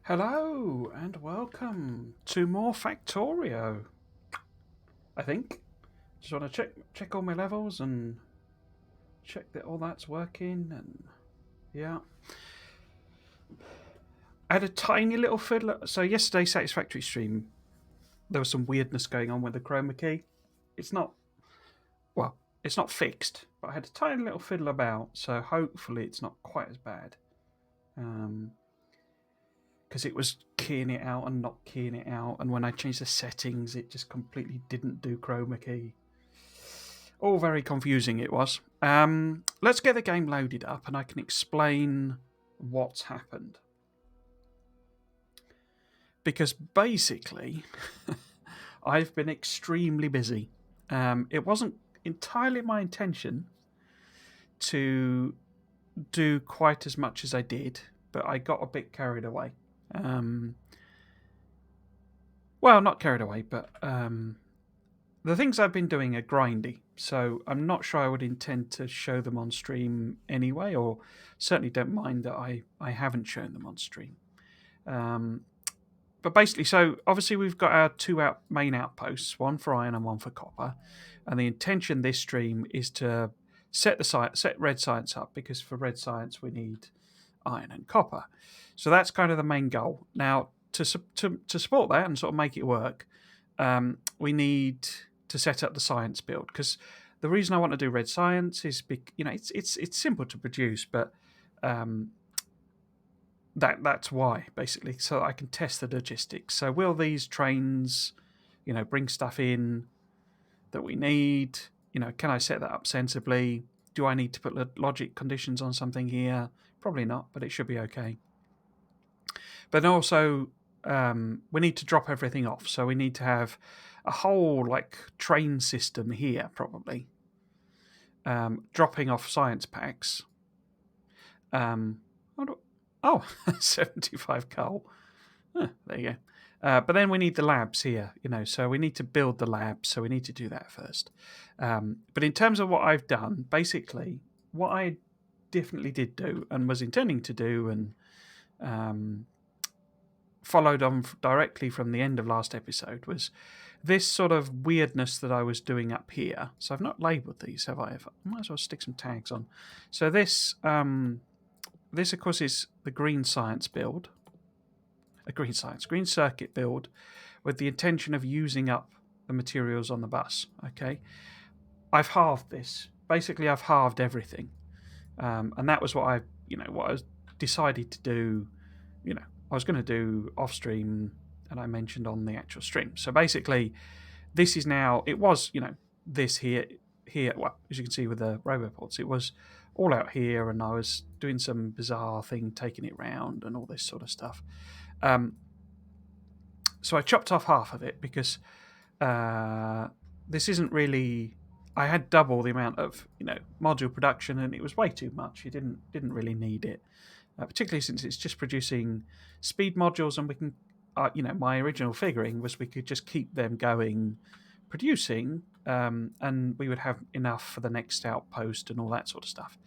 Hello and welcome to more Factorio. I think. Just want to check all my levels and check that all that's working and yeah. I had a tiny little fiddler. So yesterday's Satisfactory stream, there was some weirdness going on with the chroma key. It's not well, it's not fixed, but I had a tiny little fiddle about, so hopefully it's not quite as bad. Because it was keying it out and not keying it out, and when I changed the settings, it just completely didn't do chroma key. All very confusing it was. Let's get the game loaded up and I can explain what's happened. Because basically, I've been extremely busy. It wasn't entirely my intention to do quite as much as I did, but I got a bit carried away. Well, not carried away, but the things I've been doing are grindy, so I'm not sure I would intend to show them on stream anyway, or certainly don't mind that I haven't shown them on stream. But basically, so obviously we've got our two main outposts, one for iron and one for copper, and the intention this stream is to set red science up, because for red science we need iron and copper. So that's kind of the main goal. Now, to support that and sort of make it work, we need to set up the science build, because the reason I want to do red science is it's simple to produce, but that's why, basically, so I can test the logistics. So will these trains bring stuff in that we need? Can I set that up sensibly? Do I need to put logic conditions on something here? Probably not, but it should be okay. But also, we need to drop everything off. So we need to have a whole train system here, probably, dropping off science packs. 75 coal. There you go. But then we need the labs here, so we need to build the labs. So we need to do that first. But in terms of what I've done, basically, what I definitely did do and was intending to do, and followed on directly from the end of last episode, was this sort of weirdness that I was doing up here. So I've not labelled these, have I? I might as well stick some tags on. So this, of course, is the green science build. Green circuit build, with the intention of using up the materials on the bus. Okay, I've halved this. Basically, I've halved everything, and that was what I decided to do. I was going to do off stream, and I mentioned on the actual stream. So basically, this is now. It was this here. Well, as you can see with the roboports, it was all out here, and I was doing some bizarre thing, taking it round, and all this sort of stuff. So I chopped off half of it because this isn't really. I had double the amount of module production, and it was way too much. You didn't really need it, particularly since it's just producing speed modules, and we can. My original figuring was we could just keep them going, producing, and we would have enough for the next outpost and all that sort of stuff.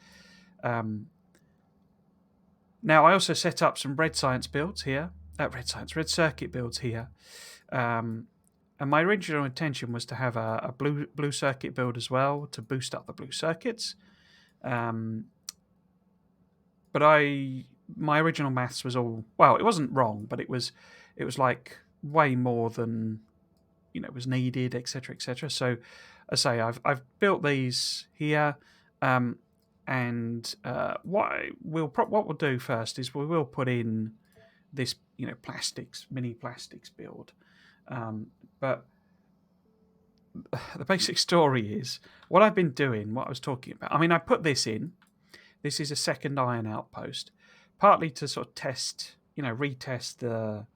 Now, I also set up some red circuit builds here. And my original intention was to have a blue circuit build as well to boost up the blue circuits. But my original maths was all, well, it wasn't wrong, but it was like way more than was needed, etc., etc. So, I say I've built these here. And what we'll do first is we will put in this mini plastics build. But the basic story is what I've been doing, what I was talking about. I mean, I put this in. This is a second iron outpost, partly to sort of test, retest the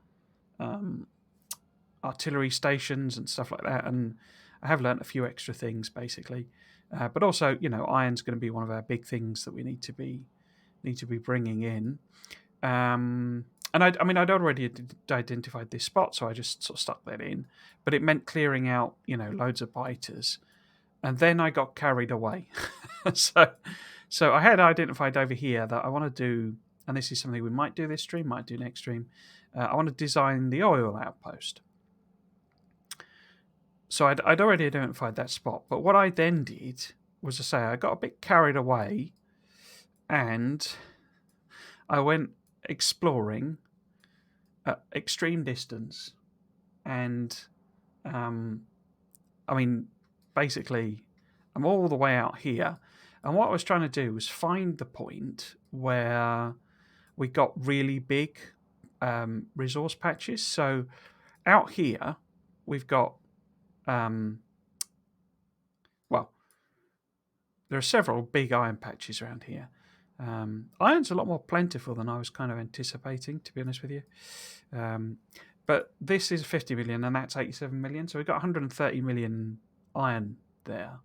artillery stations and stuff like that. And I have learnt a few extra things, basically. But also, iron's going to be one of our big things that we need to be bringing in. And I'd already identified this spot, so I just sort of stuck that in. But it meant clearing out, loads of biters, and then I got carried away. So I had identified over here that I want to do and this is something we might do this stream, might do next stream. I want to design the oil outpost. So I'd already identified that spot, but what I then did was to say I got a bit carried away, and I went exploring at extreme distance, and I mean, basically, I'm all the way out here, and what I was trying to do was find the point where we got really big resource patches. So out here, we've got well, there are several big iron patches around here. Iron's a lot more plentiful than I was kind of anticipating, to be honest with you. But this is 50 million, and that's 87 million. So we've got 130 million iron there.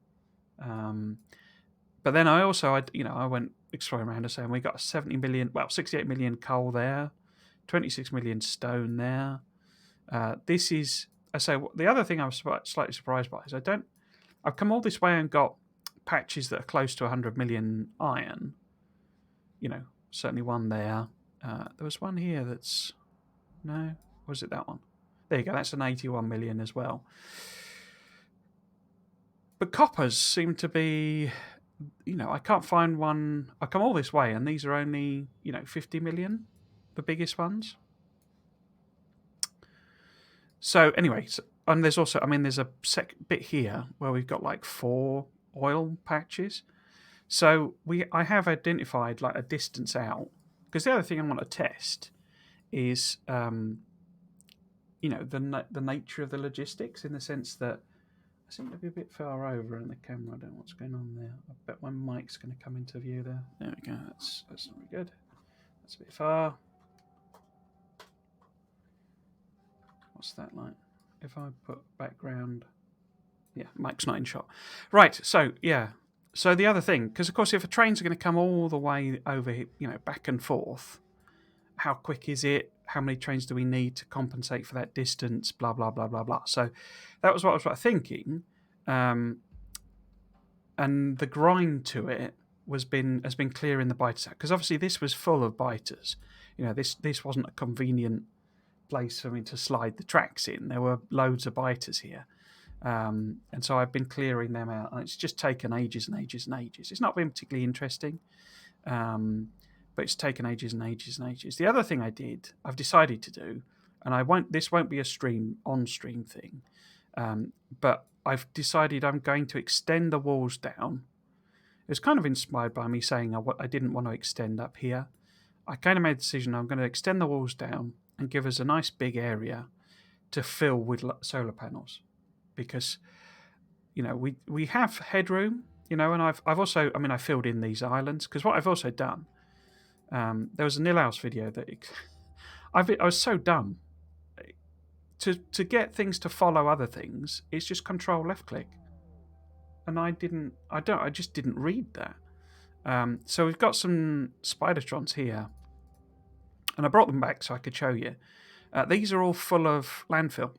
But then I went exploring around and saying we got 68 million coal there, 26 million stone there. This is, I say, the other thing I was slightly surprised by is I've come all this way and got patches that are close to 100 million iron. Certainly one there. There was one here that's, no, was it that one? There you go, that's an 81 million as well. But coppers seem to be, I can't find one. I come all this way and these are only, 50 million, the biggest ones. So anyway, and there's also, there's a bit here where we've got like 4 oil patches. So I have identified like a distance out, because the other thing I want to test is, the nature of the logistics, in the sense that I seem to be a bit far over in the camera. I don't know what's going on there. I bet my mic's going to come into view there. There we go. That's not very good. That's a bit far. What's that like? If I put background, yeah, mic's not in shot. Right. So yeah. So the other thing, because of course, if a trains are going to come all the way over, back and forth, how quick is it? How many trains do we need to compensate for that distance? Blah blah blah blah blah. So that was what I was thinking, and the grind to it has been clear in the biters out, because obviously this was full of biters. This wasn't a convenient place for me to slide the tracks in. There were loads of biters here. And so I've been clearing them out, and it's just taken ages and ages and ages. It's not been particularly interesting, but it's taken ages and ages and ages. The other thing I've decided to do, and this won't be a on-stream thing, but I've decided I'm going to extend the walls down. It was kind of inspired by me saying I didn't want to extend up here. I kind of made a decision I'm going to extend the walls down and give us a nice big area to fill with solar panels. Because, we have headroom, and I've also, I filled in these islands, because what I've also done, there was a Nilhouse video that I was so dumb. To get things to follow other things, it's just control left click. And I just didn't read that. So we've got some Spidertrons here, and I brought them back so I could show you. These are all full of landfill.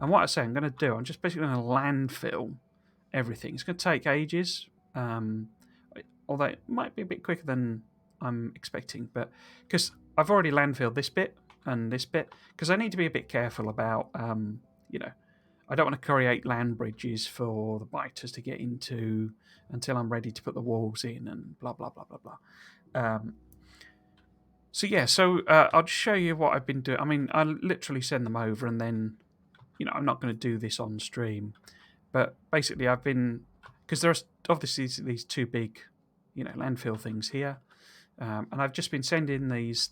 And what I say I'm going to do, I'm just basically going to landfill everything. It's going to take ages, although it might be a bit quicker than I'm expecting. But because I've already landfilled this bit and this bit, because I need to be a bit careful about, I don't want to create land bridges for the biters to get into until I'm ready to put the walls in and blah, blah, blah, blah, blah. So I'll just show you what I've been doing. I literally send them over, and then, I'm not going to do this on stream. But basically I've been, because there are obviously these 2 big, landfill things here. And I've just been sending these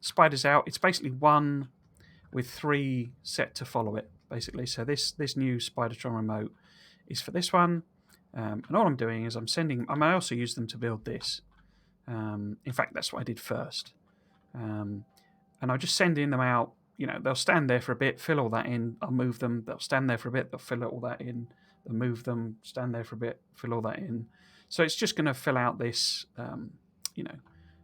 spiders out. It's basically 1 with 3 set to follow it, basically. So this new Spidertron remote is for this one. And all I'm doing is I may also use them to build this. In fact, that's what I did first. And I'm just sending them out. They'll stand there for a bit, fill all that in, I'll move them. They'll stand there for a bit, they'll fill all that in, they'll move them, stand there for a bit, fill all that in. So it's just going to fill out this,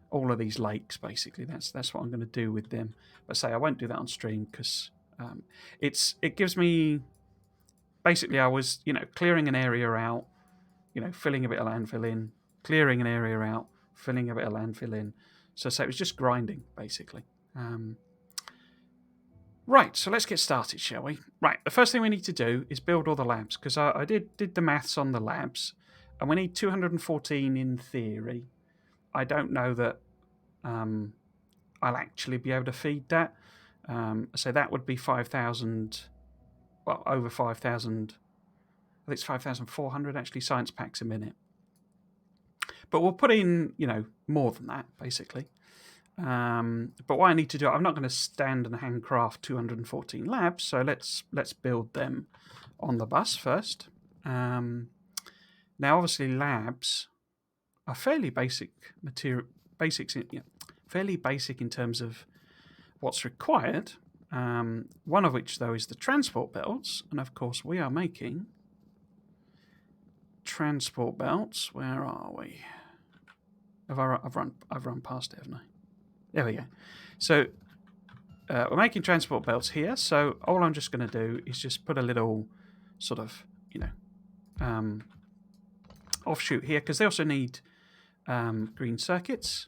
all of these lakes, basically. That's what I'm going to do with them. But I won't do that on stream, because it gives me, basically I was, clearing an area out, filling a bit of landfill in, clearing an area out, filling a bit of landfill in. So it was just grinding, basically. Right, so let's get started, shall we? Right, the first thing we need to do is build all the labs, because I did the maths on the labs, and we need 214 in theory. I don't know that I'll actually be able to feed that. So that would be 5,000, well, over 5,000. I think it's 5,400 actually science packs a minute. But we'll put in, more than that, basically. But what I need to do, I'm not going to stand and handcraft 214 labs, so let's build them on the bus first. Now, obviously, labs are fairly basic fairly basic in terms of what's required. One of which, though, is the transport belts, and of course, we are making transport belts. Where are we? I've run past it, haven't I? There we go. So we're making transport belts here. So all I'm just going to do is just put a little sort of, offshoot here, because they also need green circuits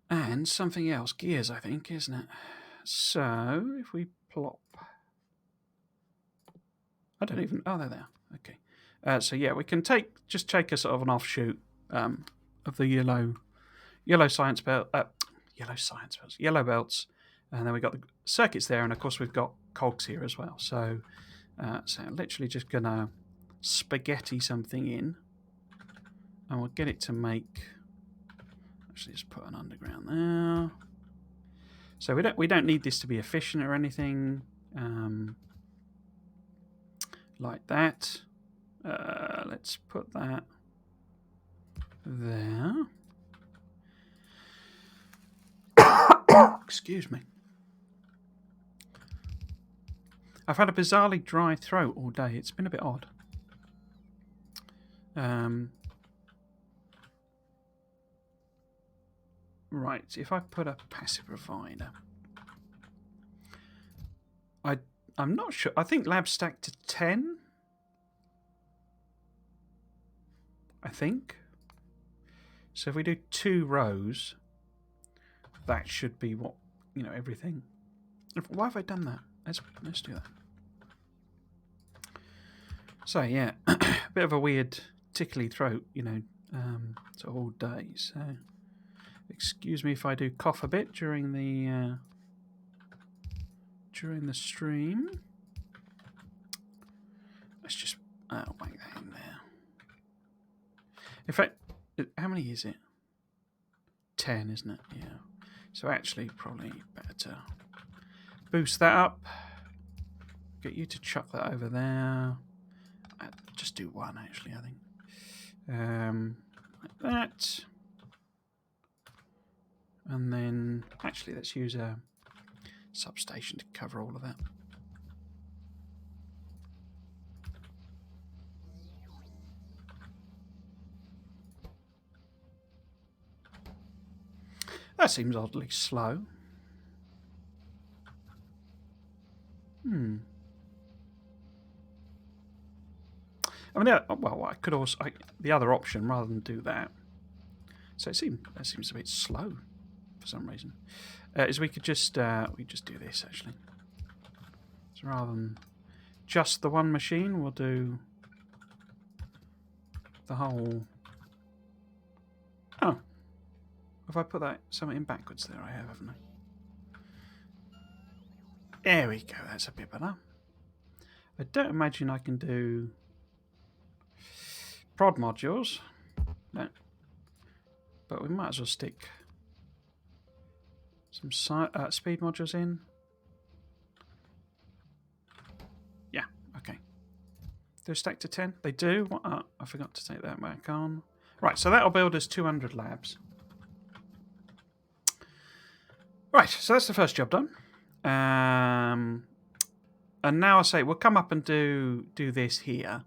and something else. Gears, I think, isn't it? So if we plop... I don't even... Oh, they're there. Okay. So yeah, we can take a sort of an offshoot of the yellow science belt... yellow belts, and then we've got the circuits there, and of course we've got cogs here as well. So I'm literally just gonna spaghetti something in, and we'll get it to make. Actually, just put an underground there. So we don't need this to be efficient or anything like that. Let's put that there. Excuse me. I've had a bizarrely dry throat all day. It's been a bit odd. Right, if I put a passive provider, I'm not sure. I think labs stack to 10. I think. So if we do 2 rows, that should be what, everything. Why have I done that? Let's do that. So yeah, a bit of a weird tickly throat, sort of all day. So excuse me if I do cough a bit during the stream. Let's just whack that in there. In fact, how many is it? 10, isn't it? Yeah. So actually, probably better to boost that up. Get you to chuck that over there. Just do 1, actually, I think. Like that. And then, actually, let's use a substation to cover all of that. That seems oddly slow. I mean, I could also the other option rather than do that. So that seems a bit slow for some reason. Is we could just do this actually. So rather than just the one machine, we'll do the whole. Oh, have I put something in backwards there? I have, haven't I? There we go. That's a bit better. I don't imagine I can do prod modules. No. But we might as well stick some speed modules in. Yeah, okay. Do they stack to 10? They do. What? I forgot to take that back on. Right, so that'll build us 200 labs. Right, so that's the first job done. And now I say we'll come up and do this here,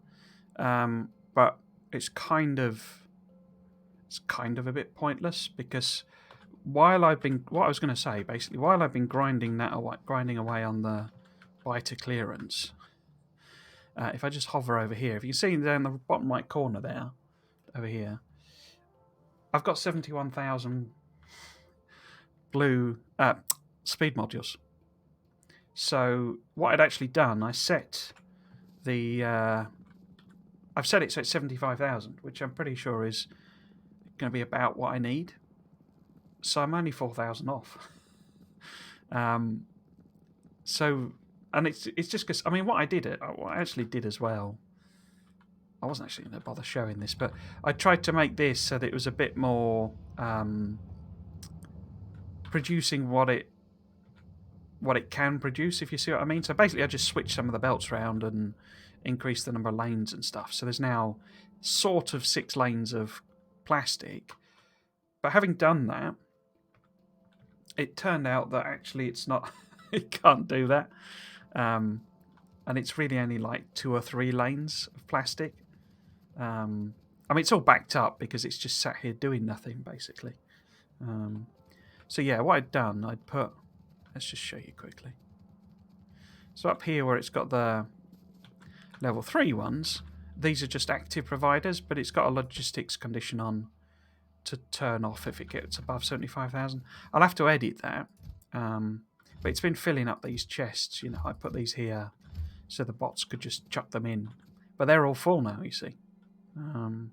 but it's kind of a bit pointless because while I've been while I've been grinding away on the biter clearance. If I just hover over here, if you can see down the bottom right corner there, over here, I've got 71,000 blue speed modules. So what I'd actually done, I set the I've set it so it's 75,000, which I'm pretty sure is going to be about what I need. So I'm only 4,000 off. So, and it's just because, I mean, what I actually did as well, I wasn't actually going to bother showing this, but I tried to make this so that it was a bit more producing what it can produce, if you see what I mean. So basically I just switched some of the belts around and increased the number of lanes and stuff. So there's now sort of 6 lanes of plastic. But having done that, it turned out that actually it's not, it can't do that. And it's really only like 2 or 3 lanes of plastic. I mean, it's all backed up because it's just sat here doing nothing, basically. So yeah, what I'd done, I'd put, let's just show you quickly. So up here where it's got the level 3 ones, these are just active providers, but it's got a logistics condition on to turn off if it gets above 75,000. I'll have to edit that, but it's been filling up these chests. You know, I put these here so the bots could just chuck them in, but they're all full now, you see. In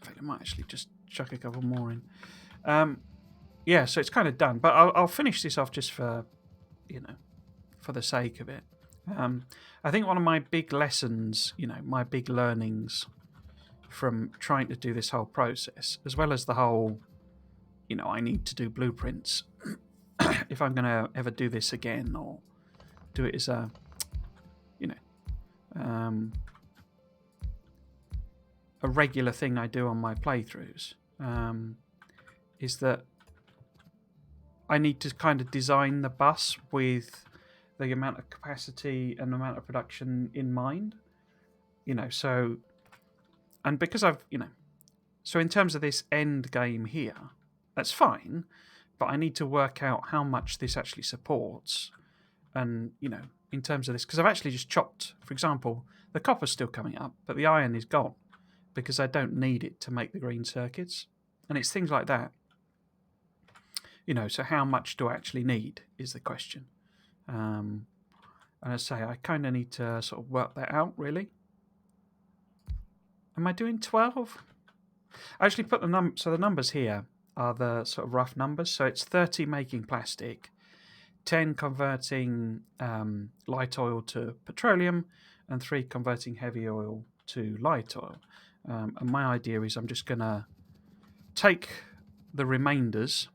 fact, I might actually just chuck a couple more in. Yeah, so it's kind of done, but I'll finish this off just for, you know, for the sake of it. I think one of my big lessons, you know, my big learnings from trying to do this whole process, as well as the whole, you know, I need to do blueprints if I'm going to ever do this again or do it as a, you know, a regular thing I do on my playthroughs, is that I need to kind of design the bus with the amount of capacity and amount of production in mind, you know. So, and because I've, you know, so in terms of this end game here, that's fine, but I need to work out how much this actually supports, and, you know, in terms of this, because I've actually just chopped, for example, the copper's still coming up, but the iron is gone because I don't need it to make the green circuits, and it's things like that. You know, so how much do I actually need is the question. And I say, I kind of need to sort of work that out, really. Am I doing 12? I actually put so the numbers here are the sort of rough numbers. So it's 30 making plastic, 10 converting light oil to petroleum, and 3 converting heavy oil to light oil. And my idea is I'm just going to take the remainders,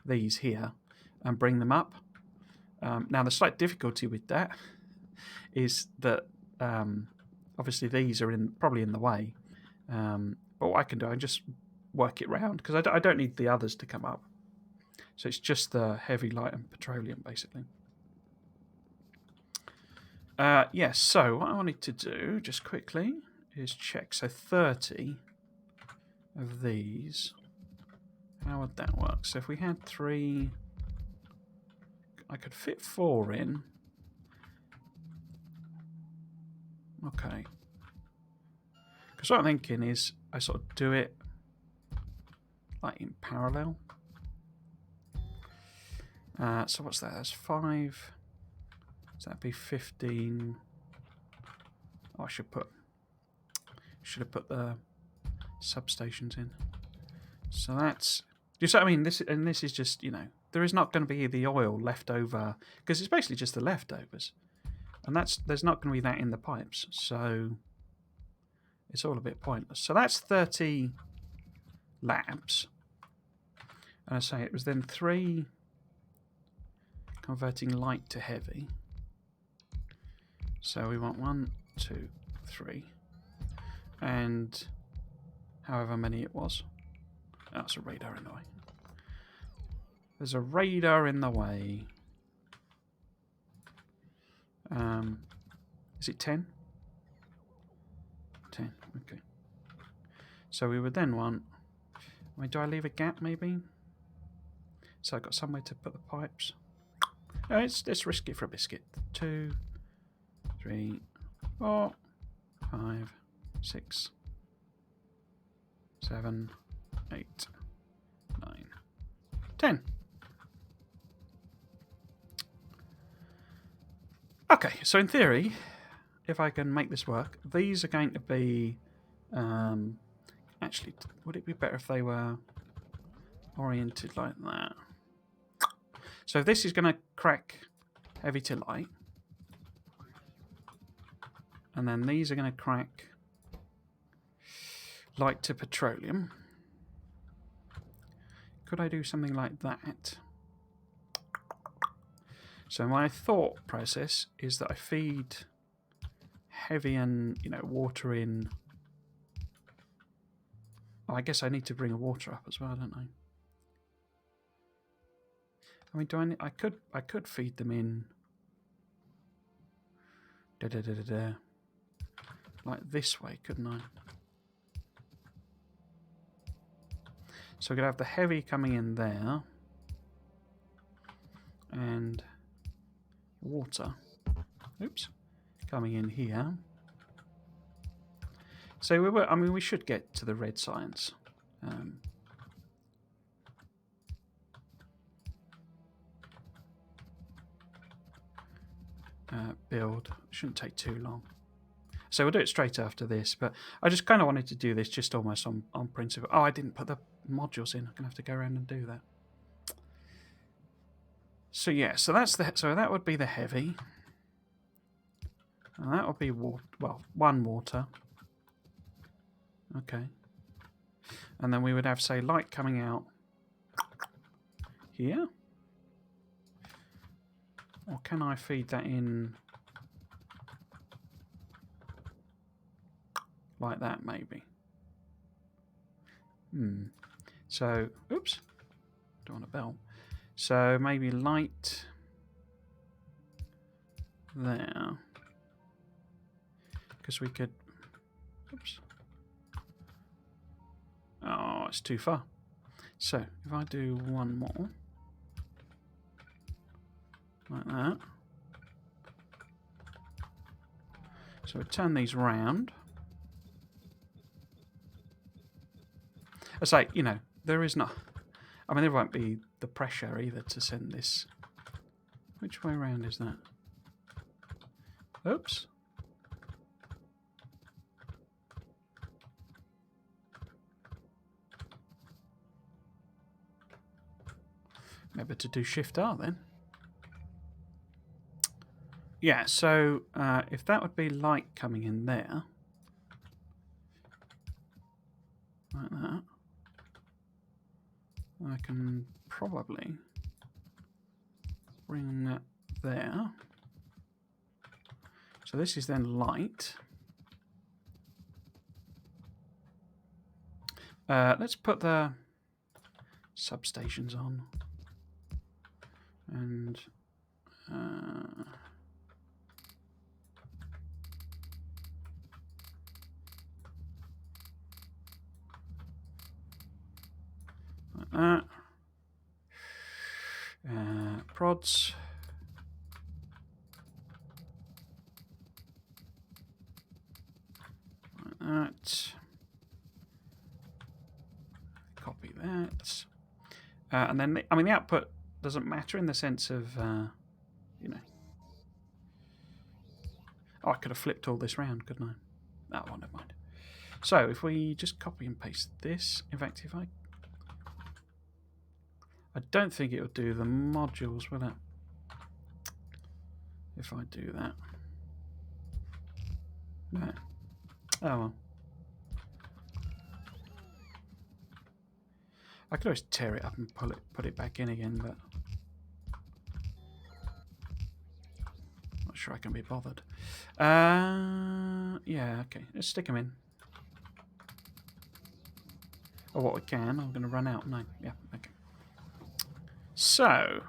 these here, and bring them up. Now, the slight difficulty with that is that obviously these are probably in the way. But what I can do, I can just work it round because I don't need the others to come up. So it's just the heavy, light, and petroleum, basically. Yes, so what I wanted to do, just quickly, is check. So 30 of these. How would that work? So if we had 3... I could fit 4 in. Okay. Because what I'm thinking is I sort of do it like in parallel. So what's that? That's 5. So that'd be 15. Oh, I should have put the substations in. So that's... Do you see what I mean? This is just, you know, there is not going to be the oil left over because it's basically just the leftovers, and there's not going to be that in the pipes, so it's all a bit pointless. So that's 30 labs, and I say it was then 3 converting light to heavy. So we want 1, 2, 3, and however many it was. Oh, that's a radar in the way. There's a radar in the way. Is it 10? 10, okay. So we would then want... Wait, do I leave a gap, maybe? So I've got somewhere to put the pipes. Oh, let's risk it for a biscuit. 2, 3, 4, 5, 6, 7, 8, 9, 10. Okay, so in theory, if I can make this work, these are going to be... actually, would it be better if they were oriented like that? So if this is going to crack heavy to light, and then these are going to crack light to petroleum, could I do something like that? So my thought process is that I feed heavy and, water in. Oh, I guess I need to bring a water up as well, don't I? I mean, do I? I could feed them in. Like this way, couldn't I? So we're gonna have the heavy coming in there, and water. Oops, coming in here. So we were. I mean, we should get to the red science. Build shouldn't take too long. So we'll do it straight after this, but I just kind of wanted to do this just almost on principle. Oh, I didn't put the modules in. I'm gonna have to go around and do that. So yeah, so that's so that would be the heavy, and that would be one water. Okay, and then we would have, say, light coming out here, or can I feed that in like that maybe? So, oops, don't want a bell. So maybe light there, because we could. Oops. Oh, it's too far. So if I do one more like that, so we turn these round. I say, there is not. I mean, there won't be the pressure either to send this. Which way around is that? Oops. Maybe to do Shift R then. Yeah, so if that would be light coming in there, like that, I can probably bring that there. So this is then light. Let's put the substations on. And like that. Prods. Like that. Copy that. And then, I mean, the output doesn't matter in the sense of, Oh, I could have flipped all this round, couldn't I? Oh, never mind. So, if we just copy and paste this, in fact, if I don't think it will do the modules, will it? If I do that. No. Oh, well. I could always tear it up and put it back in again, but not sure I can be bothered. Yeah, okay. Let's stick them in. Or what we can. I'm going to run out. No, yeah, okay. So.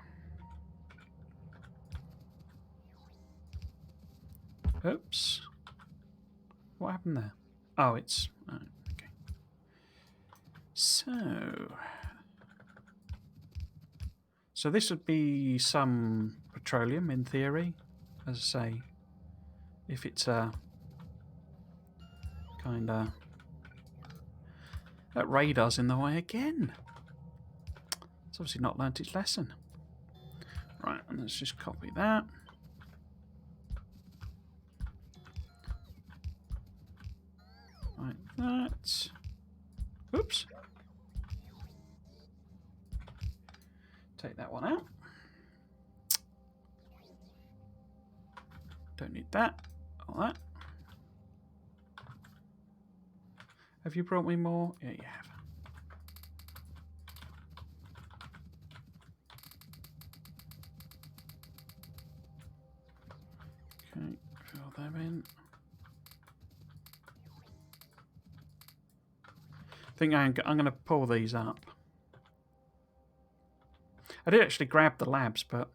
Oops. What happened there? Oh, it's... Oh, okay. So this would be some petroleum in theory, as I say, if it's a kind of That radar's in the way again. It's obviously not learnt its lesson. Right, and let's just copy that. Like that. Oops. Take that one out. Don't need that. All that. Have you brought me more? Yeah, you have. Okay, fill them in. I think I'm going to pull these up. I did actually grab the labs, but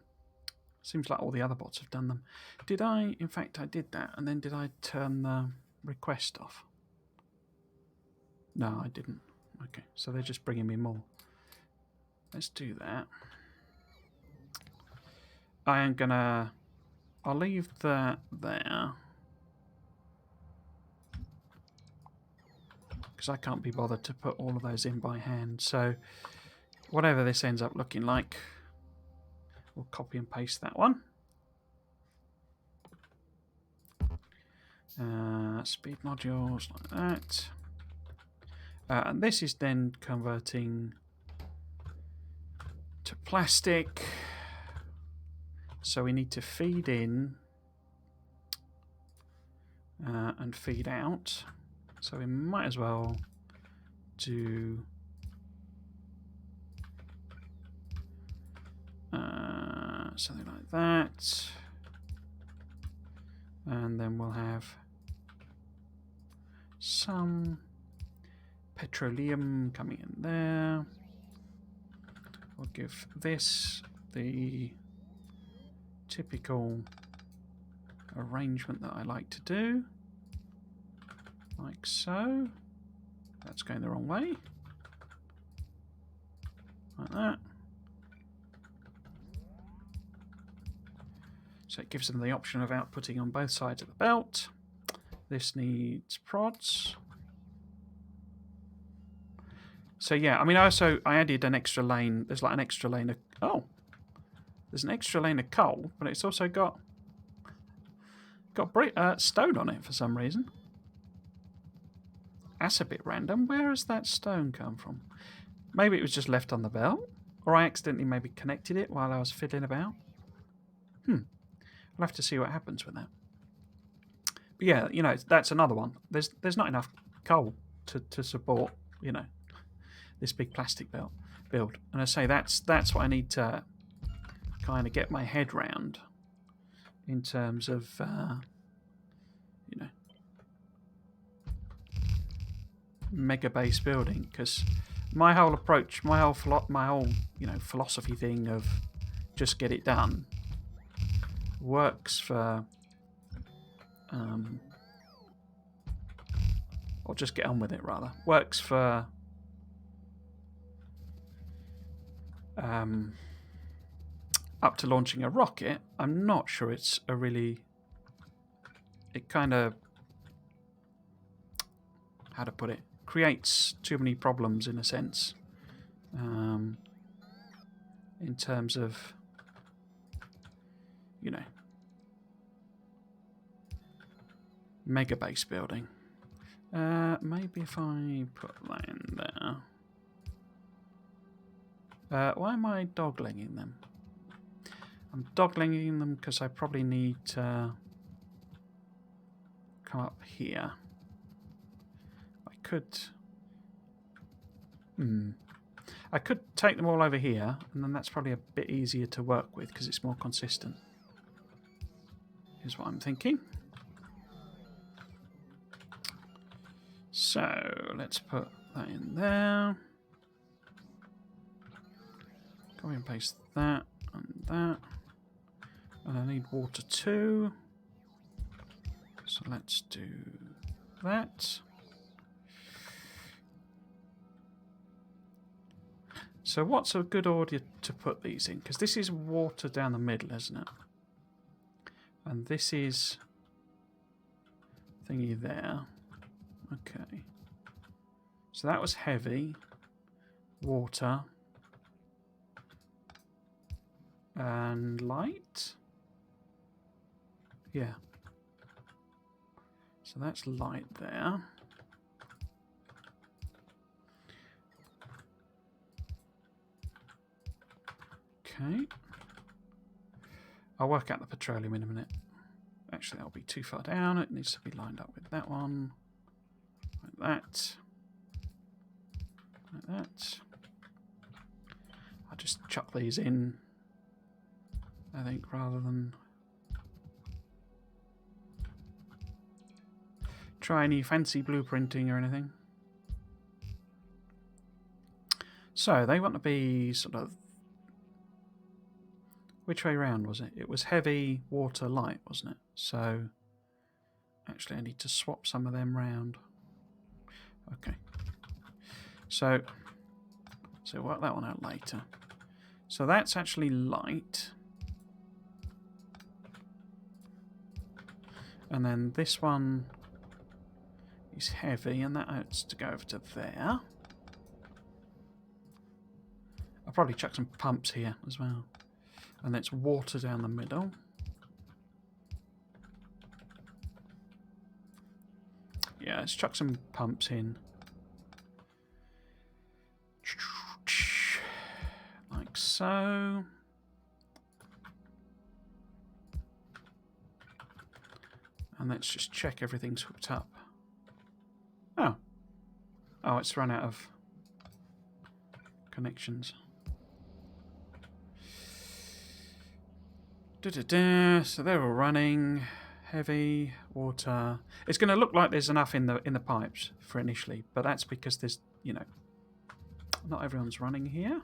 seems like all the other bots have done them. Did I? In fact, I did that, and then did I turn the request off? No, I didn't. Okay, so they're just bringing me more. Let's do that. I am gonna... I'll leave that there. Because I can't be bothered to put all of those in by hand. So whatever this ends up looking like, we'll copy and paste that one. Speed modules like that. And this is then converting to plastic. So we need to feed in and feed out. So we might as well do something like that. And then we'll have some petroleum coming in there. We'll give this the typical arrangement that I like to do. Like so. That's going the wrong way. Like that. So it gives them the option of outputting on both sides of the belt. This needs prods. So yeah, I mean, I added an extra lane. There's like an extra lane of... Oh! There's an extra lane of coal, but it's also got stone on it for some reason. That's a bit random. Where has that stone come from? Maybe it was just left on the belt? Or I accidentally maybe connected it while I was fiddling about? I'll have to see what happens with that. But yeah, you know, that's another one. There's not enough coal to support, you know, this big plastic build. And I say that's what I need to kind of get my head round in terms of, you know, Megabase building, because my whole approach, my whole you know philosophy thing of just get it done works for, or just get on with it rather, works for up to launching a rocket. I'm not sure it's a really, it kind of, how to put it, creates too many problems in a sense, in terms of, you know, Megabase building. Maybe if I put that in there. Why am I doglegging them? I'm doglegging them because I probably need to come up here. I could take them all over here, and then that's probably a bit easier to work with because it's more consistent. Here's what I'm thinking. So let's put that in there. Copy and paste that and that. And I need water too. So let's do that. So what's a good order to put these in? Because this is water down the middle, isn't it? And this is thingy there. Okay. So that was heavy. Water. And light? Yeah. So that's light there. Okay. I'll work out the petroleum in a minute. Actually, that'll be too far down. It needs to be lined up with that one. Like that. Like that. I'll just chuck these in, I think, rather than try any fancy blueprinting or anything. So they want to be sort of... Which way round was it? It was heavy, water, light, wasn't it? So actually I need to swap some of them round. Okay. So work that one out later. So that's actually light. And then this one is heavy, and that has to go over to there. I'll probably chuck some pumps here as well. And it's water down the middle. Yeah, let's chuck some pumps in. Like so. And let's just check everything's hooked up. Oh. Oh, it's run out of connections. So they're all running. Heavy, water. It's going to look like there's enough in the pipes for initially, but that's because there's, you know, not everyone's running here.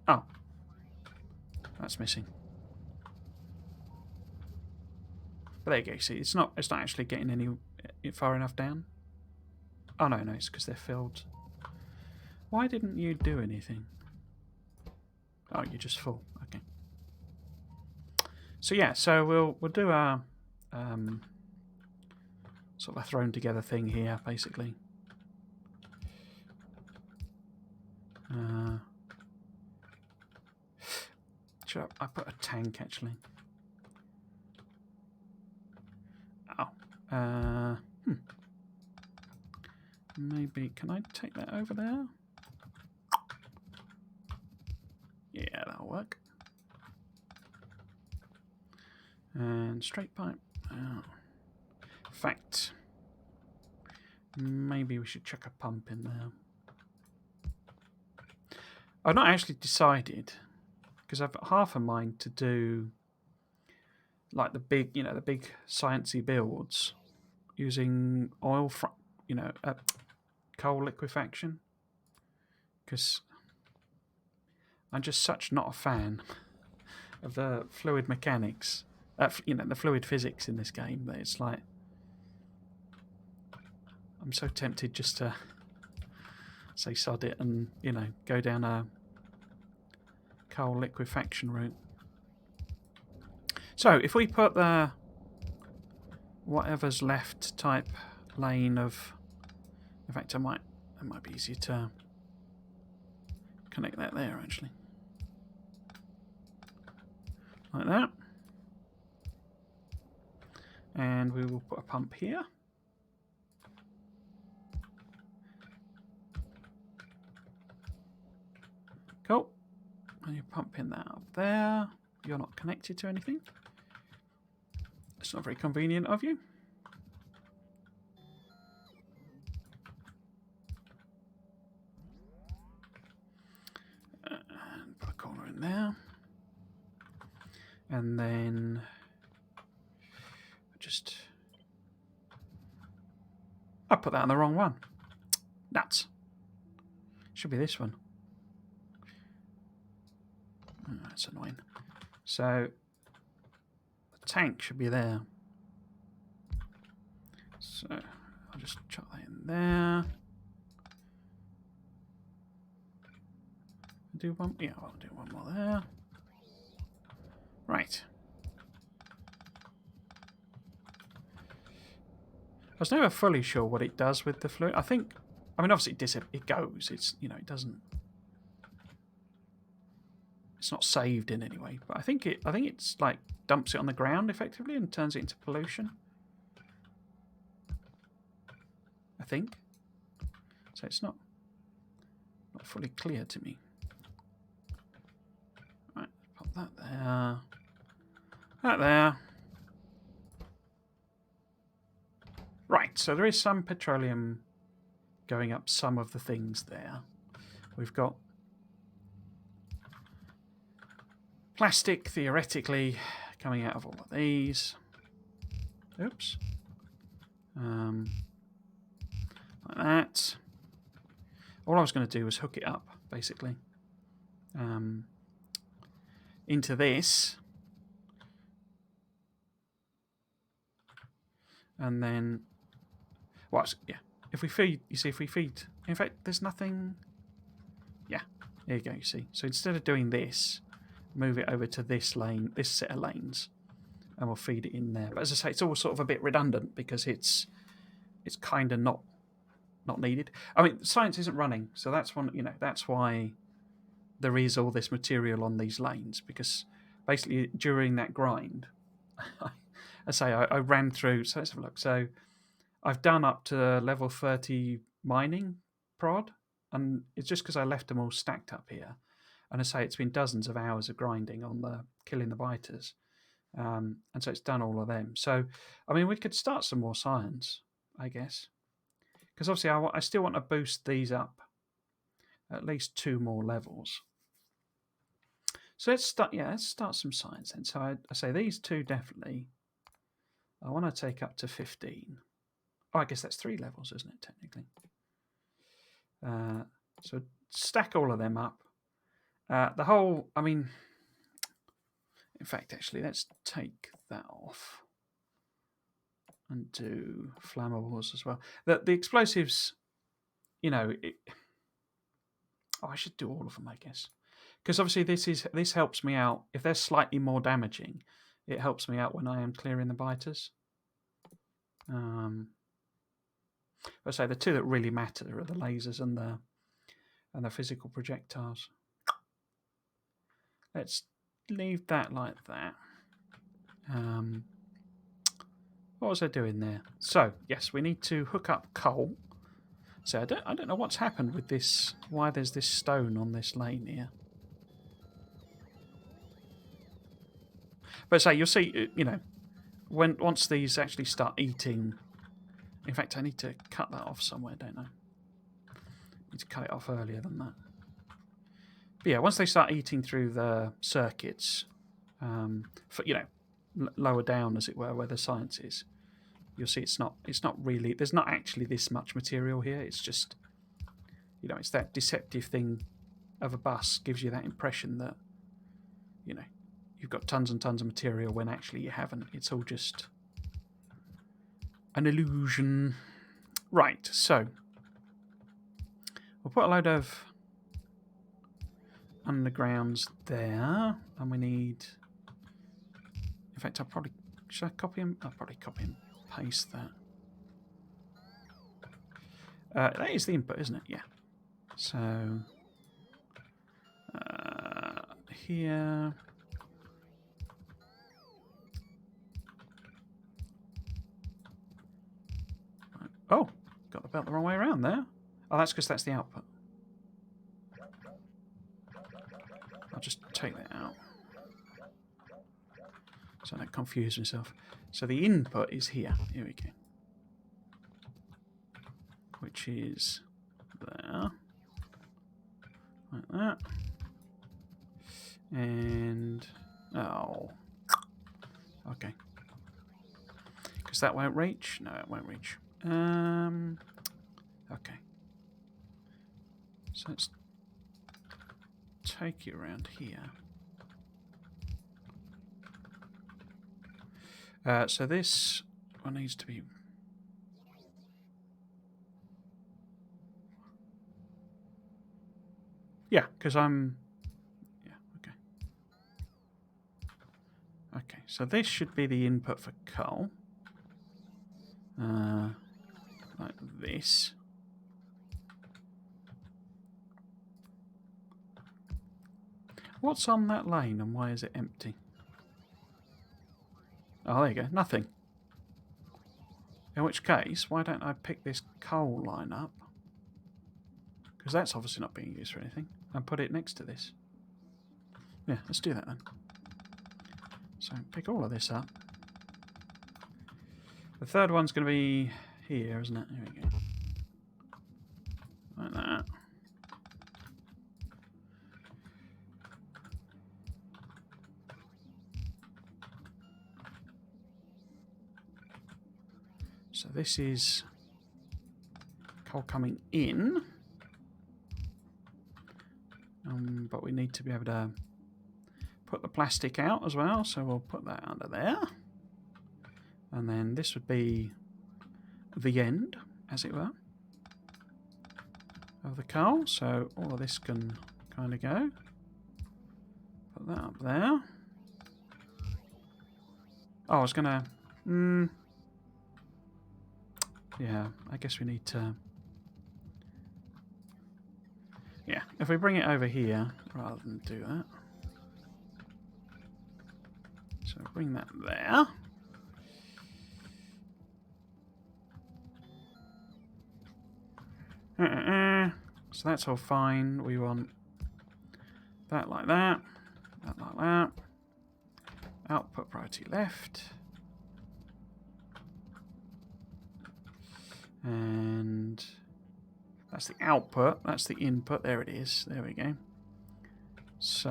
Oh. That's missing. But there you go. See, it's not actually getting any far enough down. Oh no, it's because they're filled. Why didn't you do anything? Oh, you're just full. Okay. So yeah, so we'll do a sort of a thrown together thing here, basically. Should I put a tank actually? Oh. Maybe, can I take that over there? Yeah, that'll work. And straight pipe. Oh. In fact, maybe we should chuck a pump in there. I've not actually decided, because I've got half a mind to do like the big, the big sciencey builds using oil, coal liquefaction, because I'm just such not a fan of the fluid mechanics, the fluid physics in this game, that it's like I'm so tempted just to say sod it and go down a coal liquefaction route. So if we put the whatever's left type lane of, in fact, it might be easier to connect that there actually, like that, and we will put a pump here. Cool. And you're pumping that up there. You're not connected to anything. It's not very convenient of you. And put a corner in there. And then I put that on the wrong one. Nuts. Should be this one. Oh, that's annoying. So the tank should be there. So I'll just chuck that in there. Do one. Yeah, I'll do one more there. Right. was never fully sure what it does with the fluid. I think, I mean, obviously it goes. It's, you know, it doesn't. It's not saved in any way, but I think it's like dumps it on the ground effectively and turns it into pollution. I think. So it's not fully clear to me. Right, pop that there. That there. Right, so there is some petroleum going up some of the things there. We've got plastic, theoretically, coming out of all of these. Oops. Like that. All I was going to do was hook it up, basically, into this. And then, well, yeah, if we feed, you see, if we feed, in fact, there's nothing, yeah, there you go, you see. So instead of doing this, move it over to this lane, this set of lanes, and we'll feed it in there. But as I say, it's all sort of a bit redundant because it's kind of not needed. I mean, science isn't running, so that's one. You know, that's why there is all this material on these lanes, because basically during that grind, I ran through. So let's have a look. So I've done up to level 30 mining prod, and it's just because I left them all stacked up here. And I say it's been dozens of hours of grinding on the killing the biters. And so it's done all of them. So, I mean, we could start some more science, I guess. Because obviously I still want to boost these up at least 2 more levels. So let's start some science then. So I say these 2 definitely. I want to take up to 15. Oh, I guess that's 3 levels, isn't it, technically? So stack all of them up. The whole, I mean, in fact, actually, let's take that off and do flammables as well. The explosives, you know, I should do all of them, I guess, because obviously this helps me out. If they're slightly more damaging, it helps me out when I am clearing the biters. I say the 2 that really matter are the lasers and the physical projectiles. Let's leave that like that. What was I doing there? So yes, we need to hook up coal. So I don't know what's happened with this. Why there's this stone on this lane here? But say you'll see, you know, once these actually start eating. In fact, I need to cut that off somewhere, don't I? Need to cut it off earlier than that. But yeah, once they start eating through the circuits, you know, lower down as it were, where the science is, you'll see it's not really. There's not actually this much material here. It's just, you know, it's that deceptive thing of a bus gives you that impression that, you know, you've got tons and tons of material when actually you haven't. It's all just an illusion. Right, so we'll put a load of undergrounds there, and we need. In fact, should I copy and I'll probably copy and paste that. That is the input, isn't it? Yeah. So here. Oh, got the belt the wrong way around there. Oh, that's because that's the output. I'll just take that out so I don't confuse myself. So the input is here. Here we go. Which is there. Like that. And oh, okay. Because that won't reach. No, it won't reach. Okay. So let's take you around here. So this one needs to be. Yeah, because I'm. Yeah, okay. Okay, so this should be the input for coal. like this. What's on that lane and why is it empty? Oh, there you go. Nothing. In which case, why don't I pick this coal line up? Because that's obviously not being used for anything. And put it next to this. Yeah, let's do that then. So pick all of this up. The third one's going to be here, isn't it? Here we go. Like that. So this is coal coming in. But we need to be able to put the plastic out as well. So we'll put that under there. And then this would be the end, as it were, of the coal. So all of this can kind of go. Put that up there. Oh, I was going to... yeah, I guess we need to... Yeah, if we bring it over here, rather than do that. So bring that there. So that's all fine. We want that like that. That like that. Output priority left. And that's the output. That's the input. There it is. There we go. So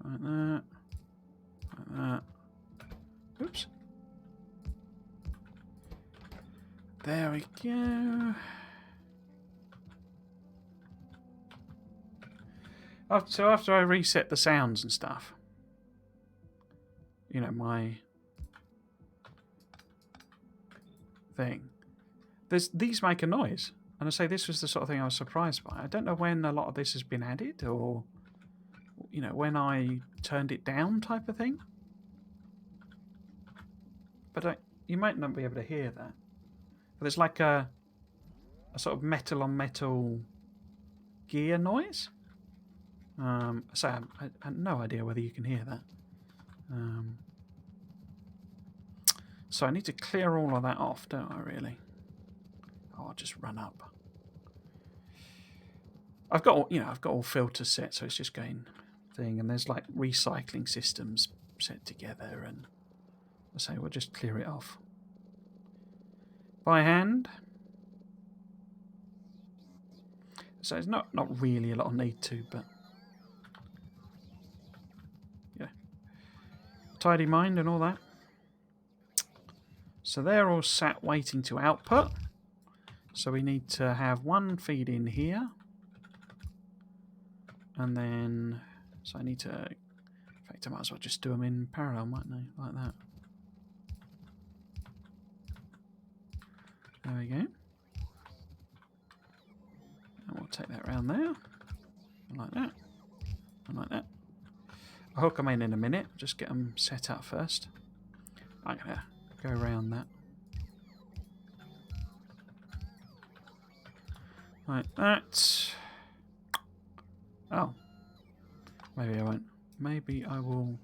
like that. Like that. Oops. There we go. So after I reset the sounds and stuff, you know, my thing, these make a noise. And I say this was the sort of thing I was surprised by. I don't know when a lot of this has been added or, you know, when I turned it down type of thing. But you might not be able to hear that. But there's like a sort of metal on metal gear noise. So I have no idea whether you can hear that. So I need to clear all of that off, don't I, really? Oh, I'll just run up. I've got all filters set, so it's just going thing, and there's like recycling systems set together, and I say we'll just clear it off by hand. So it's not really a lot of need to, but yeah, tidy mind and all that. So they're all sat waiting to output. So we need to have one feed in here. And then, so I need to, in fact, I might as well just do them in parallel, mightn't I? Like that. There we go. And we'll take that round there. Like that. And like that. I'll hook them in a minute. Just get them set up first. I'm going to go around that. Like that. Oh. Maybe I won't. Maybe I will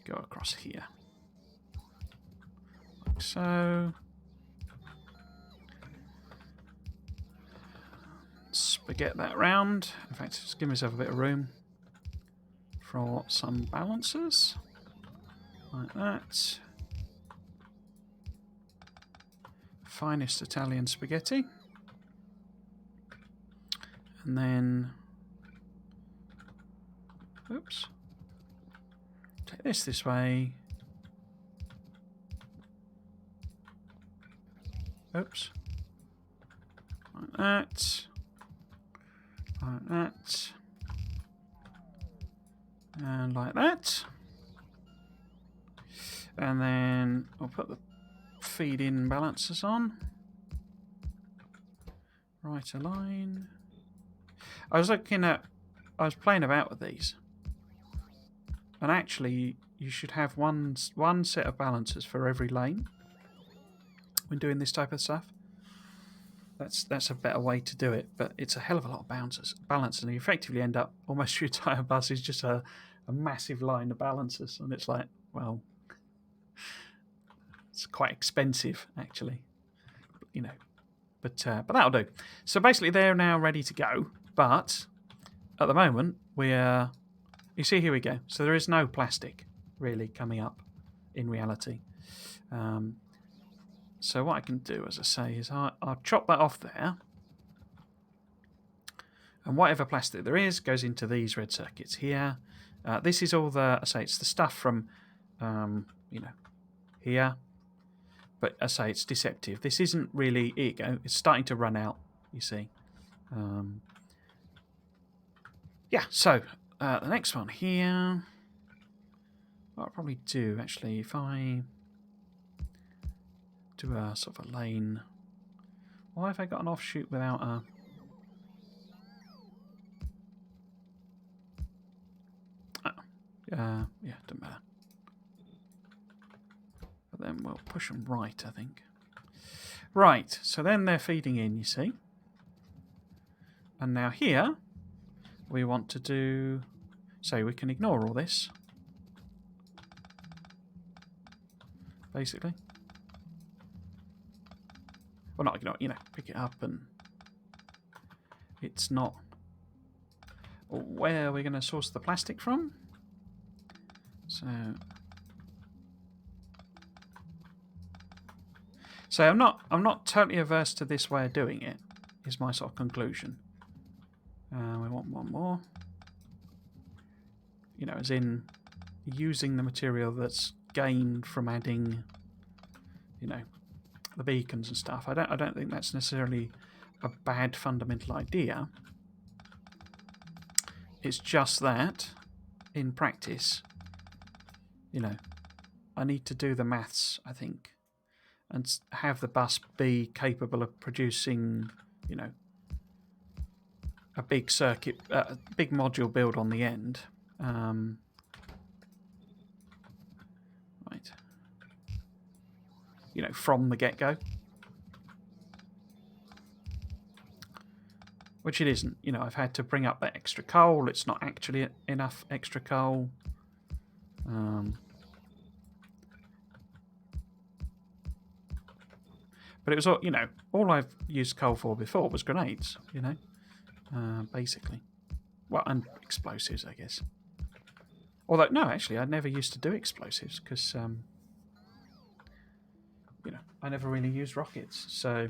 go across here. Like so. Spaghetti that round. In fact, just give myself a bit of room for some balancers. Like that. Finest Italian spaghetti. And then, oops, take this way. Oops. Like that. Like that. And like that. And then I'll put the feed-in balancers on. Right align. I was playing about with these. And actually, you should have one set of balancers for every lane. when doing this type of stuff. That's a better way to do it, but it's a hell of a lot of balance, and you effectively end up almost your entire bus is just a massive line of balancers, and it's like, well, it's quite expensive actually, you know. But that'll do. So basically, they're now ready to go, but at the moment we're. You see, here we go. So there is no plastic really coming up in reality. So what I can do, as I say, is I'll chop that off there. And whatever plastic there is goes into these red circuits here. This is all the, I say, it's the stuff from, here. But I say it's deceptive. This isn't really, here you go, it's starting to run out, you see. Yeah, so the next one here, what I'll probably do, actually, if I do a sort of a lane. Why have I got an offshoot without a... yeah, doesn't matter. But then we'll push them right, I think. Right, so then they're feeding in, you see. And now here, we want to do... So we can ignore all this. Basically. Well, not ignore, pick it up and... It's not... Where are we going to source the plastic from? So I'm not totally averse to this way of doing it, is my sort of conclusion. We want one more. As in using the material that's gained from adding, the beacons and stuff. I don't think that's necessarily a bad fundamental idea. It's just that, in practice, I need to do the maths, I think, and have the bus be capable of producing, a big circuit, a big module build on the end. Right. From the get-go. Which it isn't. I've had to bring up that extra coal. It's not actually enough extra coal. But it was all, all I've used coal for before was grenades, basically. Well, and explosives, I guess. Although, no, actually, I never used to do explosives because, I never really used rockets. So,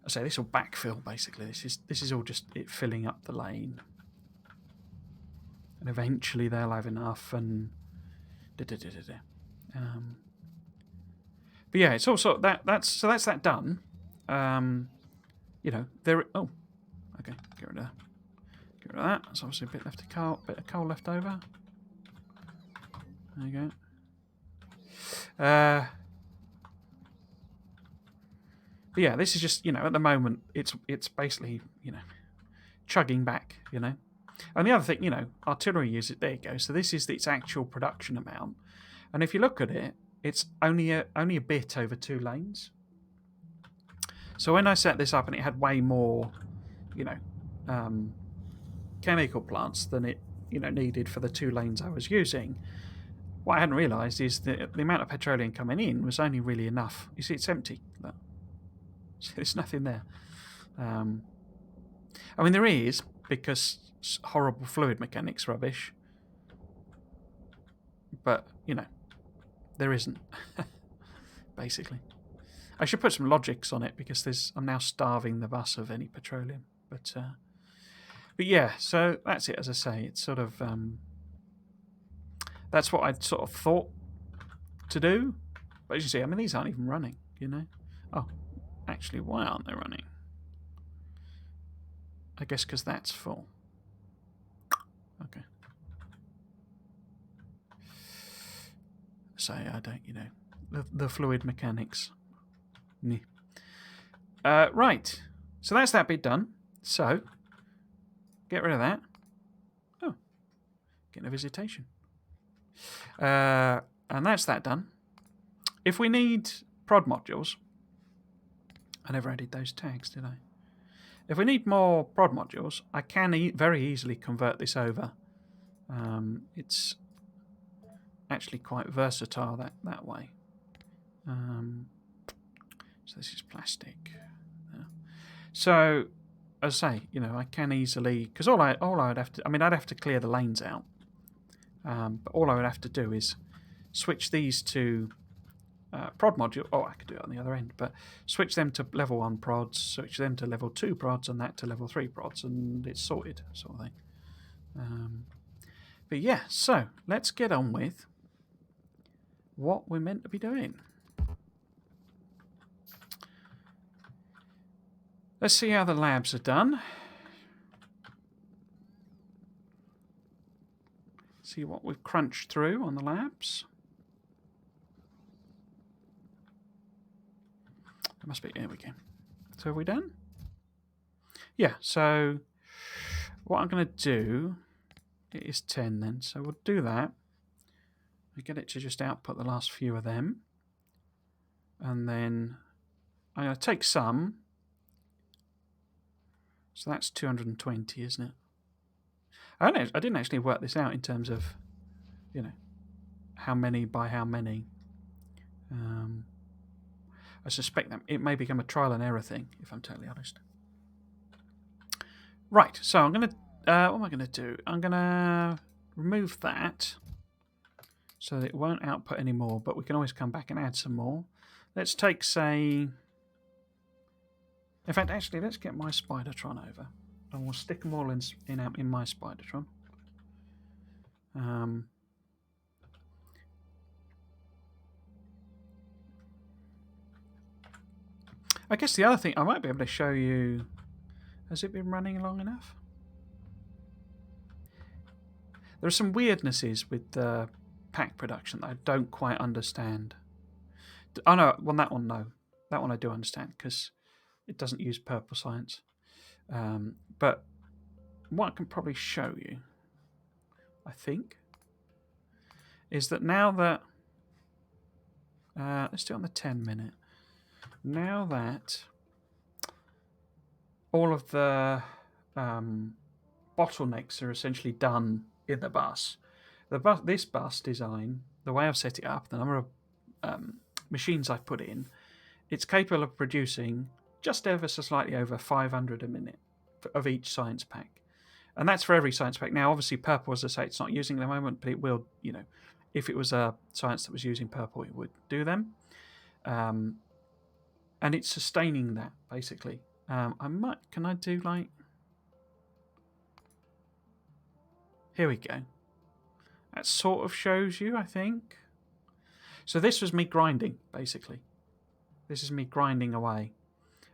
I say this will backfill, basically. This is all just it filling up the lane. And eventually they'll have enough and... But yeah, it's also that's that done. There. Oh, okay. Get rid of that. There's obviously a bit of coal left over. There you go. But yeah, this is just at the moment it's basically chugging back. And the other thing artillery use it. There you go. So this is its actual production amount, and if you look at it. It's only a bit over 2 lanes. So when I set this up and it had way more, chemical plants than it, needed for the 2 lanes I was using, what I hadn't realised is that the amount of petroleum coming in was only really enough. You see, it's empty. Look. There's nothing there. I mean, there is, because horrible fluid mechanics rubbish. But, there isn't, basically. I should put some logics on it because I'm now starving the bus of any petroleum. But yeah, so that's it. As I say, it's sort of that's what I'd sort of thought to do. But as you see, I mean, these aren't even running. Oh, actually, why aren't they running? I guess because that's full. Okay. So I don't, the fluid mechanics. Right. So that's that bit done. So get rid of that. Oh, getting a visitation. And that's that done. if we need prod modules, I never added those tags, did I? If we need more prod modules, I can very easily convert this over. It's actually quite versatile that way. So this is plastic. So, as I say, I can easily, because all I would have to, I'd have to clear the lanes out. But all I would have to do is switch these to prod module. Oh, I could do it on the other end, but switch them to level 1 prods, switch them to level 2 prods, and that to level 3 prods, and it's sorted, sort of thing. But yeah, so let's get on with what we're meant to be doing. Let's see how the labs are done. See what we've crunched through on the labs. There must be, there we go. So have we done? Yeah, so what I'm going to do, it is 10 then, so we'll do that. We get it to just output the last few of them. And then I'm going to take some. So that's 220, isn't it? I didn't actually work this out in terms of, how many by how many. I suspect that it may become a trial and error thing, if I'm totally honest. Right, so I'm going to, what am I going to do? I'm going to remove that so that it won't output anymore, but we can always come back and add some more. Let's take, say, in fact, actually, let's get my Spidertron over. And we'll stick them all in my Spidertron. I guess the other thing, I might be able to show you, has it been running long enough? There are some weirdnesses with the pack production that I don't quite understand. Oh no, well that one no. That one I do understand because it doesn't use purple science. But what I can probably show you, I think, is that now that, let's do it on the 10 minute. Now that all of the bottlenecks are essentially done in the bus, this bus design, the way I've set it up, the number of machines I've put in, it's capable of producing just ever so slightly over 500 a minute of each science pack. And that's for every science pack. Now, obviously, purple, as I say, it's not using at the moment, but it will, if it was a science that was using purple, it would do them. And it's sustaining that, basically. Can I do like, here we go. That sort of shows you, I think. So this was me grinding, basically. This is me grinding away.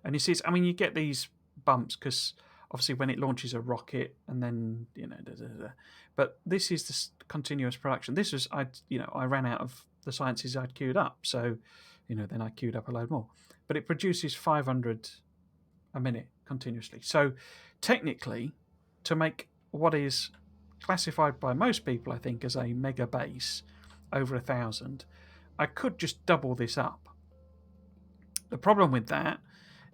And you see, you get these bumps because obviously when it launches a rocket and then, But this is this continuous production. This was, I ran out of the sciences I'd queued up. So, then I queued up a load more. But it produces 500 a minute continuously. So technically, to make what is classified by most people, I think, as a Megabase over 1,000, I could just double this up. The problem with that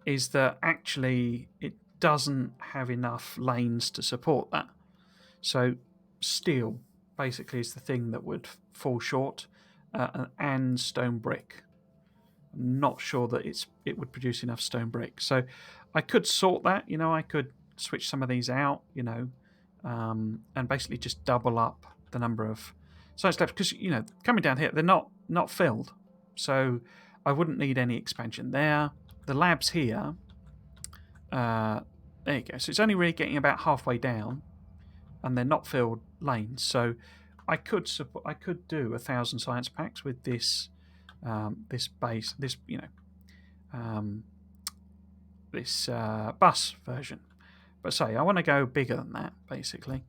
is that actually it doesn't have enough lanes to support that. So steel basically is the thing that would fall short, and stone brick. I'm not sure that it would produce enough stone brick. So I could sort that, I could switch some of these out, and basically just double up the number of science labs because, coming down here, they're not filled. So I wouldn't need any expansion there. The labs here, there you go. So it's only really getting about halfway down, and they're not filled lanes. So I could do 1,000 science packs with this base, this bus version. But say I want to go bigger than that, basically.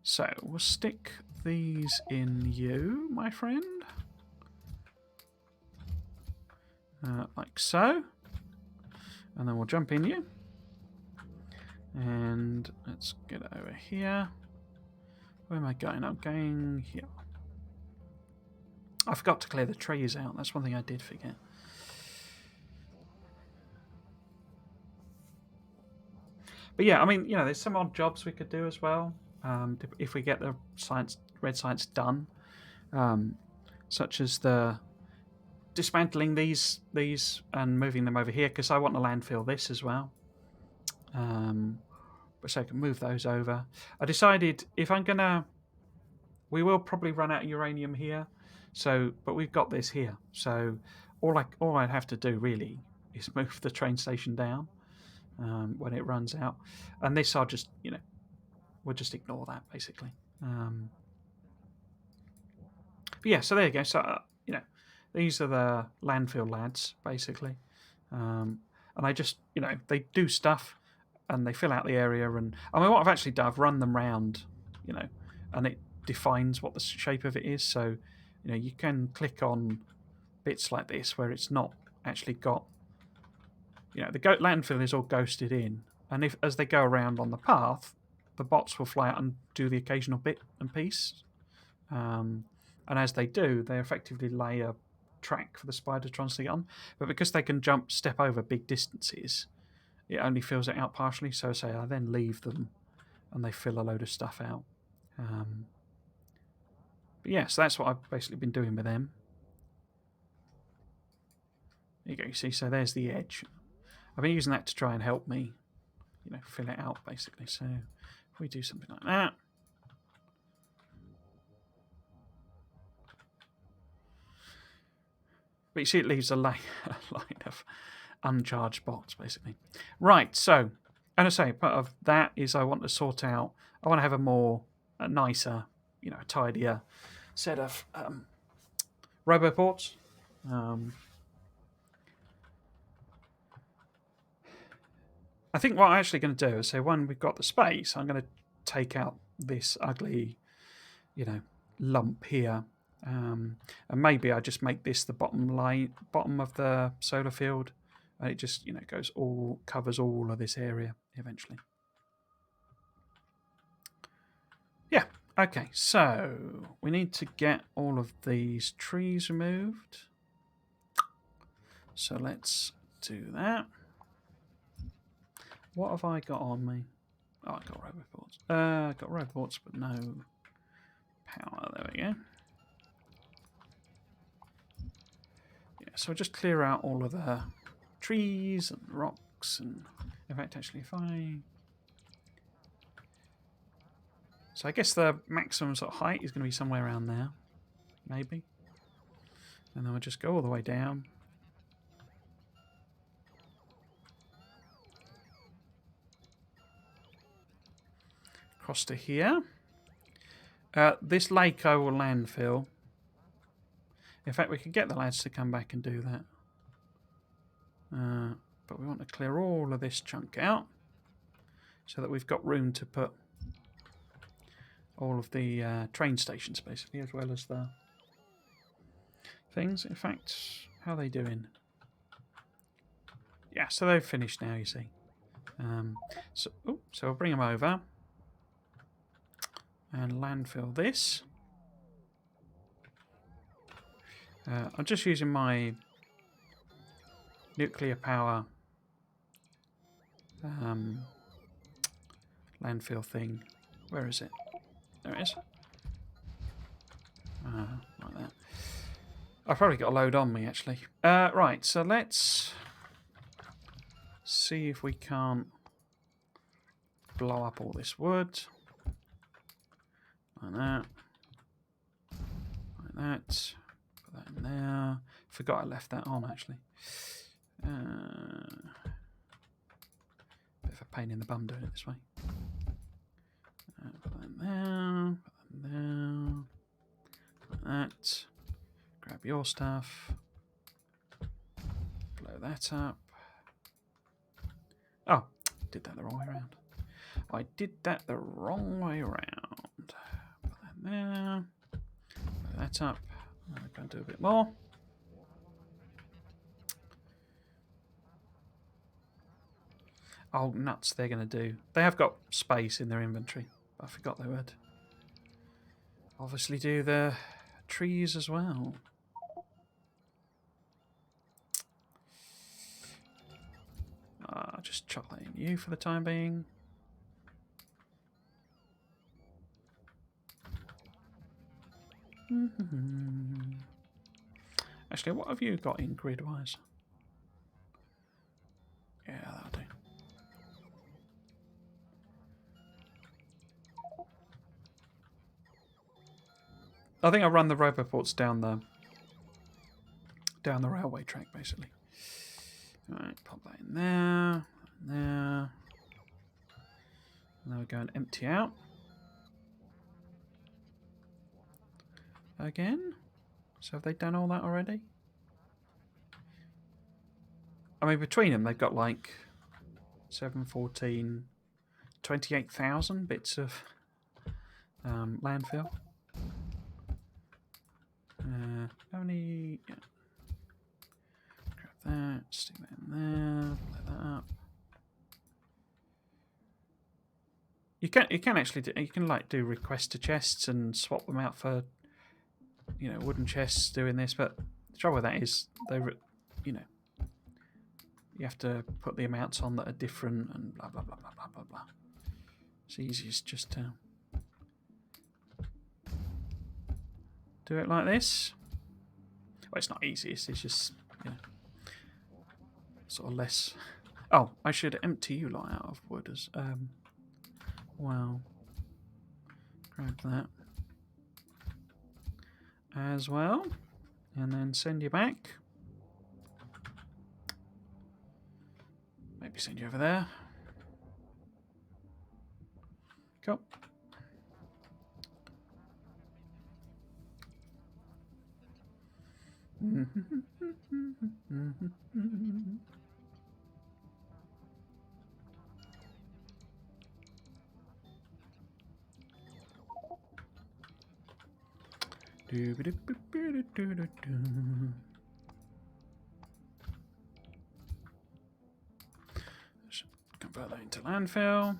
So we'll stick these in you, my friend. Like so. And then we'll jump in you. And let's get over here. Where am I going? I'm going here. I forgot to clear the trees out. That's one thing I did forget. But yeah, I mean, you know, there's some odd jobs we could do as well if we get the red science done, such as the dismantling these and moving them over here, because I want to landfill this as well. So I can move those over. I decided if I'm gonna, we will probably run out of uranium here. So, but we've got this here. So all I'd have to do really is move the train station down when it runs out, and this I'll just, you know, we'll just ignore that basically. But yeah, so there you go. So you know, these are the landfill lads basically, and I just, you know, they do stuff and they fill out the area. And I mean, what I've actually done, I've run them round, you know, and it defines what the shape of it is. So, you know, you can click on bits like this where it's not actually got, you know, the landfill is all ghosted in, and if as they go around on the path, the bots will fly out and do the occasional bit and piece. And as they do, they effectively lay a track for the spidertrons to get on. But because they can step over big distances, it only fills it out partially. So say I then leave them and they fill a load of stuff out. But yeah, so that's what I've basically been doing with them. There you go, you see, so there's the edge. I've been using that to try and help me, you know, fill it out basically. So if we do something like that. But you see it leaves a line of uncharged bots basically. Right, so, and I say part of that is I want to sort out, I want to have a nicer, you know, tidier set of roboports. I think what I'm actually going to do is say when we've got the space, I'm going to take out this ugly, you know, lump here. And maybe I just make this the bottom of the solar field, and it just, you know, covers all of this area eventually. Yeah. Okay. So we need to get all of these trees removed. So let's do that. What have I got on me? Oh, I got roboports. I got roboports, but no power. There we go. Yeah, so I'll just clear out all of the trees and rocks, and in fact, actually, if I... So I guess the maximum sort of height is going to be somewhere around there, maybe. And then we'll just go all the way down. Across to here. This lake I will landfill. In fact, we could get the lads to come back and do that. But we want to clear all of this chunk out so that we've got room to put all of the train stations, basically, as well as the things. In fact, how are they doing? Yeah, so they've finished now, you see. So we'll bring them over and landfill this. I'm just using my nuclear power landfill thing. Where is it? There it is. Like that. I've probably got a load on me, actually. Right, so let's see if we can't blow up all this wood. Like that. Like that. Put that in there. Forgot I left that on, actually. Bit of a pain in the bum doing it this way. Put that in there. Put that in there. Like that. Grab your stuff. Blow that up. Oh, did that the wrong way around. I did that the wrong way around. Put that in there. Blow that up. I'm going to do a bit more. Oh, nuts, they're going to do. They have got space in their inventory. But I forgot they would obviously do the trees as well. I'll just chuck that in you for the time being. Actually, what have you got in grid-wise? Yeah, that'll do. I think I run the roboports down the railway track, basically. All right, pop that in there, there. Now we go and empty out again. So have they done all that already? I mean, between them, they've got like 7, 14, 28,000 bits of landfill. How many? Yeah. Grab that, stick that in there, play that up. You can actually do, you can like do request to chests and swap them out for, you know, wooden chests doing this, but the trouble with that is they, you know, you have to put the amounts on that are different and blah blah blah blah blah blah blah. It's easiest just to do it like this. Well, it's not easiest. It's just, you know, sort of less. Oh, I should empty you lot out of wood as well. Grab that as well, and then send you back. Maybe send you over there. Cool. Convert that into landfill.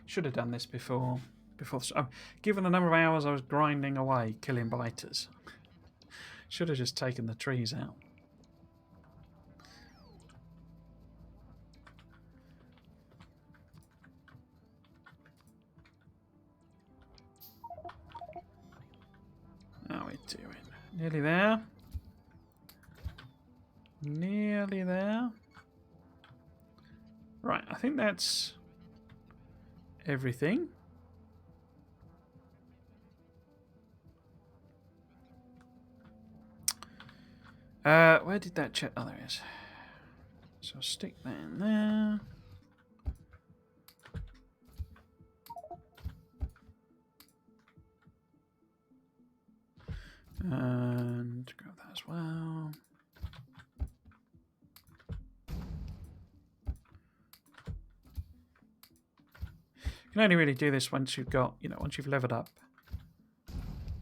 Should have done this before. Given the number of hours I was grinding away, killing biters, should have just taken the trees out. How are we doing? Nearly there. Nearly there. Right, I think that's everything. Where did that check? Oh, there it is. So I'll stick that in there. And grab that as well. You can only really do this once you've got, you know, once you've leveled up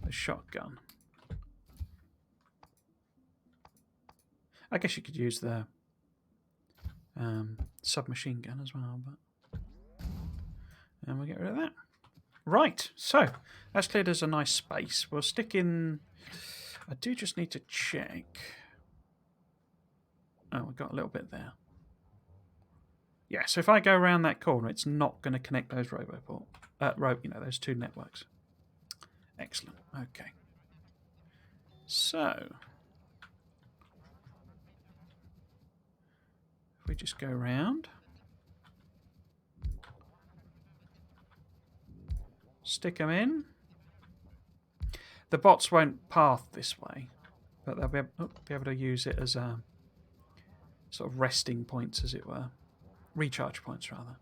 the shotgun. I guess you could use the submachine gun as well, but and we'll get rid of that. Right, so that's cleared us a nice space. We'll stick in. I do just need to check. Oh, we've got a little bit there. Yeah, so if I go around that corner, it's not going to connect those those two networks. Excellent. Okay. So if we just go around, stick them in. The bots won't path this way, but they'll be able to use it as sort of resting points, as it were. Recharge points, rather.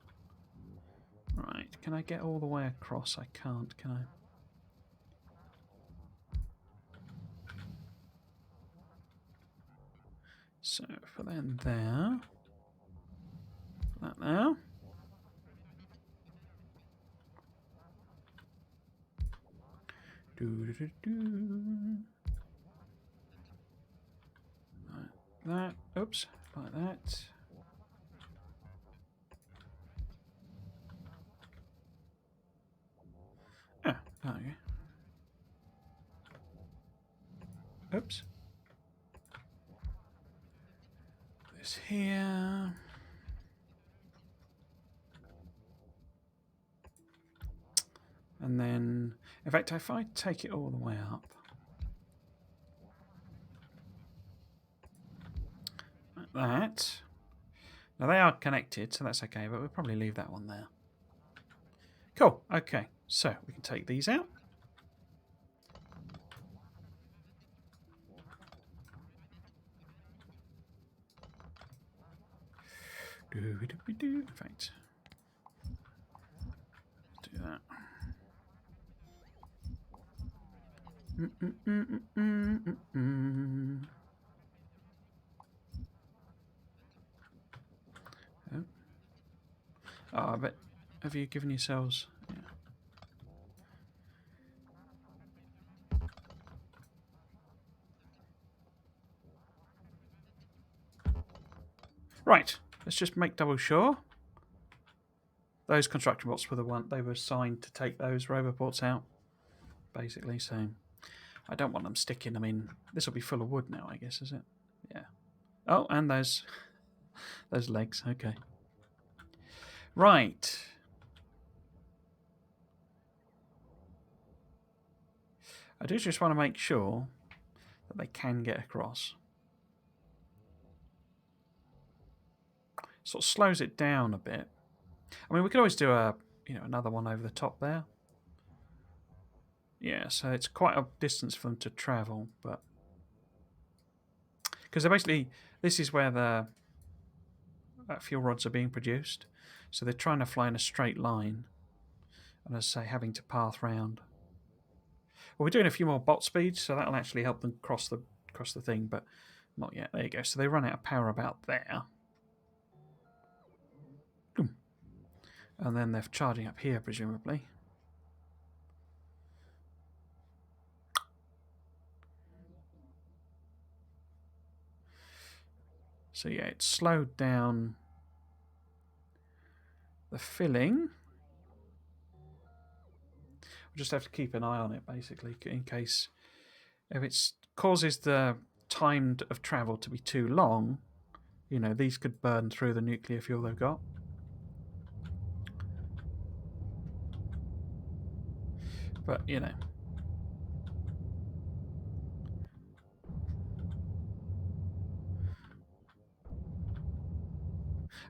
Right, can I get all the way across? I can't, can I? So, put that in there. Put that there. Like that. Oops, like that. Ah, there we go. Oops. This here. And then, in fact, if I take it all the way up, like that. Now they are connected, so that's okay, but we'll probably leave that one there. Cool, okay, so we can take these out. In fact, do that. Oh, I bet. Have you given yourselves? Yeah. Right. Let's just make double sure. Those construction bots were the one they were assigned to take those roboports out, basically. So I don't want them sticking them in. This will be full of wood now, I guess, is it? Yeah. Oh, and those legs. Okay. Right. I do just want to make sure that they can get across. Sort of slows it down a bit. I mean, we could always do another one over the top there. Yeah, so it's quite a distance for them to travel, but because they're basically, this is where the fuel rods are being produced, so they're trying to fly in a straight line, and as I say, having to path round. Well, we're doing a few more bot speeds, so that'll actually help them cross the thing, but not yet. There you go. So they run out of power about there. And then they're charging up here, presumably. So yeah, it's slowed down the filling. We'll just have to keep an eye on it, basically, in case if it causes the time of travel to be too long, these could burn through the nuclear fuel they've got. But,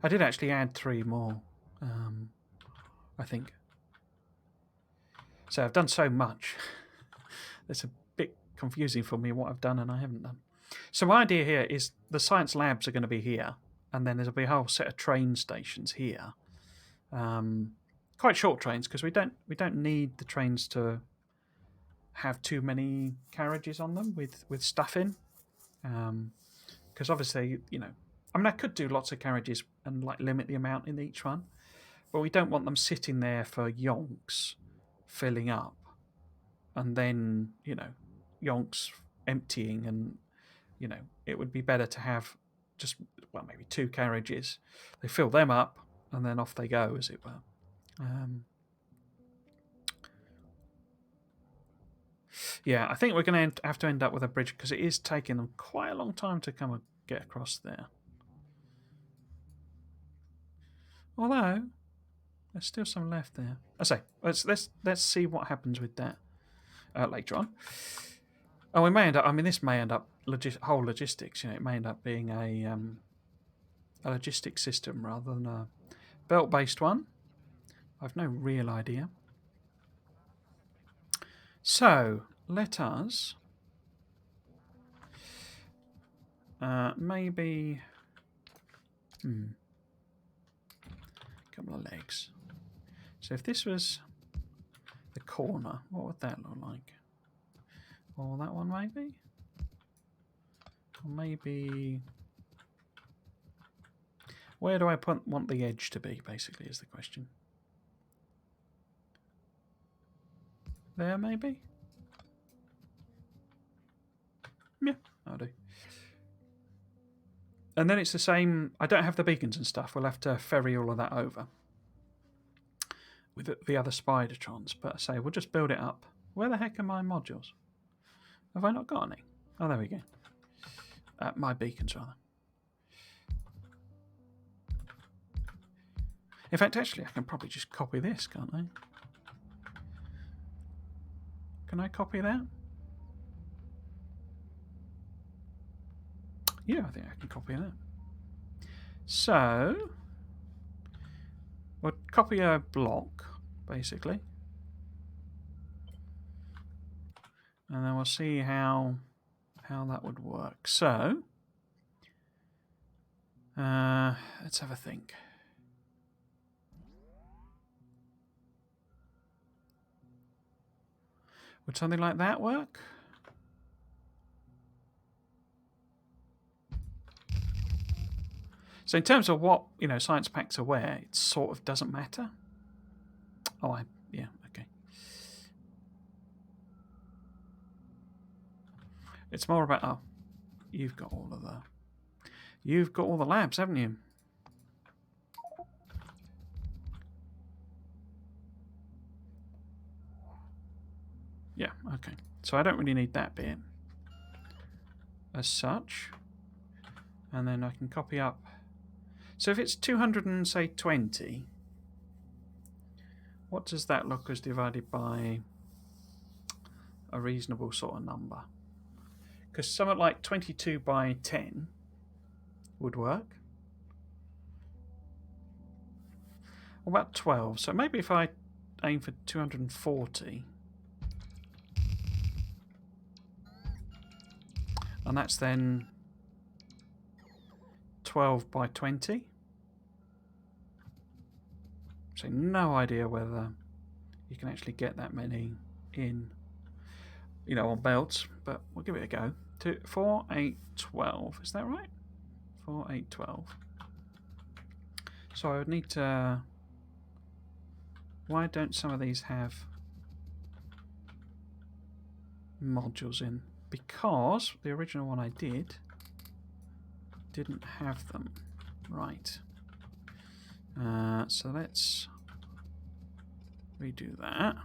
I did actually add 3 more, I think. So I've done so much. It's a bit confusing for me what I've done and I haven't done. So my idea here is the science labs are going to be here, and then there'll be a whole set of train stations here. Quite short trains, because we don't need the trains to have too many carriages on them with stuff in. Because obviously, I mean, I could do lots of carriages and limit the amount in each one, but we don't want them sitting there for yonks, filling up, and then yonks emptying, and it would be better to have just maybe 2 carriages. They fill them up, and then off they go, as it were. Yeah, I think we're going to have to end up with a bridge because it is taking them quite a long time to come and get across there. Although there's still some left there. I say let's see what happens with that later on. Oh, we may end up. I mean, this may end up whole logistics. It may end up being a logistic system rather than a belt-based one. I've no real idea. So let us maybe couple of legs. So if this was the corner, what would that look like? Or that one maybe? Or maybe... Where do I want the edge to be, basically, is the question. There, maybe? Yeah, I'll do. And then it's the same... I don't have the beacons and stuff. We'll have to ferry all of that over with the other Spidertrons. But I say, we'll just build it up. Where the heck are my modules? Have I not got any? Oh, there we go. My beacons, rather. In fact, actually, I can probably just copy this, can't I? Can I copy that? Yeah, I think I can copy that. So, we'll copy a block, basically. And then we'll see how that would work. So, let's have a think. Would something like that work? So in terms of what, science packs are where, it sort of doesn't matter. Oh, yeah, okay. It's more about, oh, you've got all the labs, haven't you? Yeah, okay. So I don't really need that bit as such. And then I can copy up. So if it's 220, what does that look as divided by a reasonable sort of number? Because something like 22 by 10 would work. What about 12? So maybe if I aim for 240, and that's then 12 by 20. So no idea whether you can actually get that many in, on belts, but we'll give it a go. 4, 8, 12. Is that right? 4, 8, 12. So I would need to... Why don't some of these have modules in? Because the original one I didn't have them. Right. So let's redo that.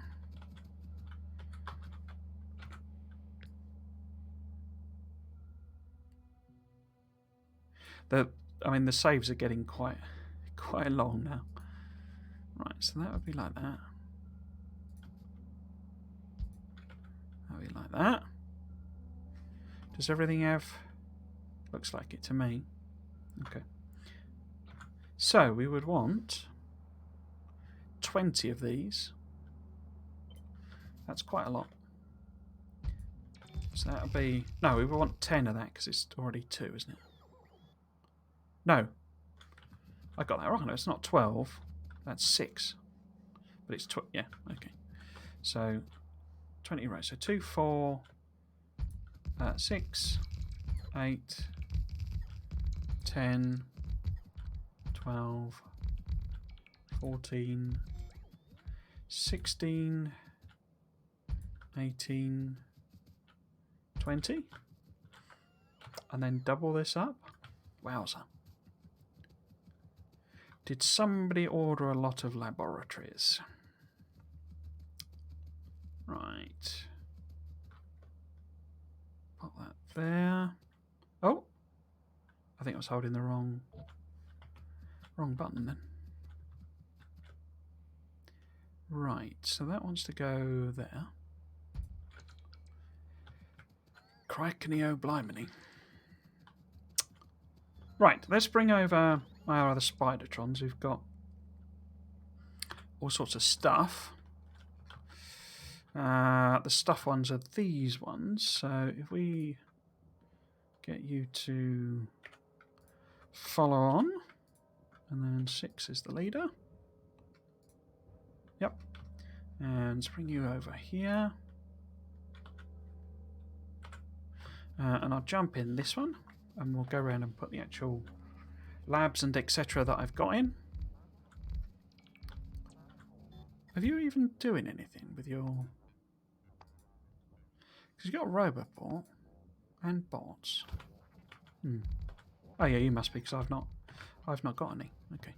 The saves are getting quite long now. Right, so that would be like that. That would be like that. Does everything have... Looks like it to me. Okay. So we would want 20 of these. That's quite a lot. So that would be... No, we would want 10 of that because it's already 2, isn't it? No. I got that wrong. No, it's not 12. That's 6. But it's... Yeah, okay. So 20 rows. So 2, 4, 6, 8, 10, 12, 14, 16, 18, 20. And then double this up. Wowza. Did somebody order a lot of laboratories? Right. Put that there. Oh! I think I was holding the wrong button then. Right, so that wants to go there. Crikey-o blimey. Right, let's bring over our other Spidertrons who've got all sorts of stuff. The stuff ones are these ones, so if we get you to follow on, and then 6 is the leader. Yep. And let's bring you over here. And I'll jump in this one, and we'll go around and put the actual labs and etc. that I've got in. Are you even doing anything with your... Because you've got a Roboport and bots. Oh yeah, you must be, because I've not got any. Okay.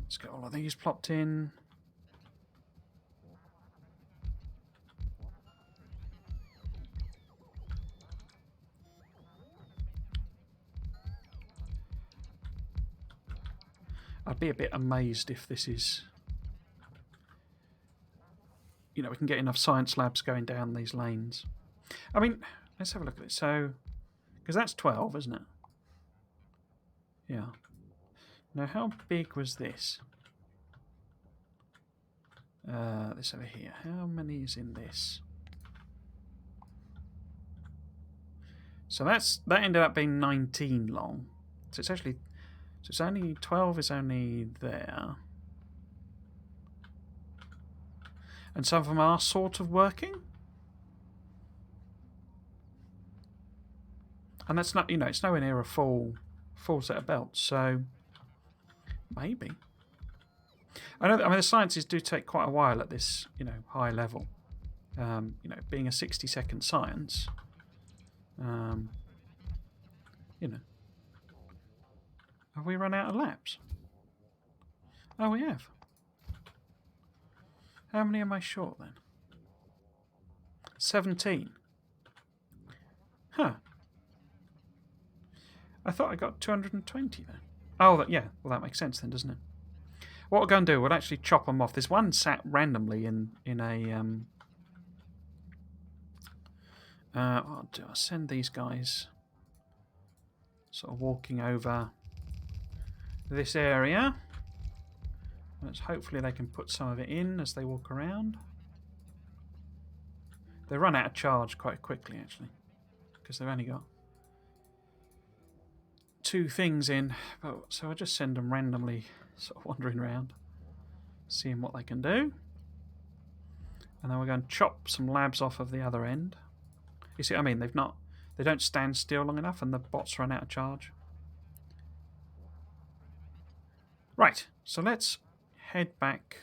Let's get all of these plopped in. I'd be a bit amazed if this is you know, we can get enough science labs going down these lanes. I mean, let's have a look at it. So, because that's 12, isn't it? Yeah. Now, how big was this? This over here. How many is in this? So that ended up being 19 long. So it's actually, so it's only 12 is only there, and some of them are sort of working. And that's not, you know, it's nowhere near a full set of belts. So maybe. I mean, the sciences do take quite a while at this, you know, high level. You know, being a 60-second science. You know, have we run out of laps? Oh, we have. How many am I short then? 17. Huh. I thought I got 220 then. Oh, yeah. Well, that makes sense then, doesn't it? What we're going to do, we'll actually chop them off. There's one sat randomly in a... I'll send these guys sort of walking over this area. Hopefully they can put some of it in as they walk around. They run out of charge quite quickly, actually, because they've only got 2 things in. So I'll just send them randomly sort of wandering around, seeing what they can do. And then we're going to chop some labs off of the other end. You see what I mean? They don't stand still long enough and the bots run out of charge. Right, so let's head back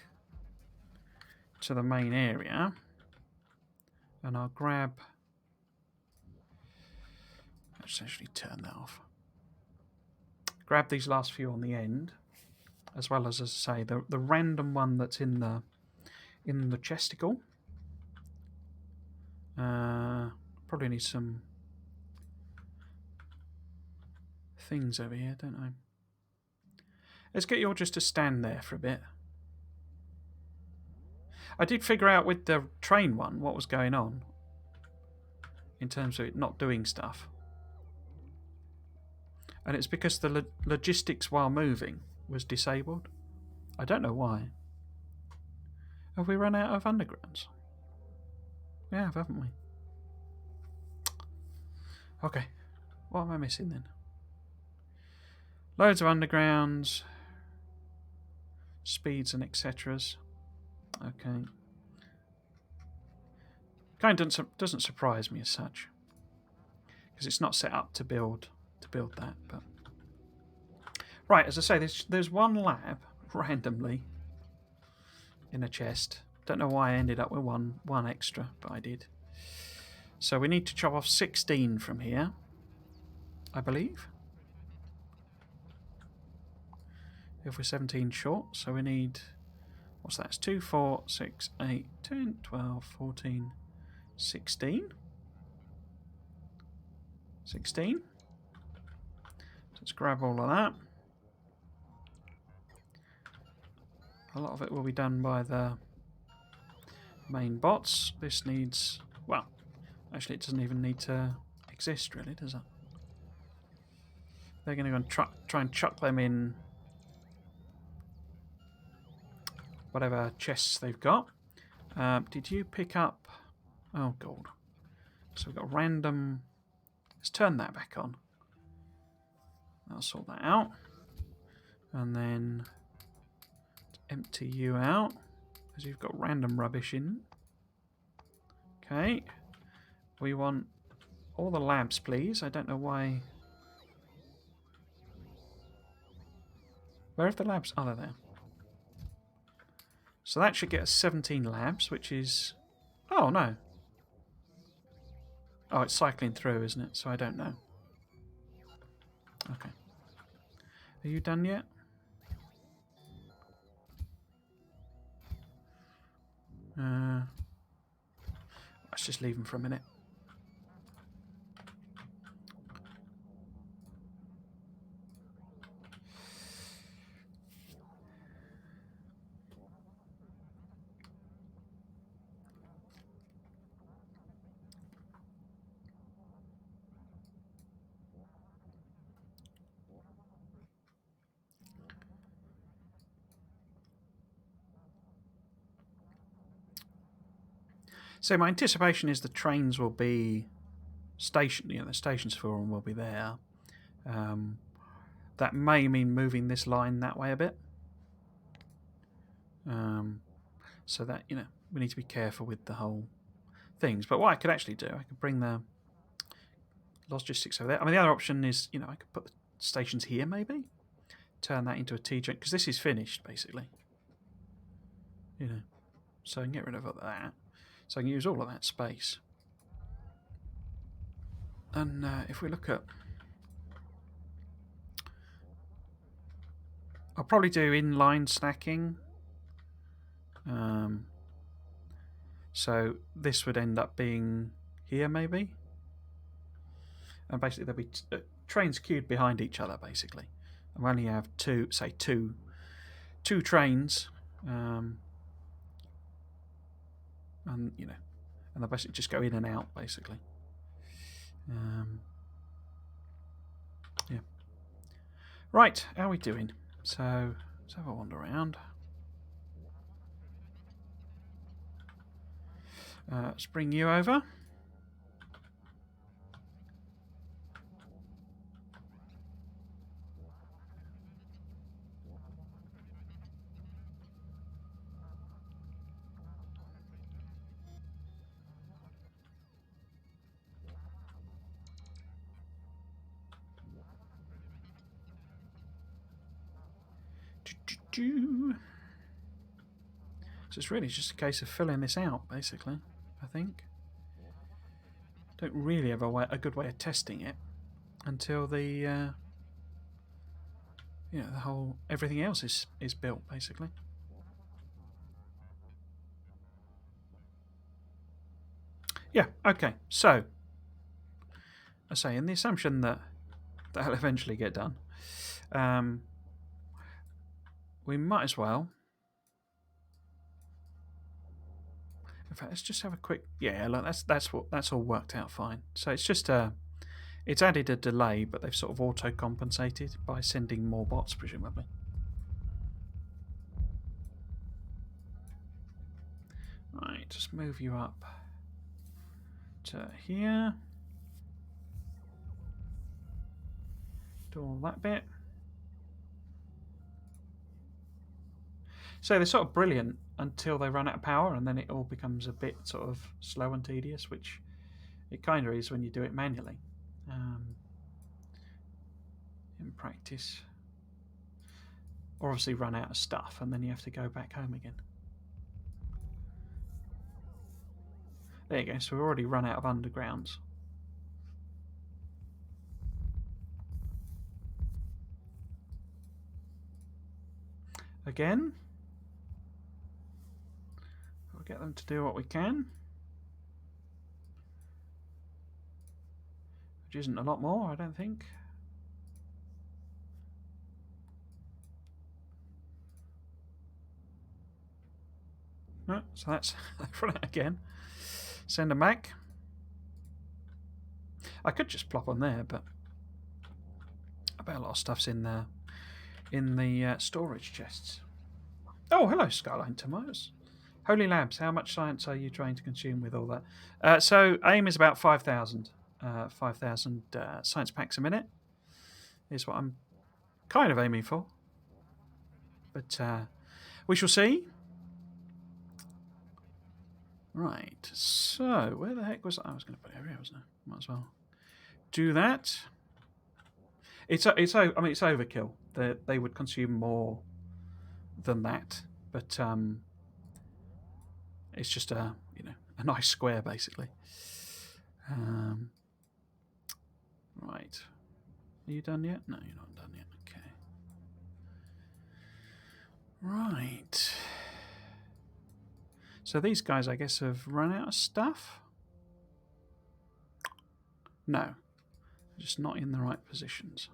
to the main area. And I'll grab... Let's actually turn that off. Grab these last few on the end, as well as I say, the random one that's in the chesticle. Probably need some things over here, don't I? Let's get you all just to stand there for a bit. I did figure out with the train one what was going on in terms of it not doing stuff. And it's because the logistics while moving was disabled. I don't know why. Have we run out of undergrounds? We have, haven't we? Okay. What am I missing then? Loads of undergrounds. Speeds and etceteras. Okay. Kind of doesn't surprise me as such, because it's not set up to build that. But right, as I say, there's one lab randomly in a chest. Don't know why I ended up with one extra, but I did. So we need to chop off 16 from here, I believe. If we're 17 short, so we need, what's that? It's 2, 4, 6, 8, 10, 12, 14, 16. 16. Let's grab all of that. A lot of it will be done by the main bots. This needs, well, actually it doesn't even need to exist really, does it? They're going to go and try and chuck them in whatever chests they've got. Did you pick up... Oh, gold. So we've got random... Let's turn that back on. I'll sort that out. And then empty you out, because you've got random rubbish in. Okay. We want all the labs, please. I don't know why... Where are the labs? Oh, they're there. So that should get us 17 labs, which is... Oh, no. Oh, it's cycling through, isn't it? So I don't know. Okay. Are you done yet? Let's just leave them for a minute. So my anticipation is the trains will be the stations for them will be there. That may mean moving this line that way a bit. So that, we need to be careful with the whole things. But what I could actually do, I could bring the logistics over there. I mean, the other option is, I could put the stations here maybe. Turn that into a T-junction, because this is finished, basically. So I can get rid of that. So I can use all of that space. And if we look at... I'll probably do inline stacking. So this would end up being here, maybe. And basically there'll be trains queued behind each other, basically. And we only have two trains. And, and they'll basically just go in and out, basically. Yeah. Right, how are we doing? So let's have a wander around. Let's bring you over. So it's really just a case of filling this out, basically, I think. Don't really have a good way of testing it until the everything else is built, basically. Yeah, okay. So I say, in the assumption that that'll eventually get done, we might as well. In fact, let's just have a quick. Yeah, look, that's all worked out fine. So it's just it's added a delay, but they've sort of auto compensated by sending more bots, presumably. Right, just move you up to here. Do all that bit. So they're sort of brilliant until they run out of power, and then it all becomes a bit sort of slow and tedious, which it kind of is when you do it manually. In practice. Or obviously run out of stuff, and then you have to go back home again. There you go, so we've already run out of undergrounds. Again. We'll get them to do what we can. Which isn't a lot more, I don't think. No, so that's run out again. Send them back. I could just plop on there, but I bet a lot of stuff's in there. In the storage chests. Oh, hello, Skyline Tomatoes. Holy Labs, how much science are you trying to consume with all that? So aim is about 5,000. 5,000 science packs a minute is what I'm kind of aiming for. But we shall see. Right, so where the heck was I? I was going to put it over here, wasn't I? Might as well do that. It's overkill. They would consume more than that, but it's just a nice square, basically. Right, are you done yet? No, you're not done yet. Okay. Right. So these guys, I guess, have run out of stuff. No, just not in the right positions.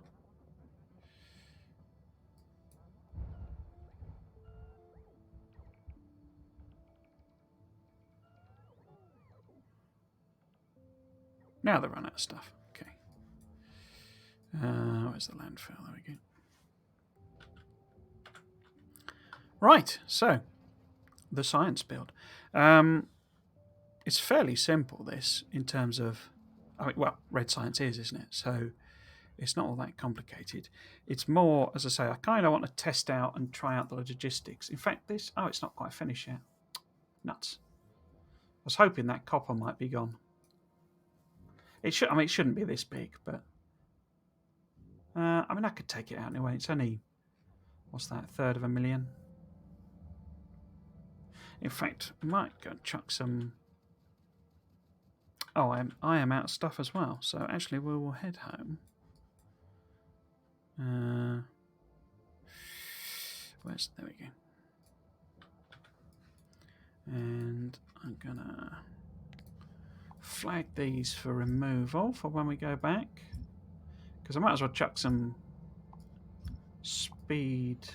Now they've run out of stuff. Okay. Where's the landfill? There we go. Right, so the science build. it's fairly simple, this, in terms of, I mean, well, red science is, isn't it? So it's not all that complicated. It's more, as I say, I kind of want to test out and try out the logistics. In fact, this, oh, it's not quite finished yet. Nuts. I was hoping that copper might be gone. It should, I mean, it shouldn't be this big, but I mean, I could take it out anyway. It's only, what's that, 1/3 of a million? In fact, I might go and chuck some. Oh, I am out of stuff as well. So actually, we will head home. There we go. And I'm gonna flag these for removal for when we go back, because I might as well chuck some speed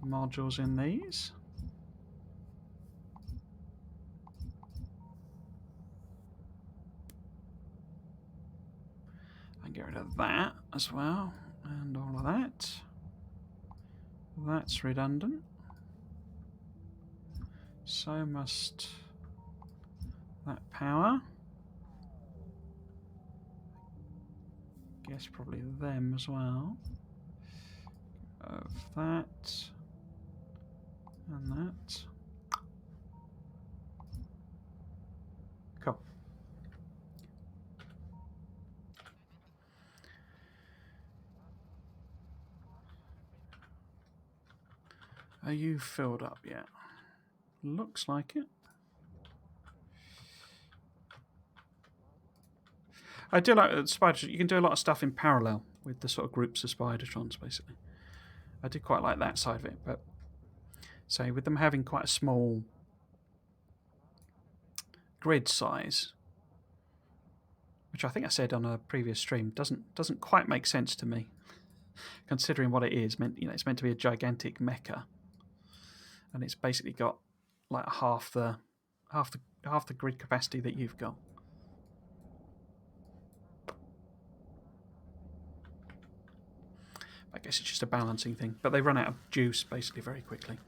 modules in these. And get rid of that as well, and all of that. That's redundant. So must that power. Guess probably them as well. Of that and that. Cool. Are you filled up yet? Looks like it. I do like spider. You can do a lot of stuff in parallel with the sort of groups of spidertrons, basically. I do quite like that side of it, but say with them having quite a small grid size, which I think I said on a previous stream, doesn't quite make sense to me, considering what it is. It's meant to be a gigantic mecha, and it's basically got like half the grid capacity that you've got. I guess it's just a balancing thing, but they run out of juice basically very quickly.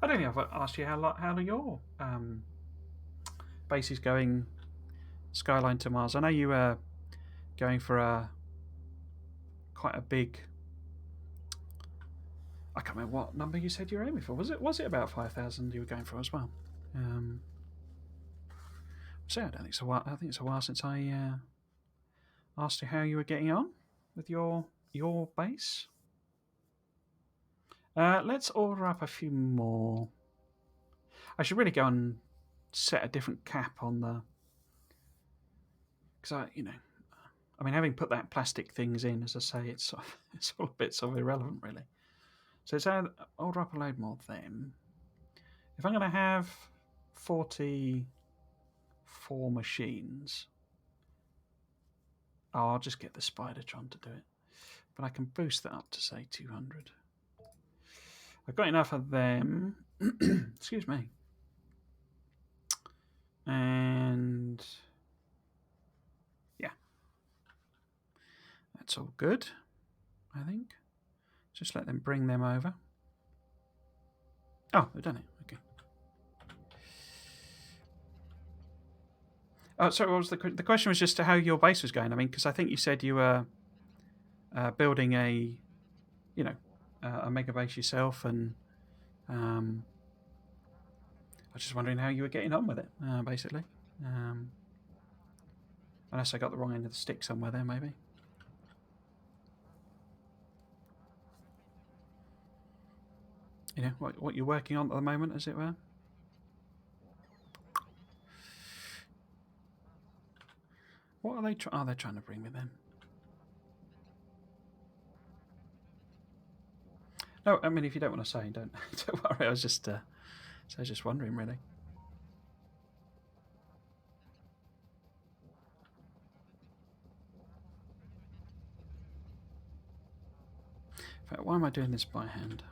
I don't think I've asked you how are your bases going, Skyline to Mars. I know you were going for quite a big. I can't remember what number you said you were aiming for. Was it about 5,000 you were going for as well? So I don't think it's a while. I think it's a while since I asked you how you were getting on with your base. Let's order up a few more. I should really go and set a different cap on the, because I mean, having put that plastic things in, as I say, it's all a bit sort of irrelevant, really. So let's order up a load more of them. If I'm going to have 44 machines, I'll just get the Spidertron to do it. But I can boost that up to, say, 200. I've got enough of them. Excuse me. And yeah, that's all good, I think. Just let them bring them over. Oh, they've done it. Okay. Oh, sorry. What was the question? Was just how your base was going. I mean, because I think you said you were building a Megabase yourself, and I was just wondering how you were getting on with it, basically. Unless I got the wrong end of the stick somewhere there, maybe. You know what you're working on at the moment, as it were. What are they? They're trying to bring me then. No, I mean, if you don't want to say, don't worry. I was just wondering, really. In fact, why am I doing this by hand?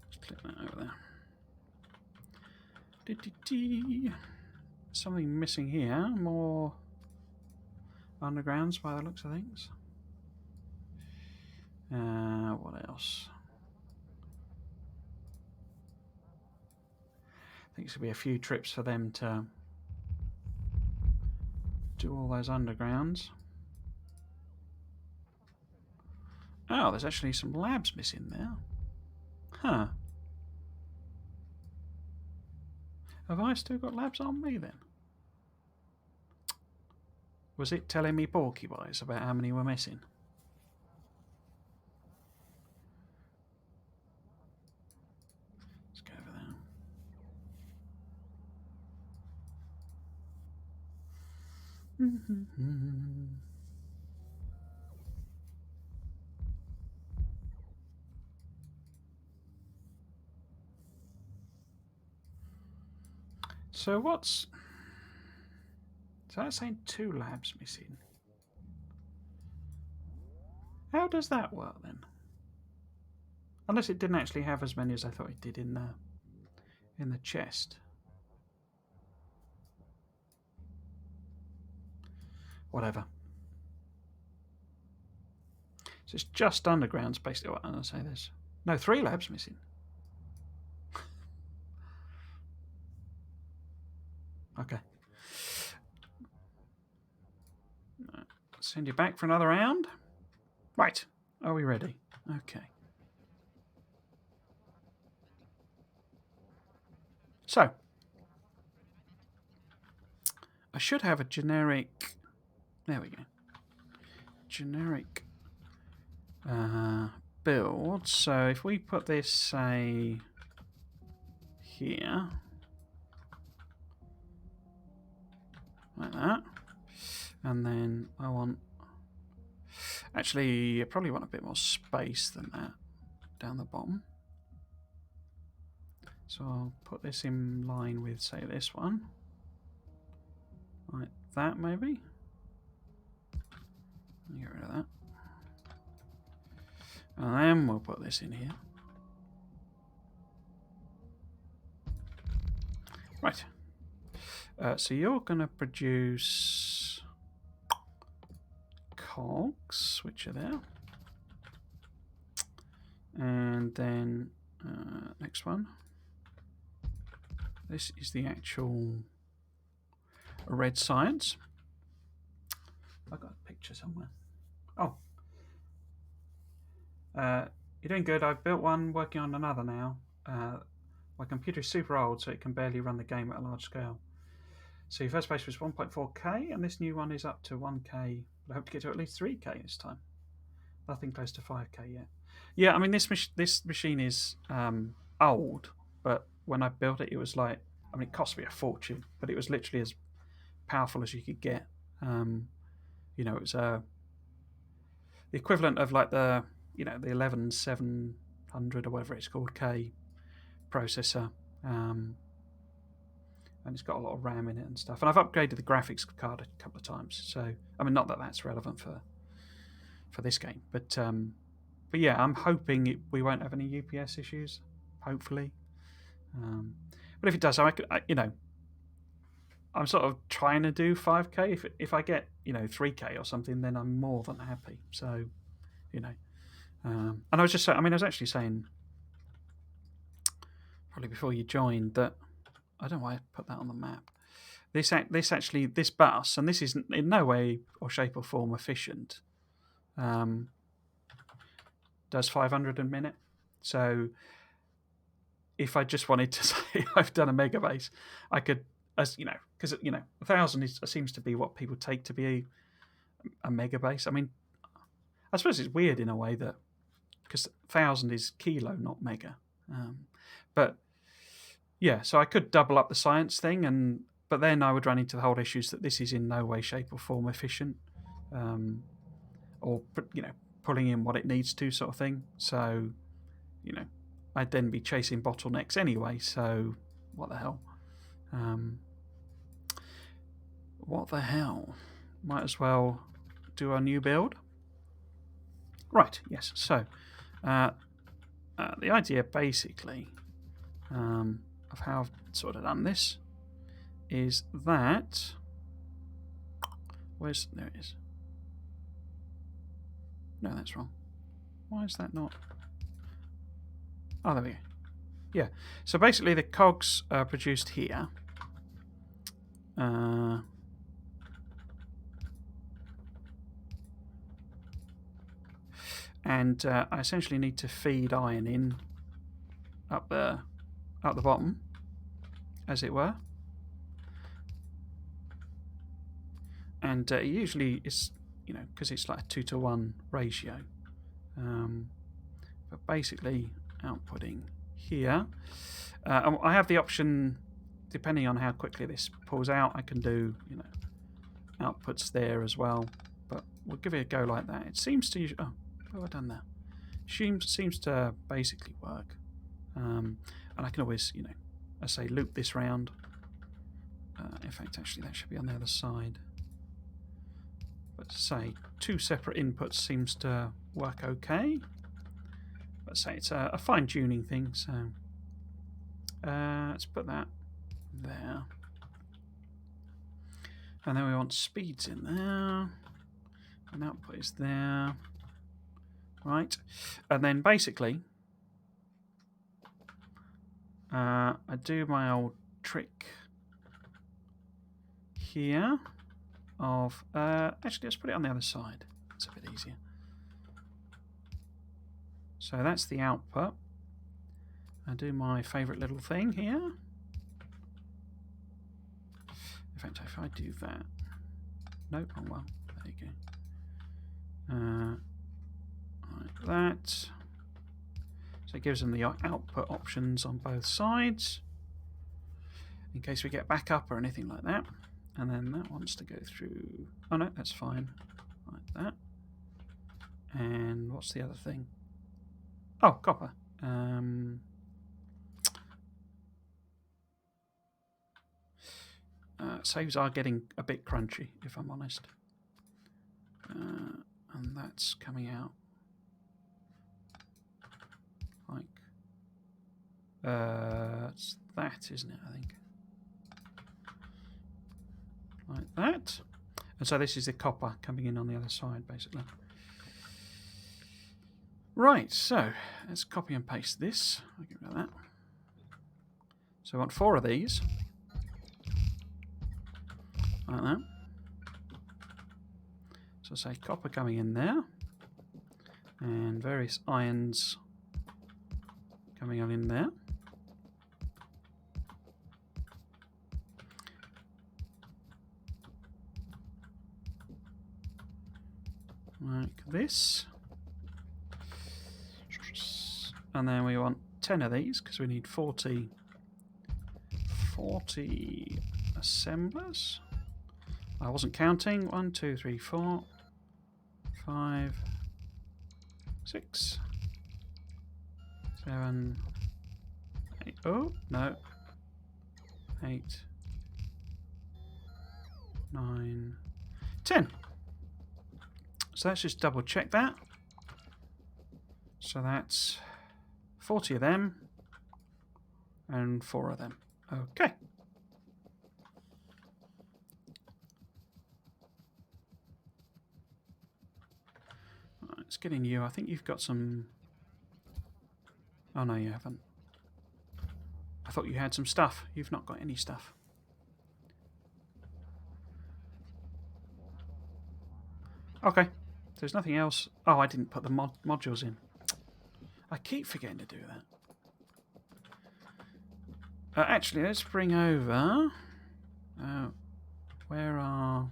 Just click that over there. Something missing here. More undergrounds by the looks of things. What else? I think it's going to be a few trips for them to do all those undergrounds. Oh, there's actually some labs missing there. Huh. Have I still got labs on me then? Was it telling me porky-wise about how many were missing? Let's go over there. So what's... So that's saying 2 labs missing. How does that work then? Unless it didn't actually have as many as I thought it did in the chest. Whatever. So it's just undergrounds basically. What I'm going to say this. No, 3 labs missing. Okay. Send you back for another round. Right. Are we ready? Okay. So, I should have a generic... There we go. Generic build. So if we put this, say, here, like that, and then I want... Actually, I probably want a bit more space than that down the bottom. So I'll put this in line with, say, this one. Like that, maybe. Get rid of that. And then we'll put this in here. Right. So you're going to produce cogs, which are there. And then next one. This is the actual red science. I've got a picture somewhere. Oh. You're doing good. I've built one, working on another now. My computer is super old, so it can barely run the game at a large scale. So your first base was 1.4K, and this new one is up to 1K. I hope to get to at least 3K this time. Nothing close to 5K yet. Yeah, I mean, this machine is old, but when I built it, it was like, I mean, it cost me a fortune, but it was literally as powerful as you could get. You know, it was the equivalent of like the 11700 or whatever it's called, K processor. And it's got a lot of RAM in it and stuff. And I've upgraded the graphics card a couple of times. So, I mean, not that that's relevant for this game, but yeah, I'm hoping we won't have any UPS issues. Hopefully, but if it does, I'm sort of trying to do 5K. If I get 3K or something, then I'm more than happy. So, and I was actually saying probably before you joined that I don't know why I put that on the map. This bus, and this is in no way or shape or form efficient. Does 500 a minute. So if I just wanted to say I've done a megabase, I could, because 1,000 seems to be what people take to be a megabase. I mean, I suppose it's weird in a way that because 1,000 is kilo, not mega. But yeah, so I could double up the science thing, but then I would run into the whole issues that this is in no way, shape, or form efficient, or pulling in what it needs to, sort of thing. So, I'd then be chasing bottlenecks anyway. So, what the hell? What the hell? Might as well do a new build. Right, yes. So, the idea basically of how I've sort of done this is that. There it is. No, that's wrong. Why is that not? Oh, there we go. Yeah. So basically, the cogs are produced here. And I essentially need to feed iron in up the bottom, as it were. And it usually is, because it's like a 2-to-1 ratio. But basically, outputting here. I have the option, depending on how quickly this pulls out, I can do, outputs there as well. But we'll give it a go like that. It seems to. Oh, what have I done there? Seems to basically work. And I can always, I say loop this round. In fact, actually, that should be on the other side. But say 2 separate inputs seems to work okay. But say it's a fine-tuning thing, so let's put that there. And then we want speeds in there. And output is there. Right. And then basically, I do my old trick here of... actually, let's put it on the other side. It's a bit easier. So that's the output. I do my favourite little thing here. In fact, if I do that... Nope, wrong one. There you go. Like that. So it gives them the output options on both sides, in case we get backup or anything like that. And then that wants to go through... Oh no, that's fine. Like that. And what's the other thing? Oh, copper. Saves are getting a bit crunchy, if I'm honest. And that's coming out like it's that, isn't it? I think like that. And so this is the copper coming in on the other side, basically. Right, so let's copy and paste this. I'll get rid of that. So I want 4 of these. Like that. So say copper coming in there. And various irons coming on in there. Like this. And then we want 10 of these because we need 40 assemblers. I wasn't counting. 1, 2, 3, 4, 5, 6, 7, 8. Oh, no. 8, 9, 10. So let's just double check that. So that's 40 of them and 4 of them. Okay. Right, let's get in you. I think you've got some... Oh, no, you haven't. I thought you had some stuff. You've not got any stuff. Okay. There's nothing else. Oh, I didn't put the modules in. I keep forgetting to do that. Actually, let's bring over... where are...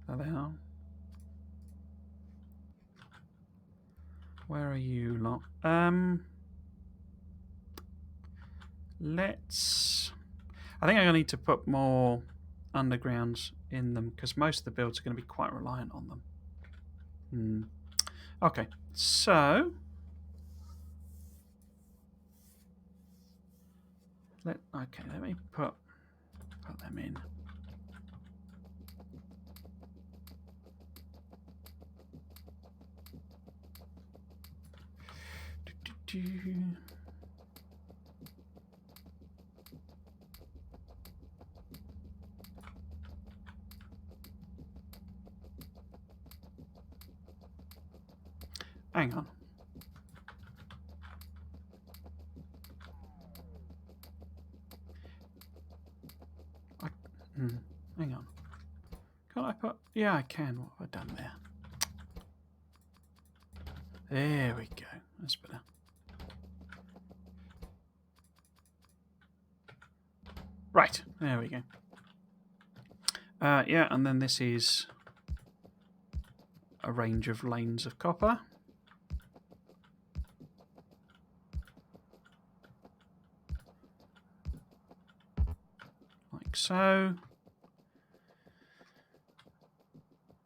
There they are. Where are you lot? Let's... I think I'm going to need to put more undergrounds in them because most of the builds are going to be quite reliant on them. Okay, so... let me put them in. Hang on. Hang on. Can't I put... Yeah, I can. What have I done there? There we go. That's better. Right. There we go. Yeah, and then this is a range of lanes of copper. Like so.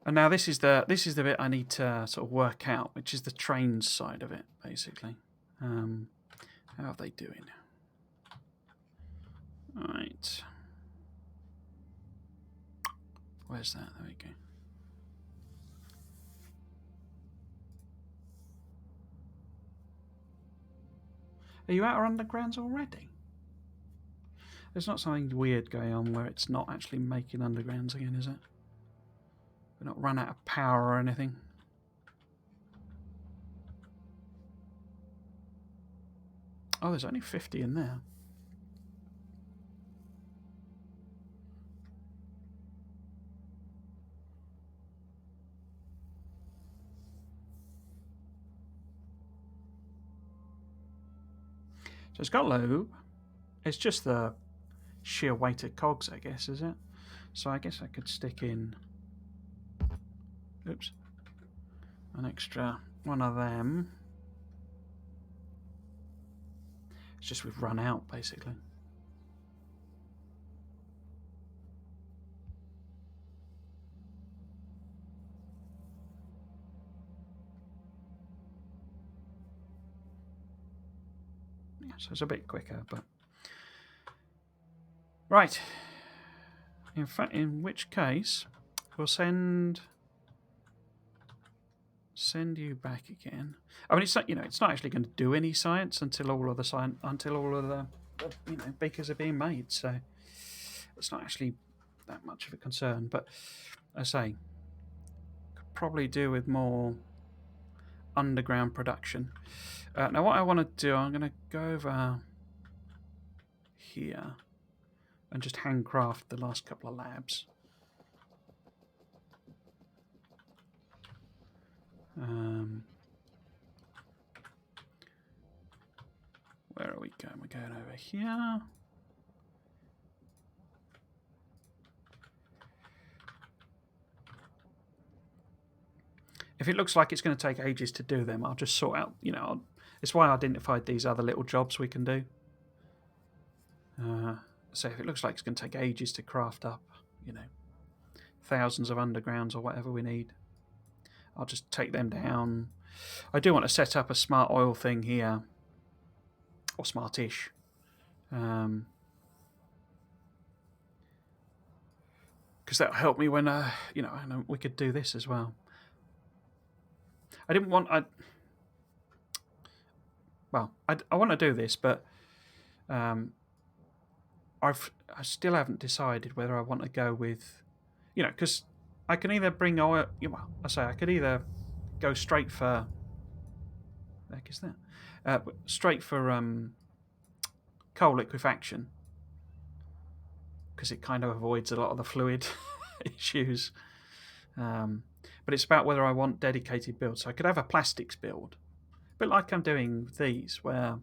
And now this is the bit I need to sort of work out, which is the trains side of it, basically. How are they doing? Right. Where's that? There we go. Are you out of undergrounds already? There's not something weird going on where it's not actually making undergrounds again, is it? We're not run out of power or anything. Oh, there's only 50 in there. So it's got lube. It's just the sheer weight of cogs, I guess, is it? So I guess I could stick in... Oops. An extra one of them. It's just we've run out, basically. Yeah, so it's a bit quicker, but... Right. In fact, in which case, we'll send you back again. I mean, it's not, it's not actually going to do any science until all of the beakers are being made. So it's not actually that much of a concern. But I say, could probably do with more underground production. Now, what I want to do, I'm going to go over here and just handcraft the last couple of labs. Where are we going? We're going over here. If it looks like it's going to take ages to do them, I'll just sort out, it's why I identified these other little jobs we can do. So if it looks like it's going to take ages to craft up, thousands of undergrounds or whatever we need, I'll just take them down. I do want to set up a smart oil thing here, or smartish. Because that'll help me when, I know we could do this as well. I didn't want... I want to do this, but I still haven't decided whether I want to go with... because I can either bring oil... I could either go straight for... What the heck is that? Straight for coal liquefaction, because it kind of avoids a lot of the fluid issues. But it's about whether I want dedicated builds. So I could have a plastics build, but like I'm doing these, where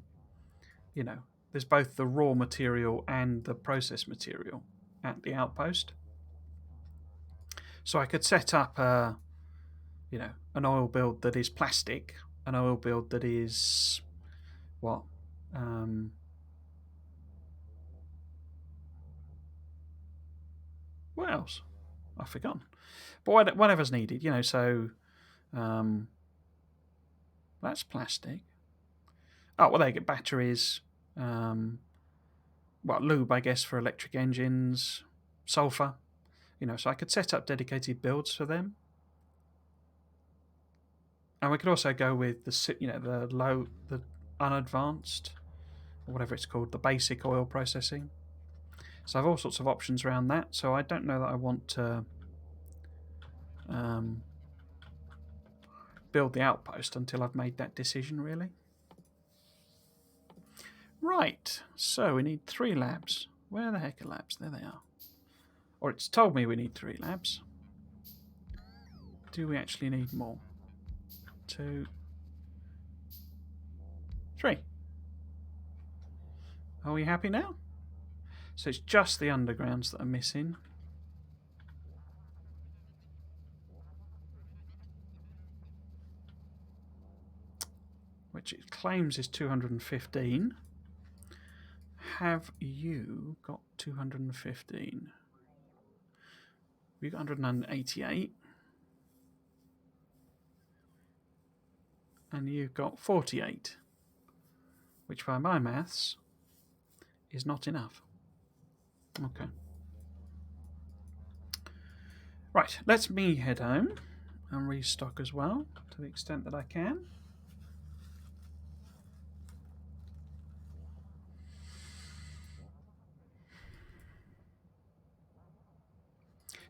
there's both the raw material and the process material at the outpost. So I could set up an oil build that is plastic, an oil build that is what? What else? I've forgotten. But whatever's needed, so that's plastic. Oh, well, they get batteries. Lube, I guess, for electric engines, sulfur. So I could set up dedicated builds for them. And we could also go with the unadvanced, or whatever it's called, the basic oil processing. So I have all sorts of options around that. So I don't know that I want to build the outpost until I've made that decision, really. Right, so we need 3 labs. Where the heck are labs? There they are. Or it's told me we need 3 labs. Do we actually need more? 2, 3. Are we happy now? So it's just the undergrounds that are missing. Which it claims is 215. Have you got 215? We've got 188. And you've got 48. Which by my maths is not enough. Okay. Right, let's me head home and restock as well, to the extent that I can.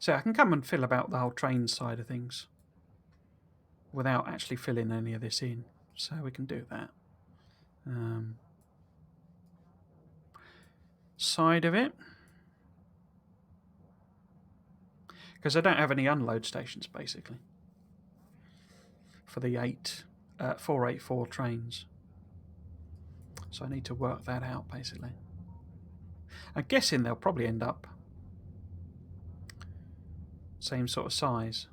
So I can come and fill about the whole train side of things without actually filling any of this in. So we can do that. Side of it. Because I don't have any unload stations, basically, for the 484 trains. So I need to work that out, basically. I'm guessing they'll probably end up same sort of size.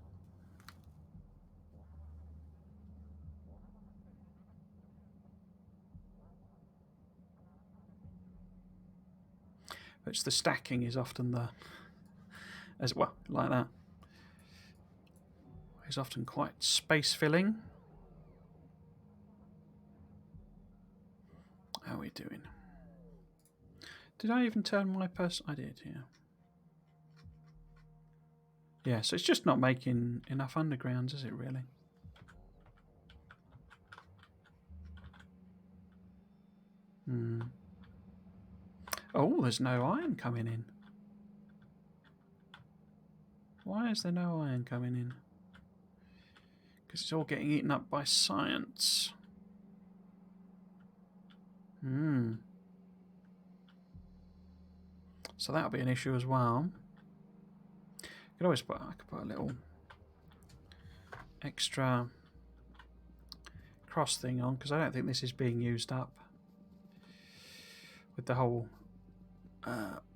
Which the stacking is often as well, like that. Is often quite space filling. How are we doing? Did I even turn my person? I did, yeah. Yeah, so it's just not making enough undergrounds, is it really? Oh, there's no iron coming in. Why is there no iron coming in? Because it's all getting eaten up by science. So that'll be an issue as well. I could put a little extra cross thing on, because I don't think this is being used up with the whole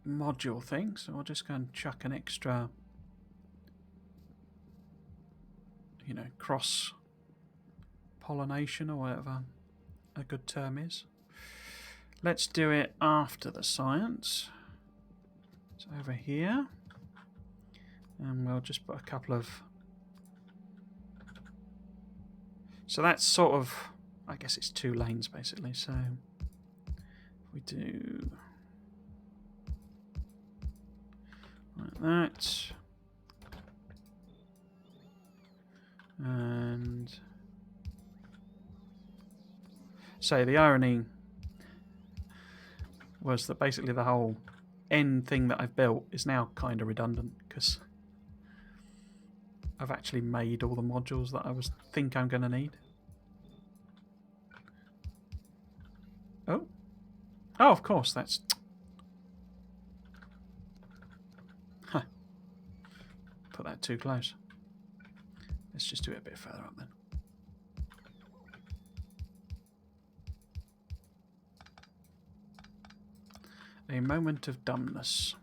module thing. So I'll just go and chuck an extra, cross pollination, or whatever a good term is. Let's do it after the science. So over here, and we'll just put a couple of. So that's sort of, I guess it's 2 lanes basically. So if we do like that, and so the irony was that basically the whole end thing that I've built is now kind of redundant, because I've actually made all the modules that I think I'm going to need. Oh, of course, that's. Put that too close. Let's just do it a bit further up then. A moment of dumbness.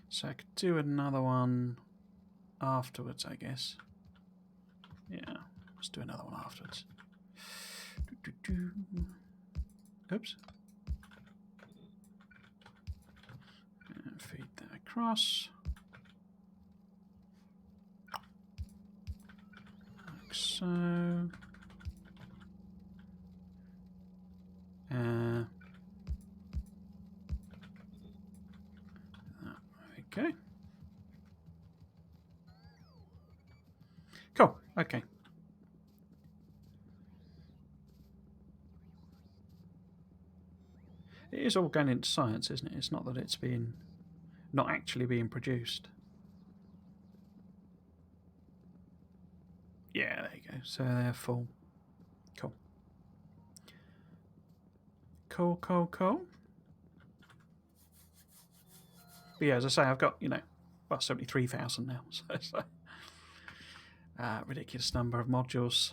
So I could do another one afterwards, I guess. Yeah, let's do another one afterwards. Oops. And feed that across. so. Okay. Cool. Okay. It is all going into science, isn't it? It's not that it's not actually being produced. Yeah, there you go. So they're full. Cool. Cool, cool, cool. But yeah, as I say, I've got, well, 73,000 now. So it's a ridiculous number of modules.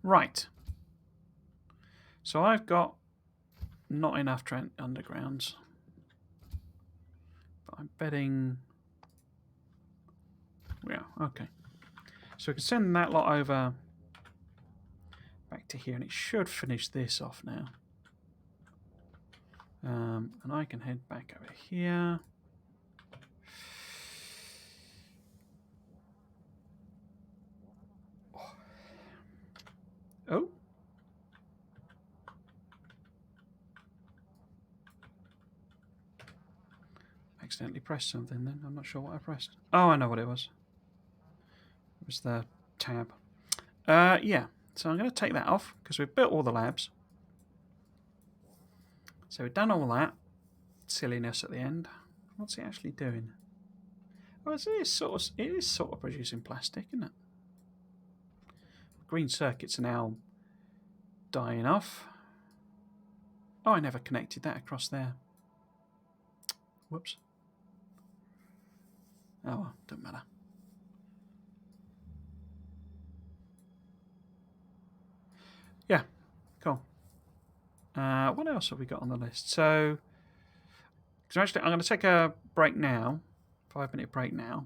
Right. So I've got not enough undergrounds. But I'm betting... Yeah, okay. So we can send that lot over back to here, and it should finish this off now. And I can head back over here. Oh. Accidentally pressed something then. I'm not sure what I pressed. Oh, I know what it was. It was the tab. Yeah. So I'm going to take that off because we've built all the labs. So we've done all that silliness at the end. What's it actually doing? Oh, it is sort of producing plastic, isn't it? Green circuits are now dying off. Oh, I never connected that across there. Whoops. Oh, well, don't matter. Yeah, cool. What else have we got on the list? So, actually, I'm going to take a break now. 5-minute break now.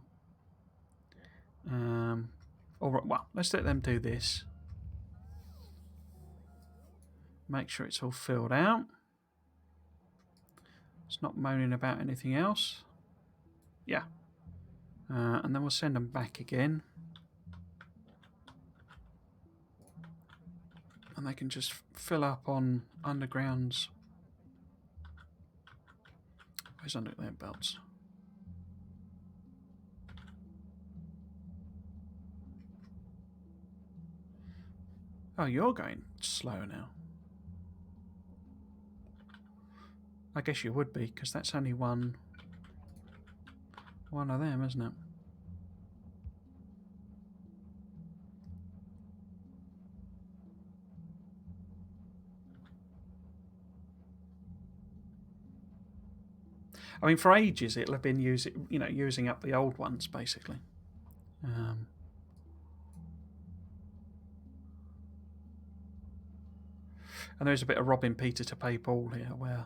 Well, let's let them do this. Make sure it's all filled out. It's not moaning about anything else. Yeah. And then we'll send them back again. And they can just fill up on undergrounds. Where's underground belts? Oh, you're going slow now. I guess you would be, because that's only one of them, isn't it? I mean, for ages it'll have been using up the old ones, basically. And there's a bit of robbing Peter to pay Paul here, where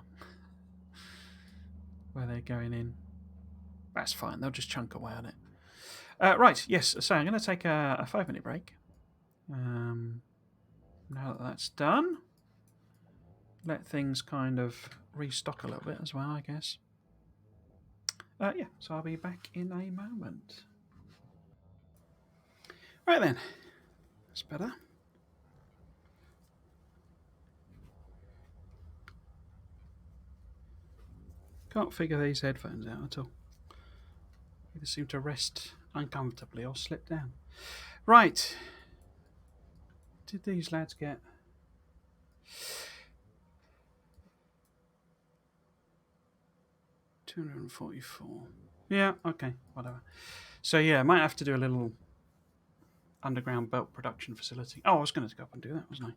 they're going in. That's fine. They'll just chunk away on it. Right. Yes. So I'm going to take a 5-minute break. Now that that's done, let things kind of restock a little bit as well, I guess. Yeah. So I'll be back in a moment. Right then. That's better. Can't figure these headphones out at all. They seem to rest uncomfortably or slip down. Right. Did these lads get... $244. Yeah, okay, whatever. So yeah, I might have to do a little underground belt production facility. Oh, I was going to go up and do that, wasn't I?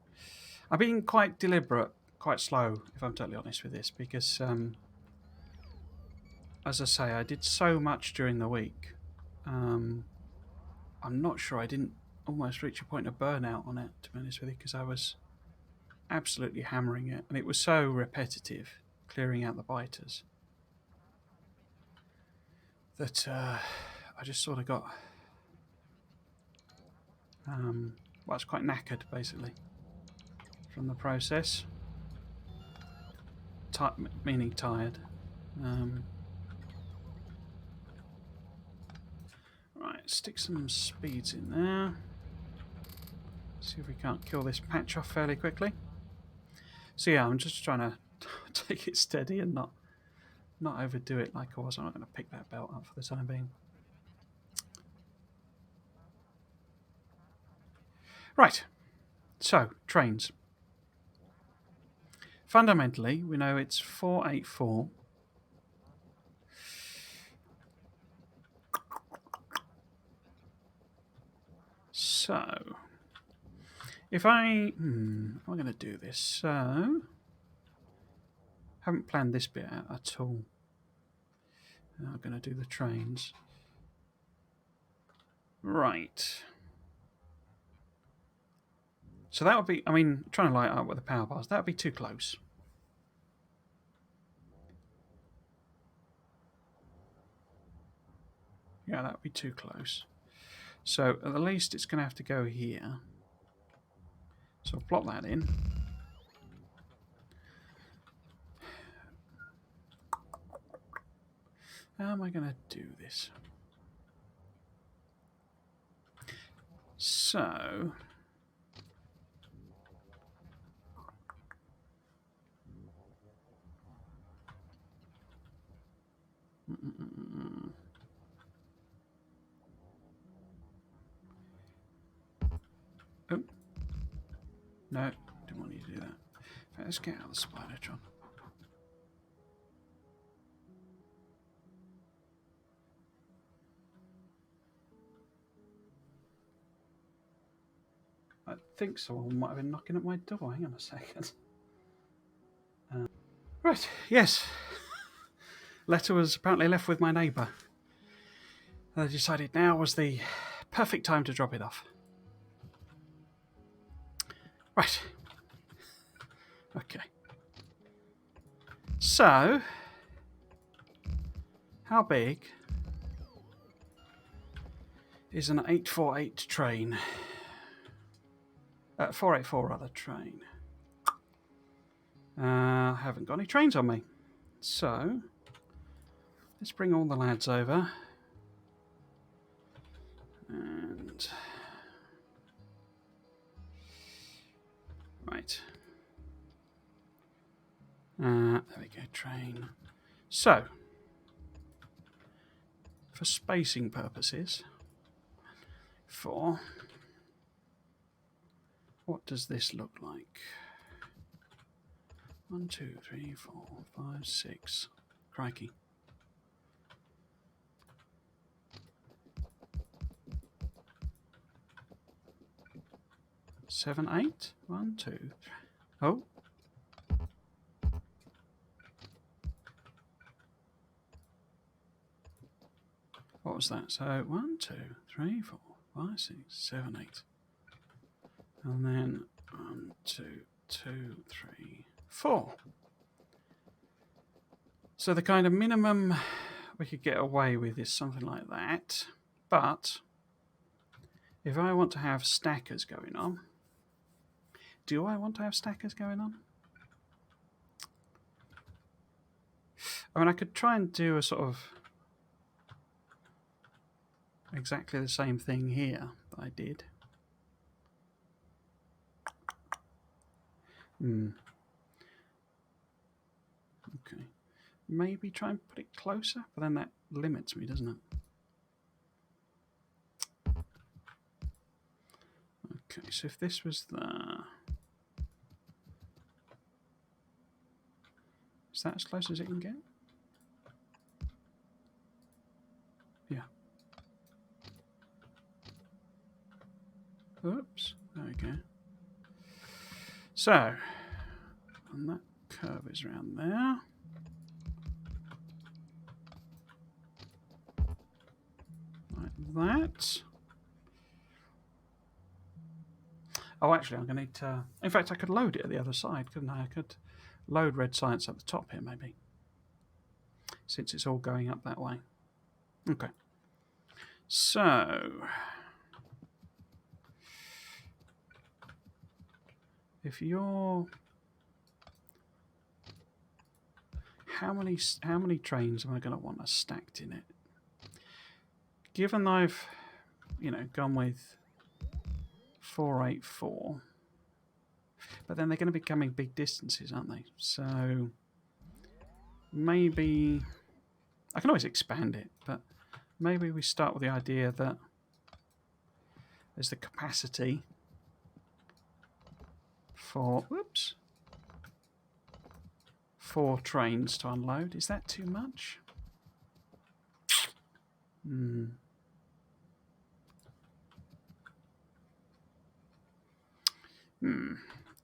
I've been quite deliberate, quite slow, if I'm totally honest with this, because as I say, I did so much during the week. I'm not sure I didn't almost reach a point of burnout on it, to be honest with you, because I was absolutely hammering it, and it was so repetitive, clearing out the biters, that I just sort of got... well, I was quite knackered, basically, from the process. Meaning tired. Right, stick some speeds in there. See if we can't kill this patch off fairly quickly. So yeah, I'm just trying to take it steady and not overdo it like I was. I'm not going to pick that belt up for the time being. Right, so trains. Fundamentally, we know it's 484. So, if I'm going to do this. So, haven't planned this bit out at all. I'm going to do the trains. Right. So that would be, I mean, trying to light up with the power bars, that would be too close. Yeah, that would be too close. So at the least it's going to have to go here. So I'll plot that in. How am I going to do this? So... Oh. No, didn't want you to do that. Right, let's get out of the Spidertron. I think someone might have been knocking at my door. Hang on a second. Right, yes. Letter was apparently left with my neighbour. I decided now was the perfect time to drop it off. Right. Okay. So, how big is an 848 train? 484 rather, train. I haven't got any trains on me. So, let's bring all the lads over. And... Right. There we go, train. So, for spacing purposes, what does this look like? 1, 2, 3, 4, 5, 6. Crikey. 7, 8. 1, 2, 3. Oh. What was that? So 1, 2, 3, 4, 5, 6, 7, 8. And then 1, 2, 2, 3, 4. So the kind of minimum we could get away with is something like that. But if I want to have stackers going on, do I want to have stackers going on? I mean, I could try and do a sort of exactly the same thing here that I did. Okay. Maybe try and put it closer, but then that limits me, doesn't it? Okay, so if this was there... Is that as close as it can get? Yeah. Oops. There we go. So, and that curve is around there. Like that. Oh, actually, I'm going to need to... In fact, I could load it at the other side, couldn't I? I could load red science at the top here, maybe. Since it's all going up that way. Okay. So... If you're... How many trains am I going to want stacked in it? given I've, gone with 484, but then they're going to be coming big distances, aren't they? So maybe I can always expand it, but maybe we start with the idea that there's the capacity for 4 trains to unload. Is that too much?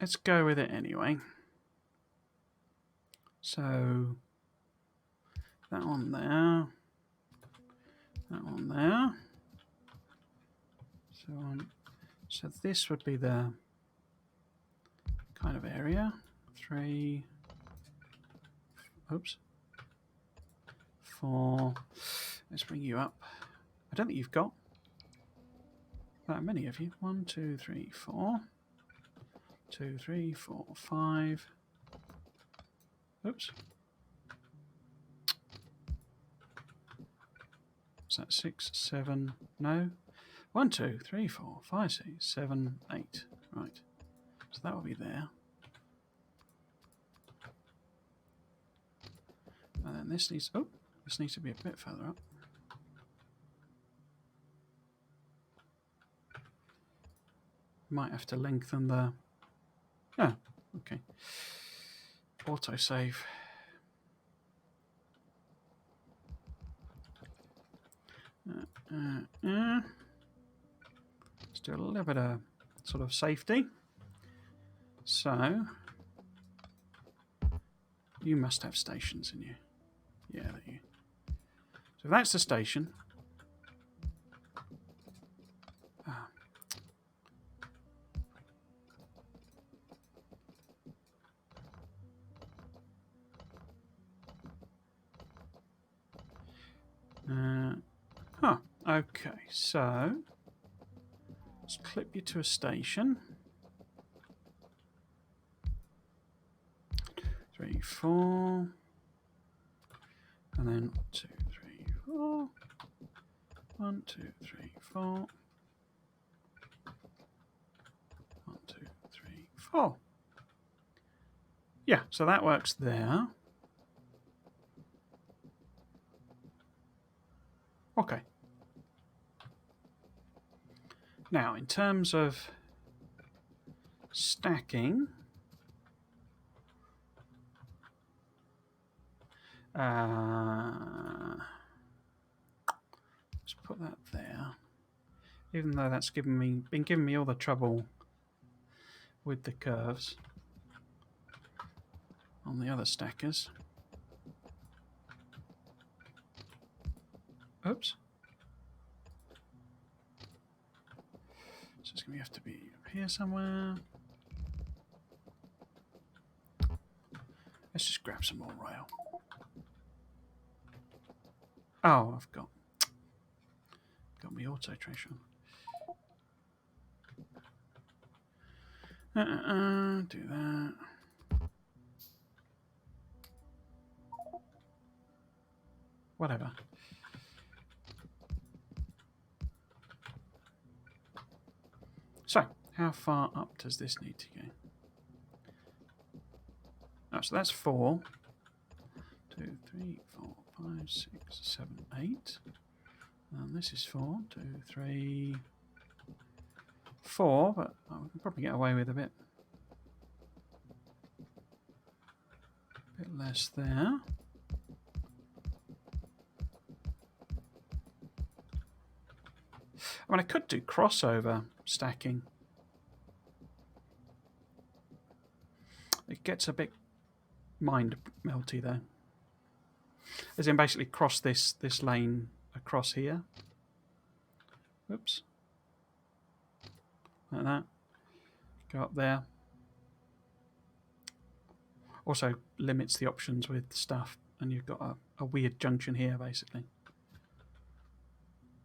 Let's go with it anyway. So that one there, that one there. So this would be the kind of area. 3, 4. Let's bring you up. I don't think you've got that many of you. 1, 2, 3, 4. 2, 3, 4, 5. Oops. Is that 6, 7? No. 1, 2, 3, 4, 5, 6, 7, 8. Right. So that will be there. And then this needs to be a bit further up. Might have to lengthen the... Oh, okay. Autosave. Let's do a little bit of sort of safety. So, you must have stations in you. Yeah, that you. So if that's the station. Okay, so let's clip you to a station. 3, 4. And then 1, 2, 3, 4. 1, 2, 3, 4. 1, 2, 3, 4. Yeah, so that works there. Okay. Now, in terms of stacking, let's put that there. Even though that's been giving me all the trouble with the curves on the other stackers. Oops. So it's going to have to be up here somewhere. Let's just grab some more rail. Oh, I've got my auto trace on. Do that. Whatever. So, how far up does this need to go? Oh, so that's 4. 2, 3, 4, 5, 6, 7, 8. And this is 4, 2, 3, 4, but we can probably get away with a bit less there. I mean, I could do crossover stacking. It gets a bit mind melty though. As in basically cross this lane across here. Oops. Like that. Go up there. Also limits the options with stuff, and you've got a weird junction here basically.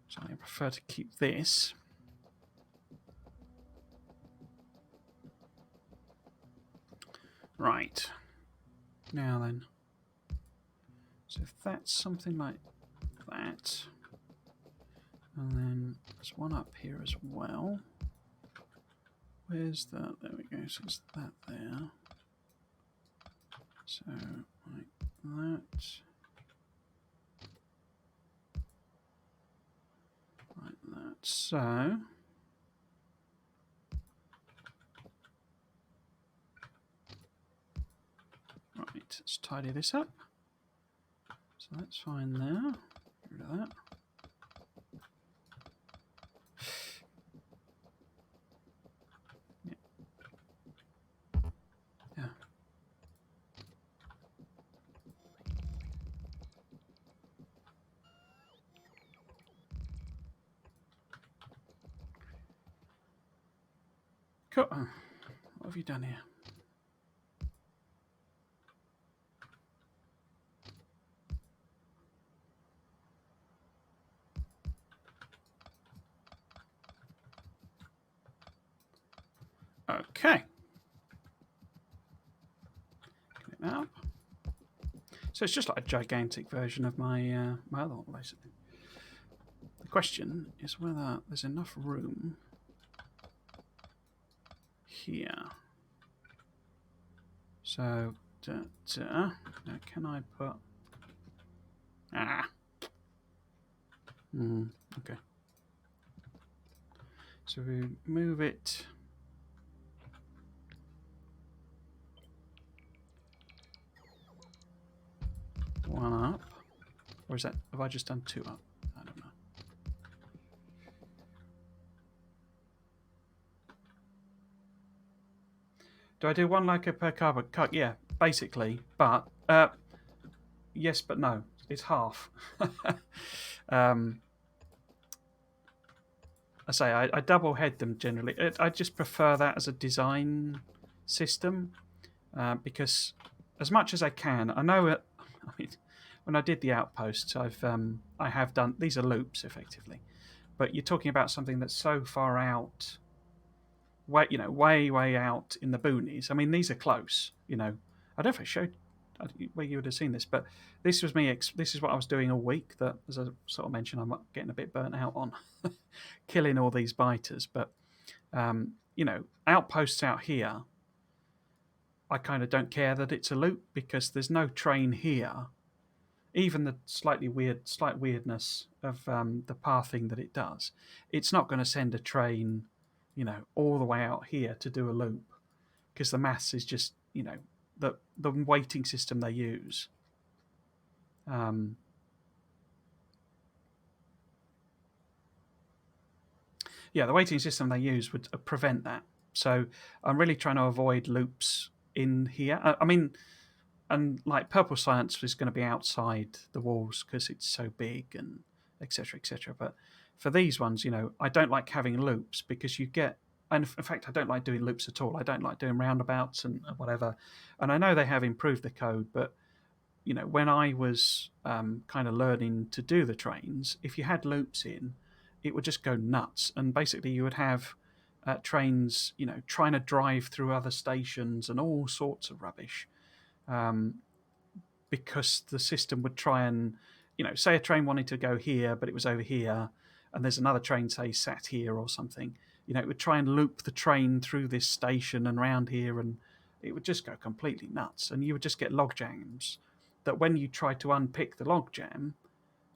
So I prefer to keep this. Right. Now then. So if that's something like that, There's one up here as well. Where's that? There we go. So it's that there. So like that. Like that. So right, let's tidy this up. So that's fine there. Get rid of that. Yeah. Cool. What have you done here? Okay. Get it up. So it's just like a gigantic version of my my other one, basically. The question is whether there's enough room here. So, now can I put? Okay. So we move it. One up. Or is that, have I just done two up? I don't know. Do I do one like a per carbon cut? Yeah, basically. But, yes, but no. It's half. I say I double head them generally. I just prefer that as a design system because as much as I can, I know it. I mean, when I did the outposts, I have done these are loops effectively, but you're talking about something that's so far out, way out in the boonies. I mean, these are close. I don't know if I showed where you would have seen this, but this was me. This is what I was doing all week. That, as I sort of mentioned, I'm getting a bit burnt out on killing all these biters. But outposts out here, I kind of don't care that it's a loop because there's no train here. Even the slight weirdness of the pathing that it does, it's not going to send a train, all the way out here to do a loop because the maths is just, the weighting system they use. The weighting system they use would prevent that. So I'm really trying to avoid loops in here. I mean, and like purple science is going to be outside the walls because it's so big and etc etc. But for these ones, I don't like having loops because you get, and in fact I don't like doing loops at all. I don't like doing roundabouts and whatever. And I know they have improved the code, but when I was kind of learning to do the trains, if you had loops in, it would just go nuts. And basically you would have trains trying to drive through other stations and all sorts of rubbish. Because the system would try and, say a train wanted to go here, but it was over here, and there's another train, say, sat here or something. It would try and loop the train through this station and round here, and it would just go completely nuts. And you would just get log jams that when you tried to unpick the log jam,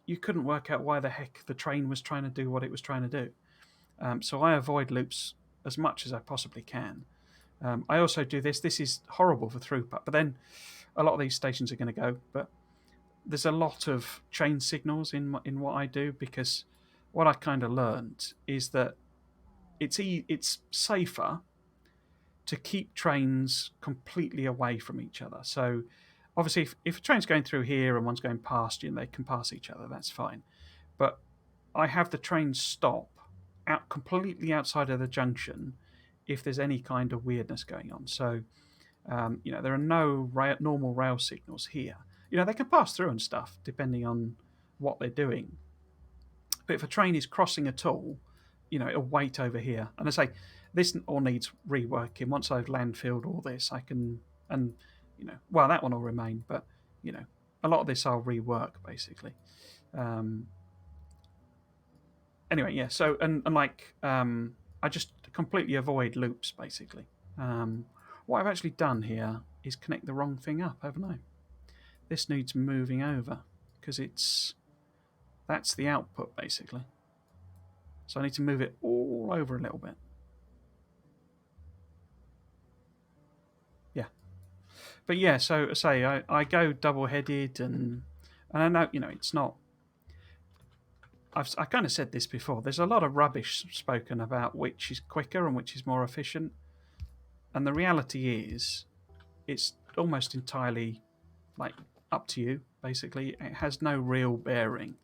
you couldn't work out why the heck the train was trying to do what it was trying to do. So I avoid loops as much as I possibly can. I also do this. This is horrible for throughput, but then a lot of these stations are going to go. But there's a lot of chain signals in what I do because what I kind of learned is that it's safer to keep trains completely away from each other. So obviously, if a train's going through here and one's going past you and they can pass each other, that's fine. But I have the train stop out completely outside of the junction if there's any kind of weirdness going on. So there are no normal rail signals here. They can pass through and stuff depending on what they're doing. But if a train is crossing at all, it'll wait over here. And I say, this all needs reworking. Once I've landfilled all this, I can, and, that one will remain. But, a lot of this I'll rework, basically. anyway, yeah. So and like I just completely avoid loops basically. What I've actually done here is connect the wrong thing up, haven't I? This needs moving over because that's the output basically. So I need to move it all over a little bit. Yeah. But yeah, so say I go double headed and I know, it's not. I kind of said this before. There's a lot of rubbish spoken about which is quicker and which is more efficient. And the reality is, it's almost entirely like up to you, basically. It has no real bearing.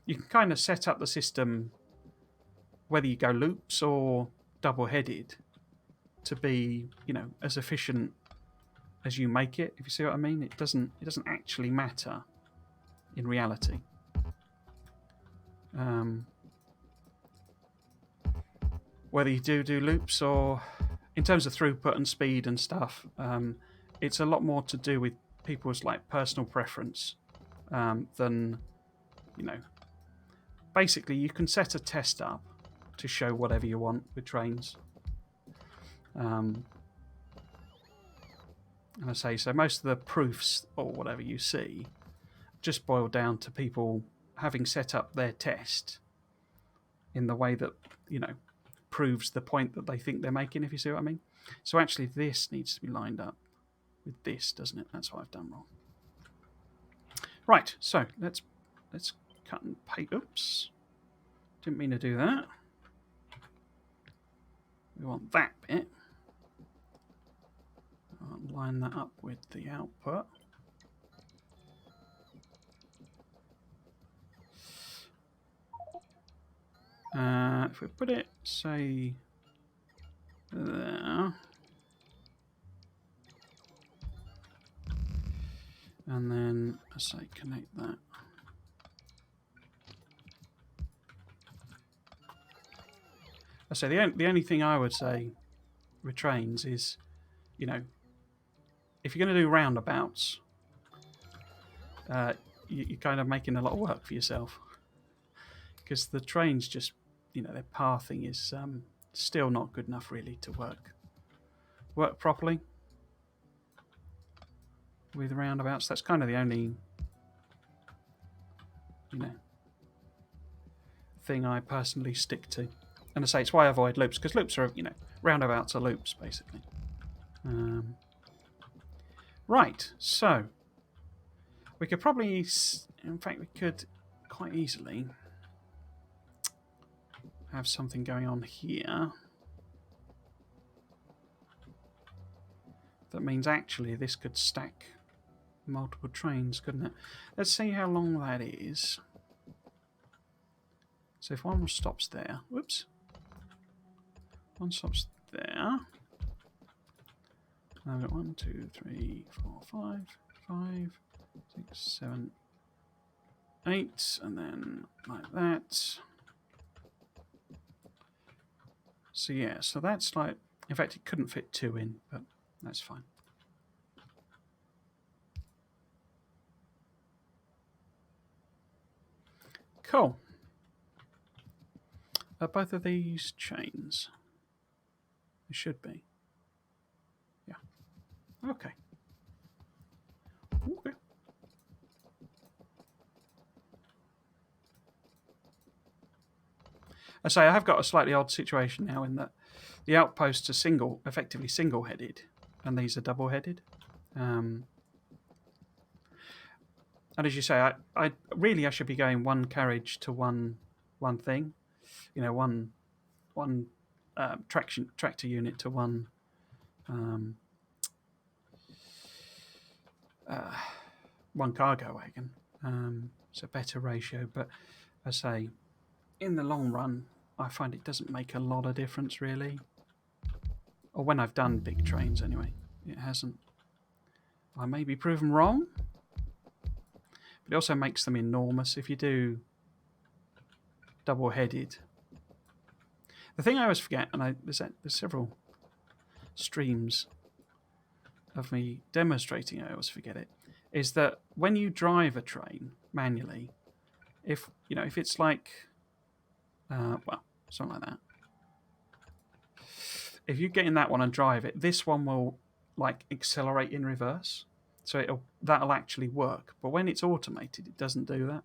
You can kind of set up the system whether you go loops or double headed to be, as efficient as you make it, if you see what I mean. It doesn't actually matter in reality. Whether you do loops or in terms of throughput and speed and stuff, it's a lot more to do with people's like personal preference than, basically you can set a test up to show whatever you want with trains. And I say, so most of the proofs or whatever you see just boil down to people having set up their test in the way that, proves the point that they think they're making, if you see what I mean. So actually this needs to be lined up with this, doesn't it? That's what I've done wrong. Right, so let's cut and paste. Oops. Didn't mean to do that. We want that bit. I'll line that up with the output. If we put it, say, there, and then I say connect that. I say the only thing I would say with trains is, if you're going to do roundabouts, you're kind of making a lot of work for yourself because the trains just, their pathing is still not good enough really to work properly with roundabouts. That's kind of the only, thing I personally stick to. And I say it's why I avoid loops, because loops are, roundabouts are loops, basically. Right, so we could probably, in fact, we could quite easily have something going on here. That means actually this could stack multiple trains, couldn't it? Let's see how long that is. So if one stops there, whoops, one stops there. I've got 1, 2, 3, 4, 5, 5, 6, 7, 8, and then like that. So yeah, so that's like, in fact, it couldn't fit 2 in, but that's fine. Cool. Are both of these chains? They should be. Yeah. Okay. Okay. I say I have got a slightly odd situation now in that the outposts are effectively single-headed, and these are double-headed. And as you say, I really should be going one carriage to one thing, one tractor unit to one one cargo wagon. It's a better ratio, but I say in the long run, I find it doesn't make a lot of difference really. Or when I've done big trains anyway, it hasn't. I may be proven wrong, but it also makes them enormous if you do double-headed. The thing I always forget, and there's several streams of me demonstrating, I always forget it, is that when you drive a train manually, if it's like, Well, something like that. If you get in that one and drive it, this one will like accelerate in reverse, so that'll actually work. But when it's automated, it doesn't do that.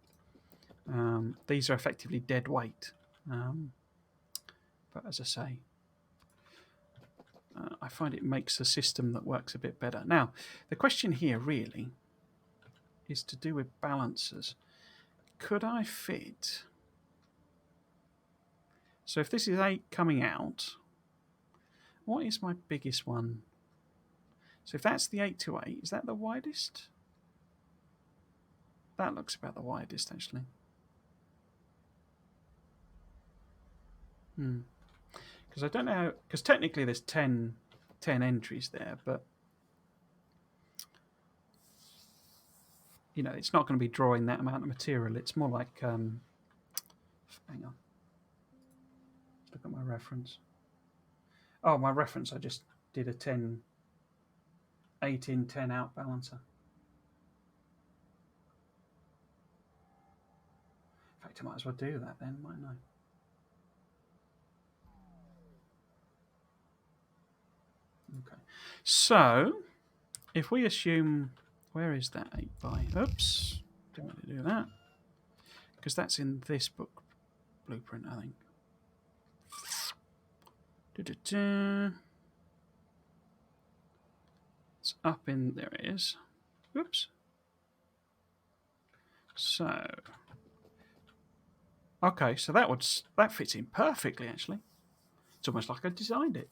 These are effectively dead weight. But as I say, I find it makes a system that works a bit better. Now, the question here really is to do with balancers. Could I fit? So if this is 8 coming out, what is my biggest one? So if that's the 8 to 8, is that the widest? That looks about the widest, actually. Because I don't know, because technically there's 10 entries there, but you know, it's not going to be drawing that amount of material. It's more like, hang on, look at my reference. Oh, my reference, I just did a 8 in, 10 out balancer. In fact, I might as well do that then, mightn't I? Okay. So, if we assume, where is that 8 by? Oops, don't want to do that. Because that's in this book blueprint, I think. It's up in, there it is. Oops. So, okay, so that fits in perfectly, actually. It's almost like I designed it.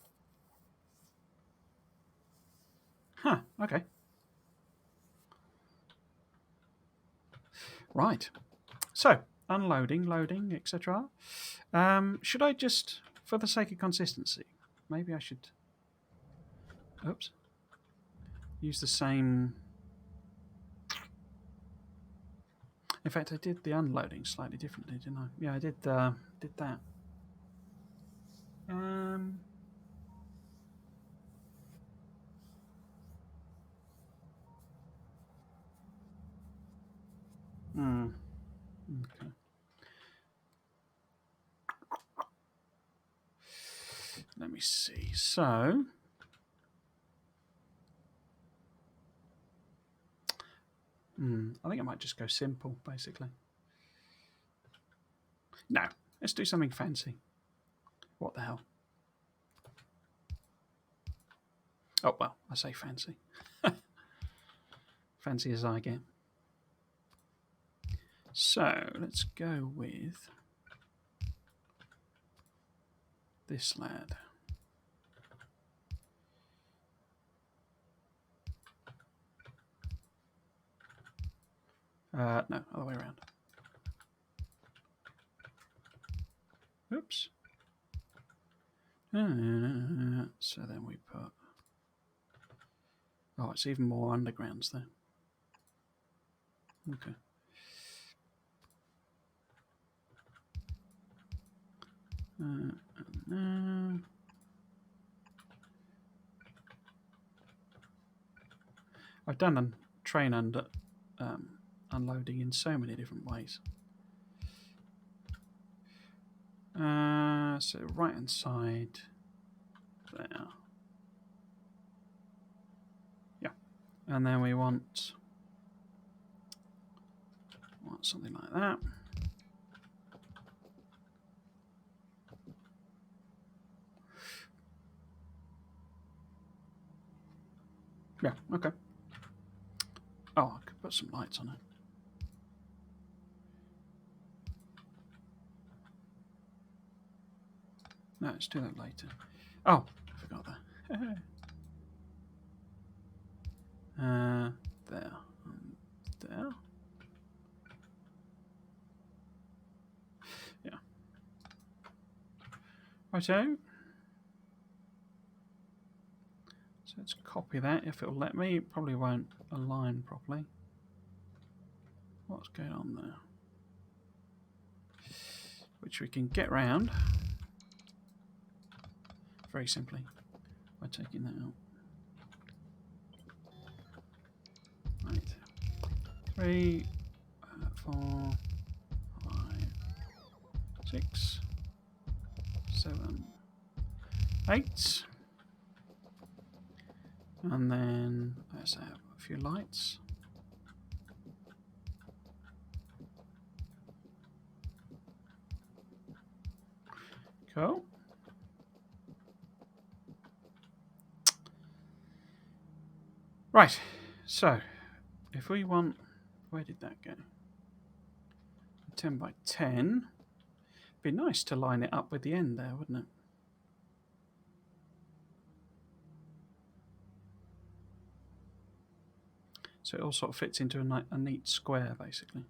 Huh, okay. Right. So, unloading, loading, etc. Should I just, for the sake of consistency, maybe I should, oops, use the same. In fact, I did the unloading slightly differently, didn't I? Yeah, I did that. Okay. Let me see. So, I think I might just go simple, basically. No, let's do something fancy. What the hell? Oh, well, I say fancy. Fancy as I get. So, let's go with this lad. No, other way around. Oops. So then we put... Oh, it's even more undergrounds there. Okay. I've done a train unloading in so many different ways. So right hand side there. Yeah. And then we want something like that. Yeah, okay. Oh, I could put some lights on it. No, let's do that later. Oh, I forgot that. There. There. Yeah. Righto. So let's copy that if it'll let me. It probably won't align properly. What's going on there? Which we can get round very simply by taking that out. Right. 3, 4, 5, 6. 7, 8. And then let's have a few lights. Cool. Right, so if we want, where did that go? 10 by 10. Be nice to line it up with the end there, wouldn't it? So it all sort of fits into a neat square, basically.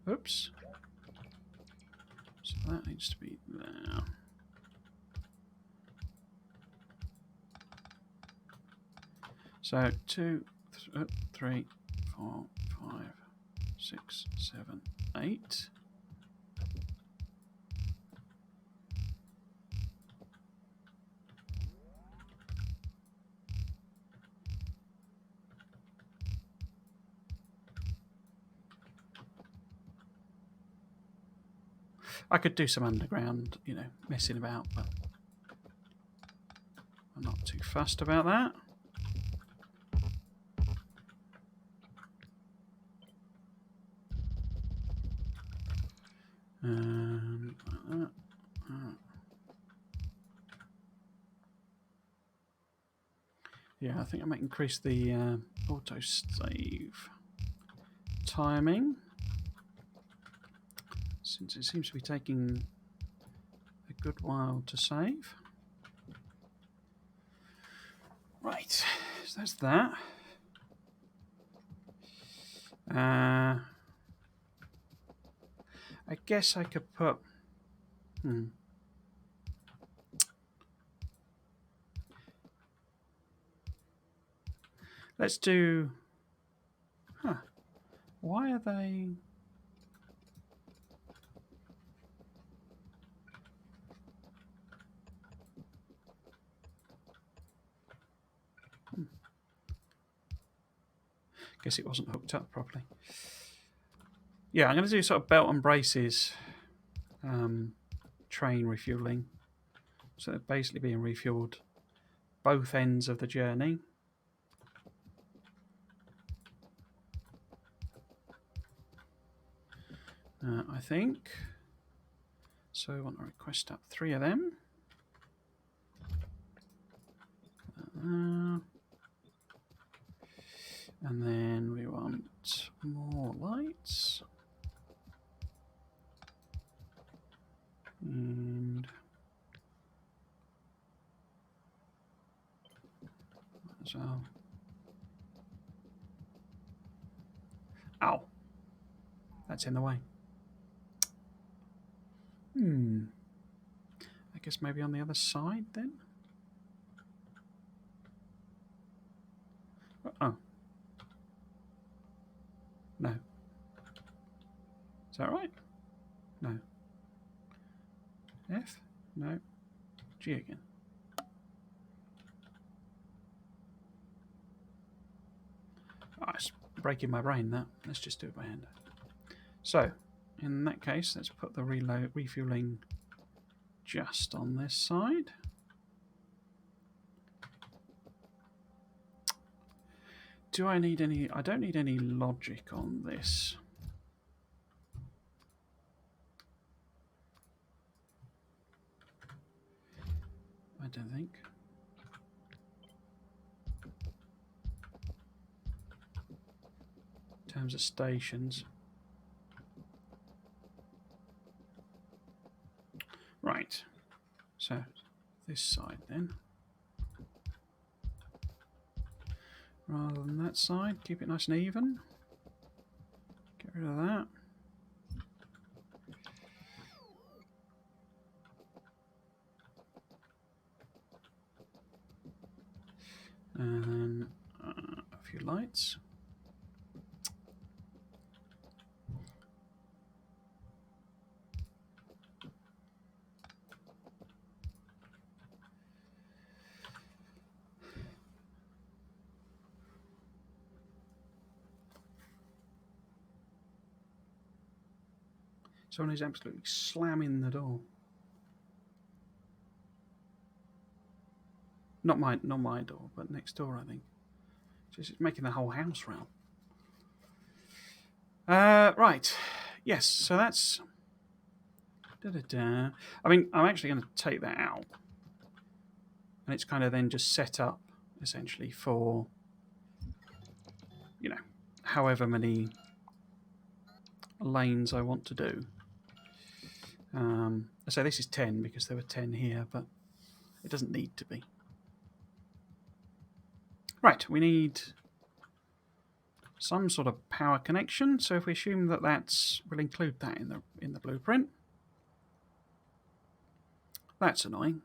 Oops. So that needs to be there. So 2, 3, 4, 5, 6, 7, 8. I could do some underground, messing about, but I'm not too fussed about that. Yeah, I think I might increase the autosave timing, since it seems to be taking a good while to save. Right, so that's that. I guess I could put... Let's do... Why are they... Guess it wasn't hooked up properly. Yeah, I'm going to do sort of belt and braces train refueling. So they're basically being refueled both ends of the journey. I think. So I want to request up 3 of them. And then we want more lights. And as well. Ow. That's in the way. I guess maybe on the other side then? Oh. No. Is that right? No. F? No. G again. Oh, it's breaking my brain, that. Let's just do it by hand. So, in that case, let's put the refueling just on this side. Do I need any... I don't need any logic on this. I don't think. In terms of stations. Right. So, this side then. Rather than that side, keep it nice and even. Get rid of that. And then a few lights. Someone is absolutely slamming the door. Not my door, but next door, I think. Just making the whole house round. Right. Yes, so that's... I mean, I'm actually going to take that out. And it's kind of then just set up, essentially, for, you know, however many lanes I want to do. So this is 10 because there were 10 here, but it doesn't need to be. Right, we need some sort of power connection. So if we assume that we'll include that in the blueprint. That's annoying.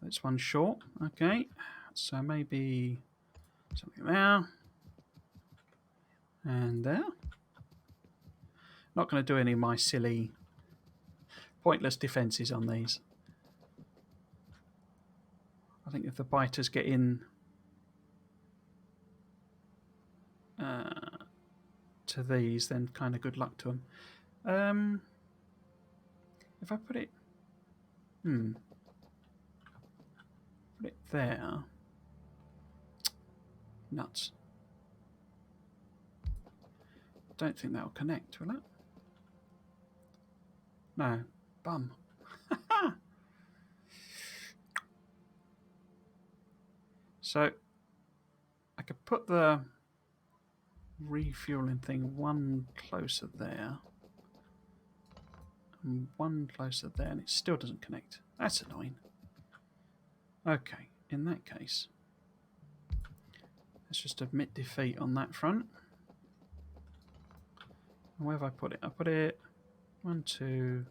That's one short. Okay, so maybe something there and there. Not going to do any of my silly, pointless defences on these. I think if the biters get in to these, then kind of good luck to them. If I put it, put it there. Nuts. Don't think that'll connect, will it? No. Bum. So I could put the refueling thing one closer there and one closer there, and it still doesn't connect. That's annoying. Okay, in that case, let's just admit defeat on that front. And where have I put it? I put it 1, 2,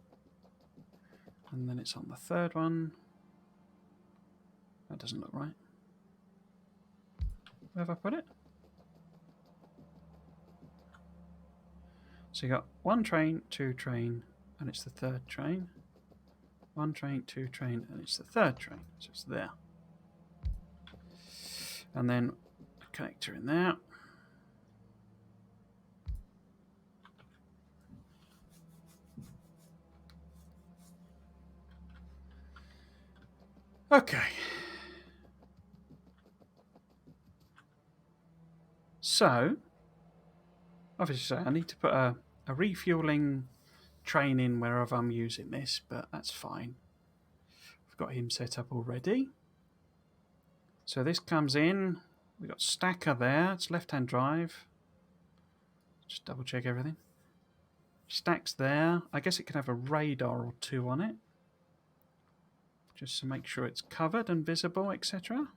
and then it's on the third one. That doesn't look right. Where have I put it? So you got 1 train, 2 train, and it's the third train. 1 train, 2 train, and it's the third train. So it's there. And then a connector in there. Okay. So, obviously, I need to put a refueling train in wherever I'm using this, but that's fine. I've got him set up already. So this comes in. We've got stacker there. It's left-hand drive. Just double check everything. Stacks there. I guess it can have a radar or 2 on it, just to make sure it's covered and visible, etc.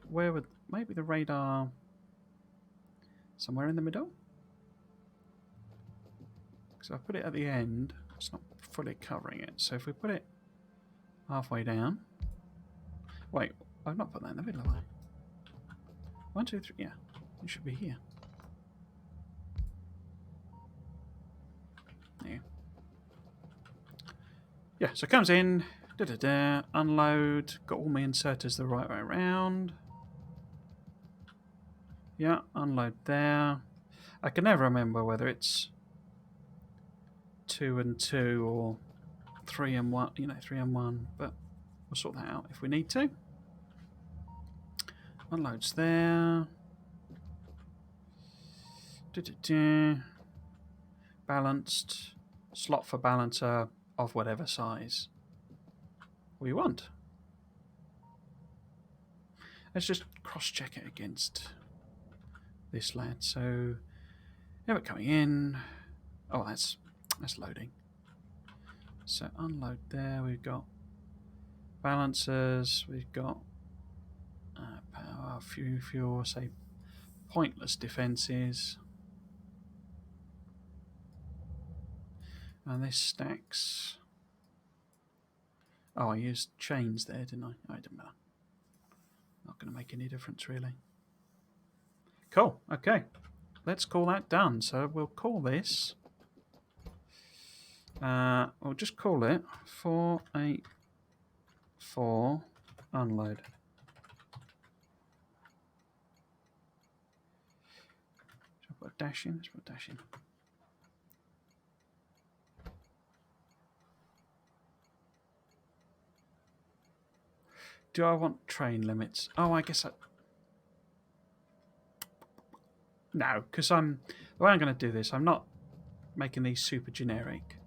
Where would maybe the radar somewhere in the middle? Because I put it at the end, it's not fully covering it. So if we put it halfway down, wait, I've not put that in the middle, have I? 1, 2, 3, yeah, it should be here. There. Yeah, so it comes in, unload, got all my inserters the right way around. Yeah, unload there. I can never remember whether it's 2 and 2 or 3 and 1, 3 and 1, but we'll sort that out if we need to. Unloads there. Balanced. Slot for balancer of whatever size we want. Let's just cross-check it against this lad. So, have it coming in. Oh, that's loading. So unload there. We've got balancers. We've got power, fuel. Say pointless defenses. And this stacks. Oh, I used chains there, didn't I? Oh, it didn't matter. Not going to make any difference, really. Cool. Okay. Let's call that done. So we'll call this. We'll just call it 484 unload. Should I put a dash in? Let's put a dash in. Do I want train limits? Oh, I guess I... No, because the way I'm going to do this, I'm not making these super generic.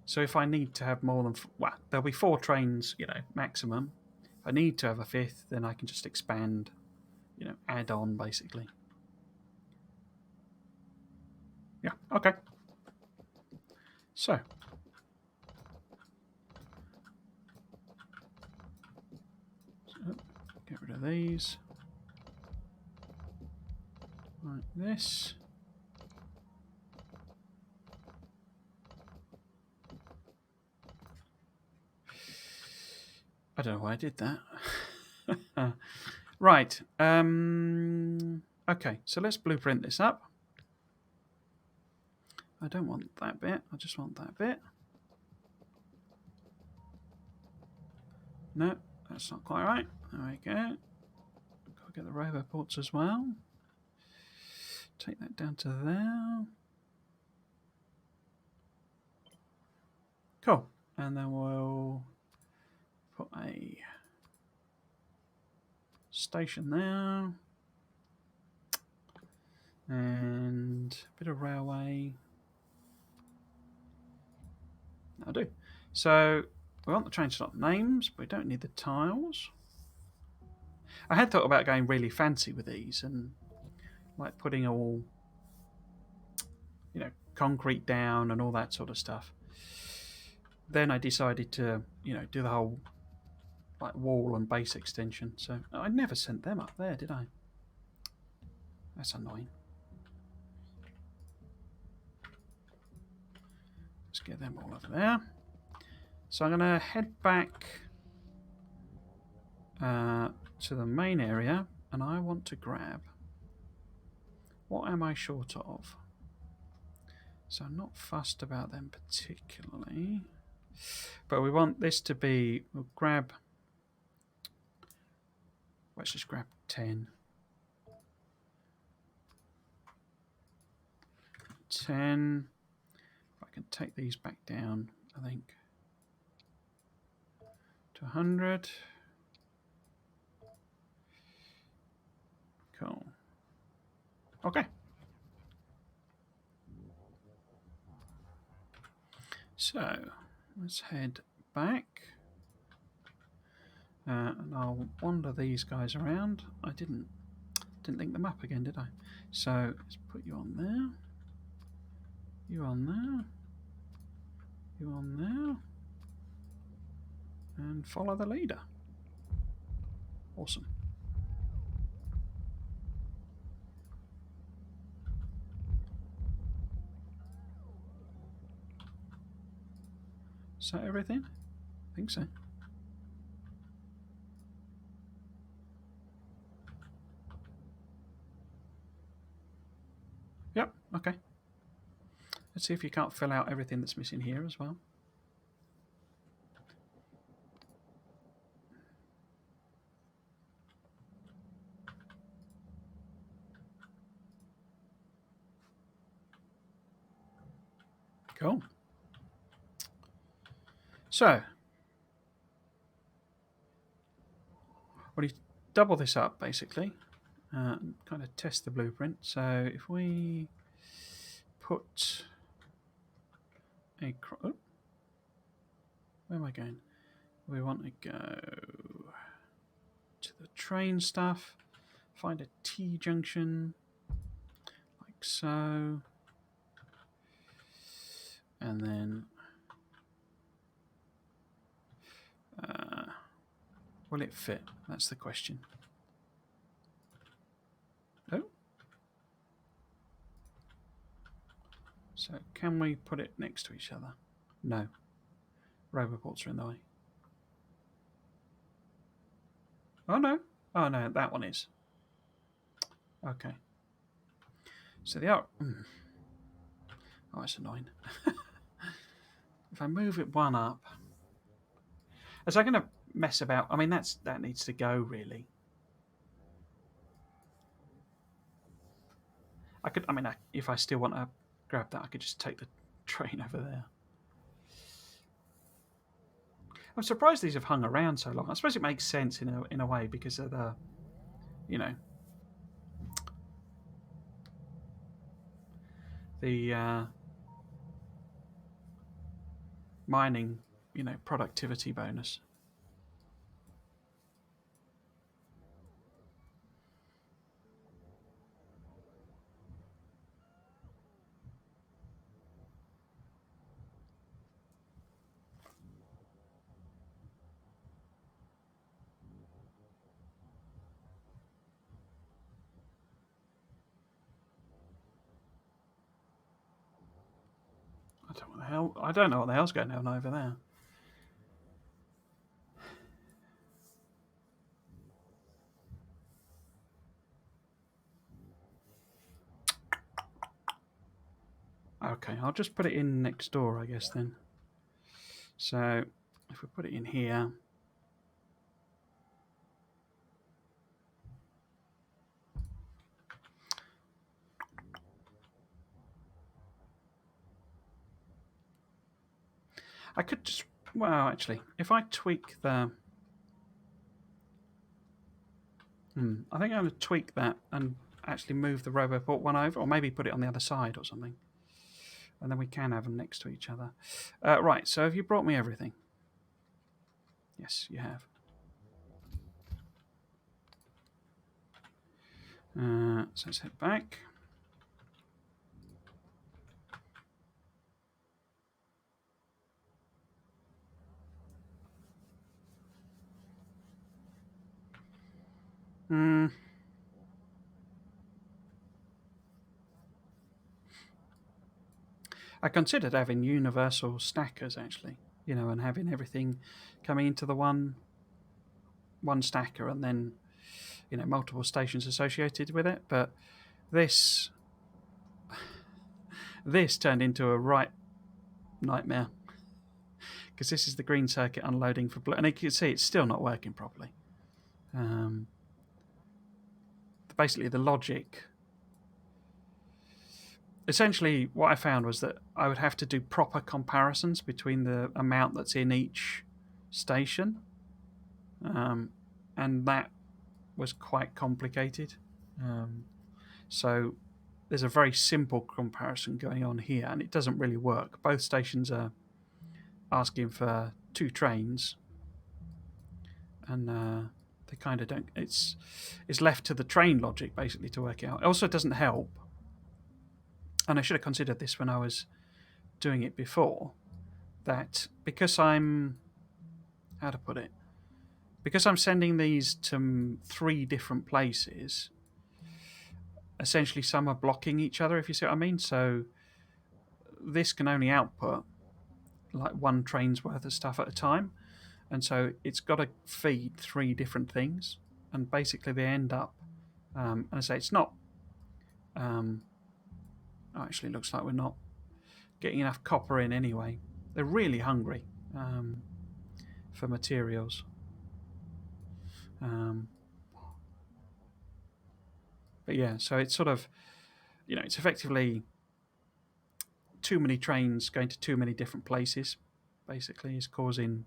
So if I need to have more than... Well, there'll be 4 trains, maximum. If I need to have a 5th, then I can just expand, add on, basically. Yeah, okay. So... get rid of these. Like this. I don't know why I did that. Right. Okay, so let's blueprint this up. I don't want that bit. I just want that bit. No, that's not quite right. There we go. Got to get the robo ports as well. Take that down to there. Cool. And then we'll put a station there. And a bit of railway. That'll do. So we want the train stop names, but we don't need the tiles. I had thought about going really fancy with these and like putting all, concrete down and all that sort of stuff. Then I decided to, do the whole like wall and base extension. So I never sent them up there, did I? That's annoying. Let's get them all over there. So I'm going to head back to the main area, and I want to grab... What am I short of? So I'm not fussed about them particularly. But we want this to be... We'll grab... Let's just grab 10. 10. I can take these back down, I think, to 100. Cool. Okay. So let's head back. And I'll wander these guys around. I didn't link them up again, did I? So let's put you on there. You on there. You on there. And follow the leader. Awesome. Is that everything? I think so. Yep, okay. Let's see if you can't fill out everything that's missing here as well. Cool. So, well, you double this up basically, and kind of test the blueprint. So if we put a... Oh, where am I going? We want to go to the train stuff, find a T junction, like so, and then will it fit? That's the question. Oh. So can we put it next to each other? No. Roboports are in the way. Oh no. Oh no, that one is. Okay. So the out. Oh, that's annoying. If I move it one up, is that going to mess about? I mean, that needs to go really. I could. I mean, if I still want to grab that, I could just take the train over there. I'm surprised these have hung around so long. I suppose it makes sense in a way because of the, you know, the mining, productivity bonus. I don't know what the hell's going on over there. Okay, I'll just put it in next door, I guess, then. So, if we put it in here... I could just... Well, actually, if I tweak the... I think I'm going to tweak that and actually move the Roboport one over, or maybe put it on the other side or something. And then we can have them next to each other. Right, so have you brought me everything? Yes, you have. So let's head back. I considered having universal stackers, actually, and having everything coming into the one stacker and then, multiple stations associated with it. But this turned into a right nightmare because this is the green circuit unloading for blue, and you can see it's still not working properly. Basically, the logic... Essentially, what I found was that I would have to do proper comparisons between the amount that's in each station, and that was quite complicated. So there's a very simple comparison going on here, and it doesn't really work. Both stations are asking for 2 trains, and they kind of don't... It's left to the train logic, basically, to work out. Also, it doesn't help, and I should have considered this when I was doing it before, that because I'm... How to put it? Because I'm sending these to 3 different places, essentially some are blocking each other, if you see what I mean. So this can only output like 1 train's worth of stuff at a time, and so it's got to feed 3 different things, and basically they end up... and I say it's not... actually, looks like we're not getting enough copper in anyway. They're really hungry for materials. But yeah, so it's sort of, it's effectively too many trains going to too many different places, basically, is causing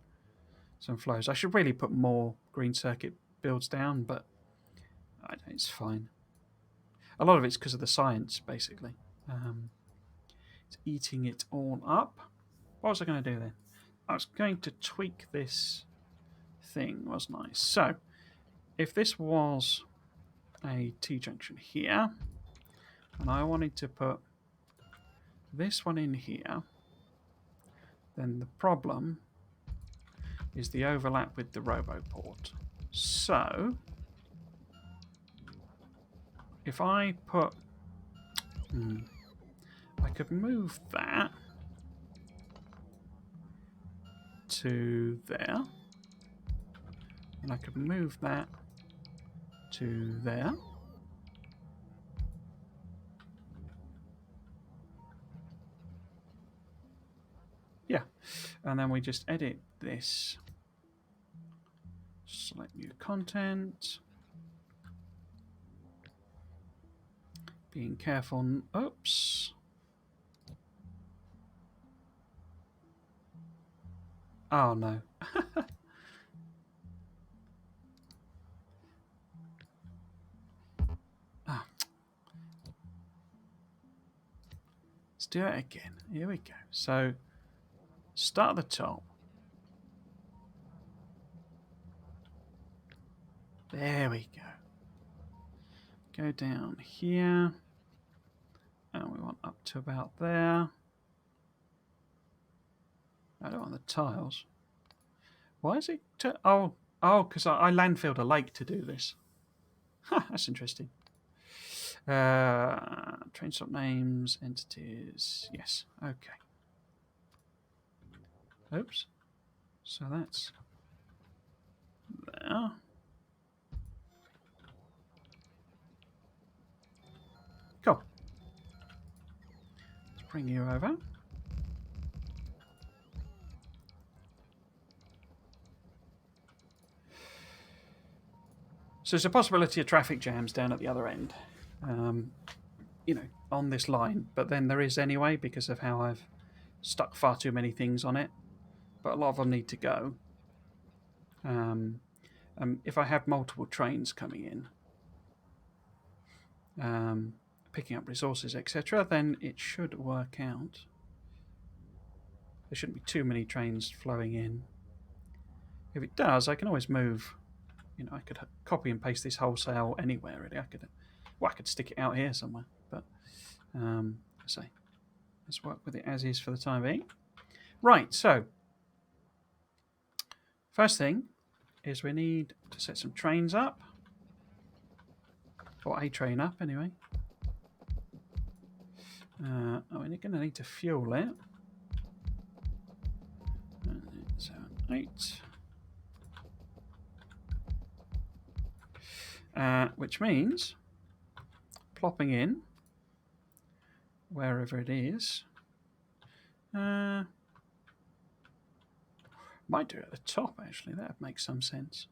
some flows. I should really put more green circuit builds down, but it's fine. A lot of it's because of the science, basically. It's eating it all up. What was I going to do then? I was going to tweak this thing, wasn't I? So, if this was a T-junction here, and I wanted to put this one in here, then the problem is the overlap with the Roboport. So, if I put... I could move that to there, and I could move that to there. Yeah, and then we just edit this. Select new content. Being careful. Oops. Oh no. Let's do it again. Here we go. So start at the top. There we go. Go down here. And we want up to about there. I don't want the tiles. Why is it... Oh, because I landfilled a lake to do this. Huh, that's interesting. Train stop names, entities. Yes, okay. Oops. So that's there. Cool. Let's bring you over. So there's a possibility of traffic jams down at the other end, you know, on this line. But then there is anyway because of how I've stuck far too many things on it. But a lot of them need to go. If I have multiple trains coming in, picking up resources, etc., then it should work out. There shouldn't be too many trains flowing in. If it does, I can always move. You know, I could copy and paste this wholesale anywhere. Really, I could stick it out here somewhere. But let's work with it as is for the time being. Right. So first thing is we need to set some trains up, or a train up anyway. We're going to need to fuel it. 7, 8. Which means plopping in wherever it is. Might do it at the top actually. That would make some sense.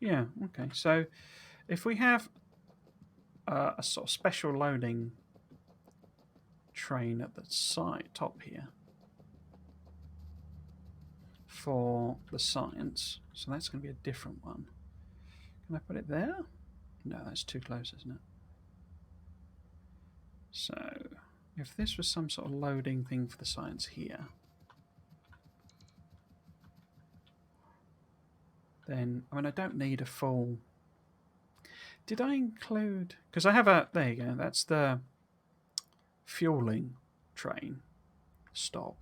Yeah. Okay. So if we have a sort of special loading train at the side top here for the science, so that's going to be a different one. Can I put it there? No, that's too close, isn't it? So if this was some sort of loading thing for the science here, then I don't need a full... Did I include... Because I have a... There you go. That's the fueling train stop.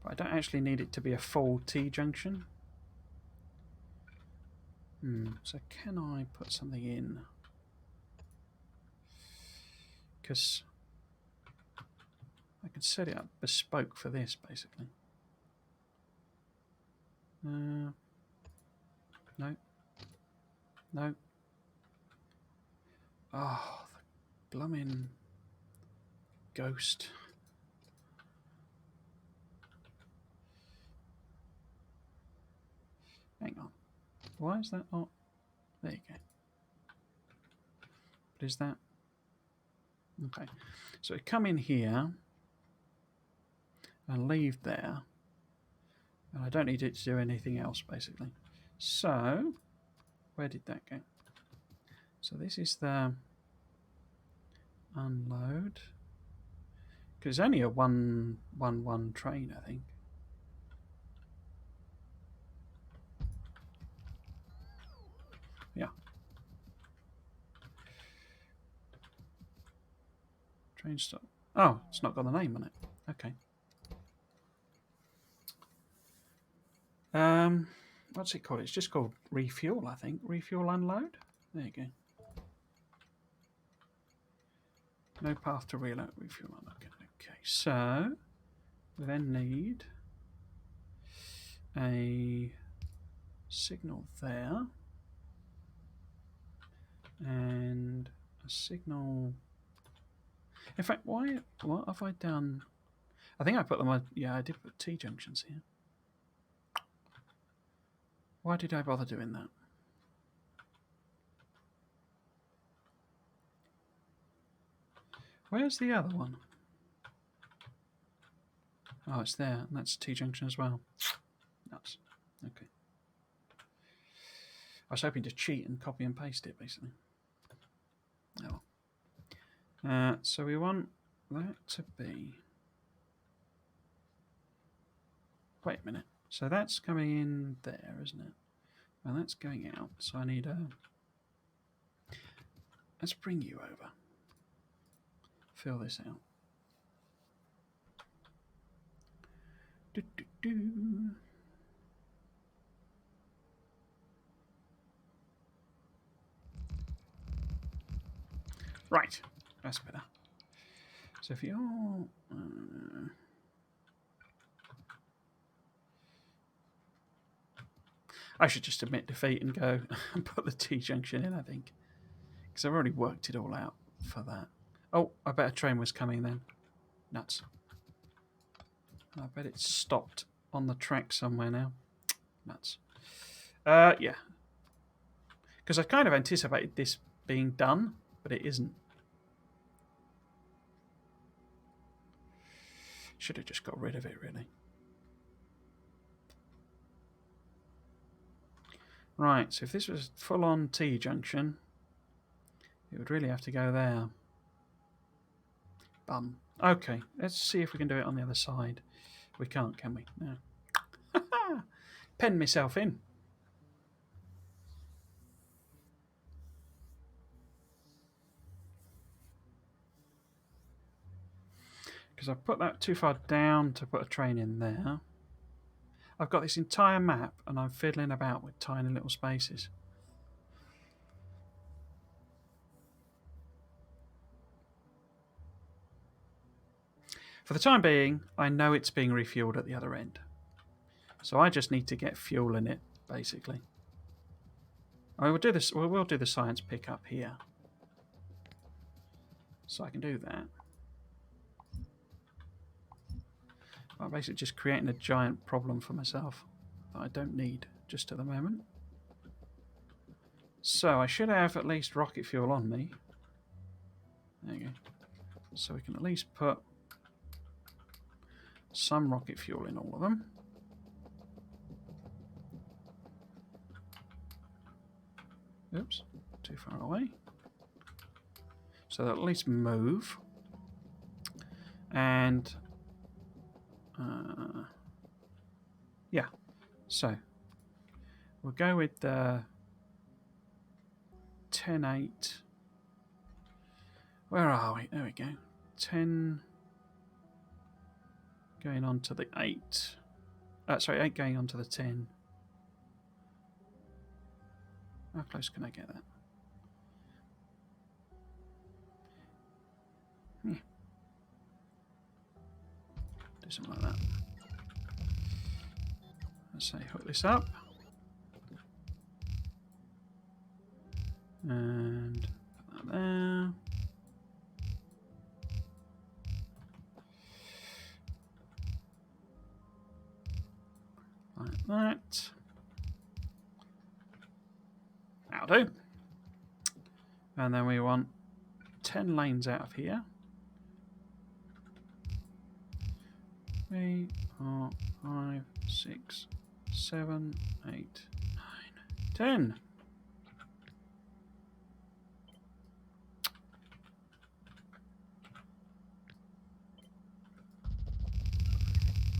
But I don't actually need it to be a full T-junction. So can I put something in? Because I can set it up bespoke for this, basically. No. No. Oh, the blooming ghost. Hang on. Why is that not... There you go. What is that? Okay. So come in here and leave there. And I don't need it to do anything else, basically. So, where did that go? So this is the unload. Because it's only a 111 train, I think. Yeah. Train stop. Oh, it's not got the name on it. Okay. What's it called? It's just called refuel, I think. Refuel unload. There you go. No path to reload. Refuel unload. Okay, so we then need a signal there and a signal. In fact, what have I done? I think I put them on. Yeah, I did put T junctions here. Why did I bother doing that? Where's the other one? Oh, it's there. And that's T junction as well. Nuts. Okay. I was hoping to cheat and copy and paste it, basically. Oh. So we want that to be... Wait a minute. So that's coming in there, isn't it? And that's going out. So I need a... Let's bring you over. Fill this out. Do, do, do. Right. That's better. So if you're... I should just admit defeat and go and put the T-junction in, I think. Because I've already worked it all out for that. Oh, I bet a train was coming then. Nuts. I bet it stopped on the track somewhere now. Nuts. Yeah. Because I kind of anticipated this being done, but it isn't. Should have just got rid of it, really. Right, so if this was full-on T-junction, it would really have to go there. Bum. Okay, let's see if we can do it on the other side. We can't, can we? No. Pen myself in. Because I've put that too far down to put a train in there. I've got this entire map and I'm fiddling about with tiny little spaces. For the time being, I know it's being refueled at the other end. So I just need to get fuel in it, basically. I will do this. We'll do the science pickup here. So I can do that. I'm basically just creating a giant problem for myself that I don't need just at the moment. So I should have at least rocket fuel on me. There you go. So we can at least put some rocket fuel in all of them. Oops, too far away. So they'll at least move. And yeah, so we'll go with the 10-8. Where are we? There we go. 10 going on to the 8. Sorry, 8 going on to the 10. How close can I get that? Yeah. Do something like that. Let's say hook this up. And put that there. Like that. That'll do. And then we want 10 lanes out of here. 3, 4, 5, 6, 7, 8, 9, 10.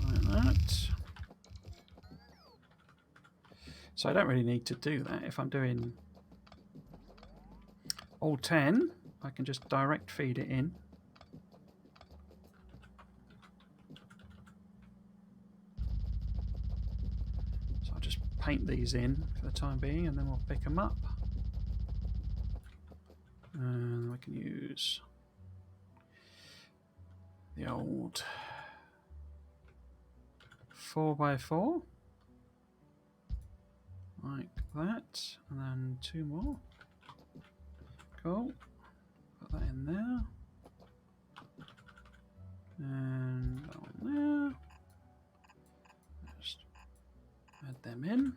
Like that. So I don't really need to do that. If I'm doing all 10, I can just direct feed it in. So I'll just paint these in for the time being and then we'll pick them up. And we can use the old 4x4 like that, and then 2 more. Cool. Put that in there. And that one there. Just add them in.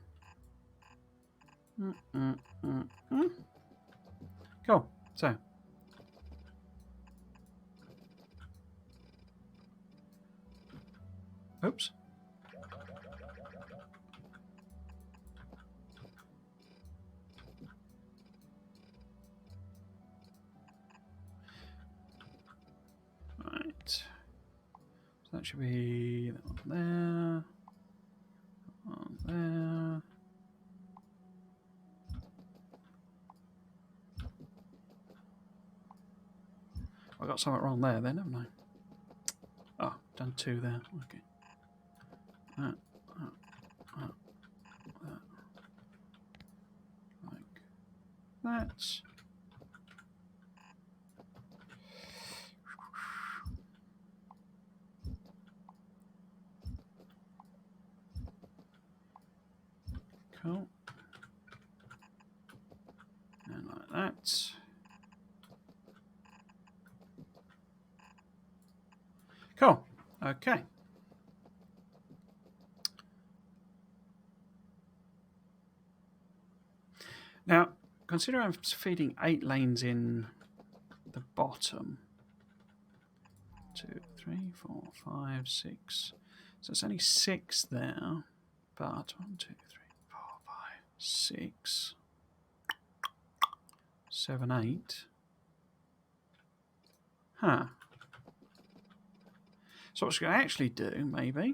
Cool. So. Oops. that should be that one there. One there. I got something wrong there then, haven't I? Oh, done 2 there. Okay. That. Like that. Cool. And like that. Cool. Okay. Now, consider I'm feeding 8 lanes in the bottom. 2, 3, 4, 5, 6. So it's only 6 there. But 1, 2, 3, 4, 5, 6, 7, 8. Huh. So what I should actually do, maybe.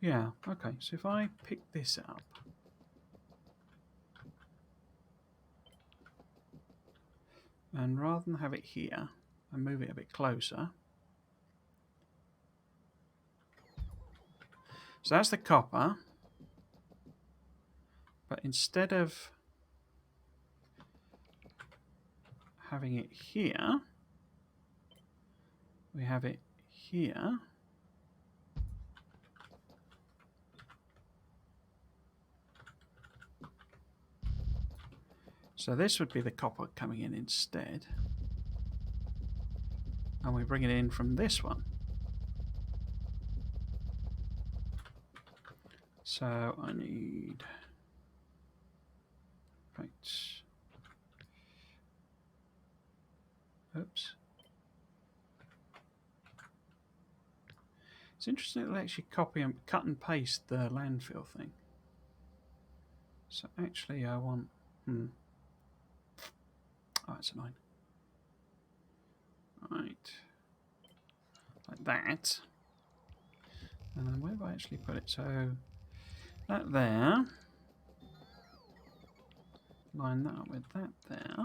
Yeah, okay. So if I pick this up. And rather than have it here, I move it a bit closer. So that's the copper. But instead of having it here, we have it here. So this would be the copper coming in instead. And we bring it in from this one. So I need... Right. Oops. It's interesting it'll actually copy and cut and paste the landfill thing. So actually I want... Oh, it's annoying. Right. Like that. And then where have I actually put it? So that there. Line that up with that there.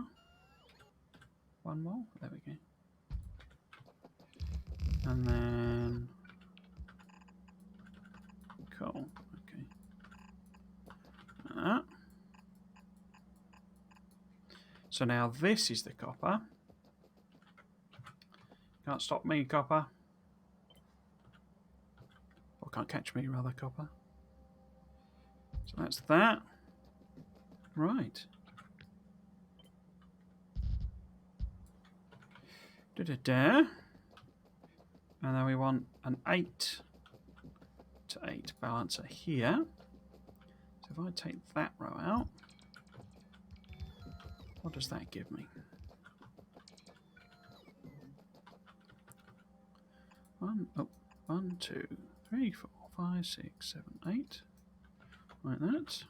One more. There we go. And then... Cool. Okay. That. So now this is the copper. Can't stop me, copper. Or can't catch me, rather, copper. So that's that. Right. Da-da-da. And then we want an 8 to 8 balancer here. So if I take that row out, what does that give me? 1, 2, 3, 4, 5, 6, 7, 8. Like that.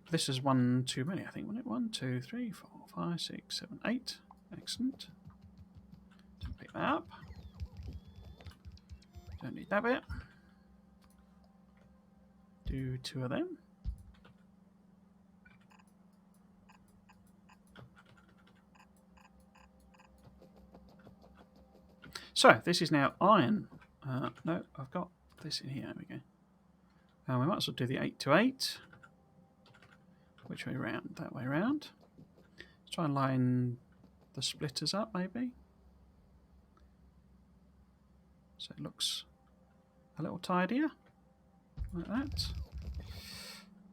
This is 1 too many, I think, wasn't it? 1, 2, 3, 4, 5, 6, 7, 8. Excellent. Pick that up. Don't need that bit. Do 2 of them. So, this is now iron. No, I've got this in here. There we go. And we might as well do the 8 to 8. Which way round? That way round. Let's try and line the splitters up, maybe. So it looks a little tidier. Like that.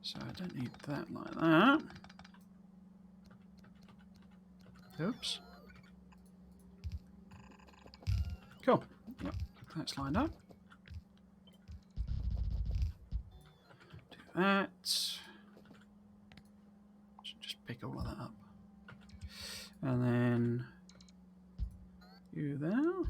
So I don't need that like that. Oops. Cool. Yep, that's lined up. Do that. Should just pick all of that up. And then you there.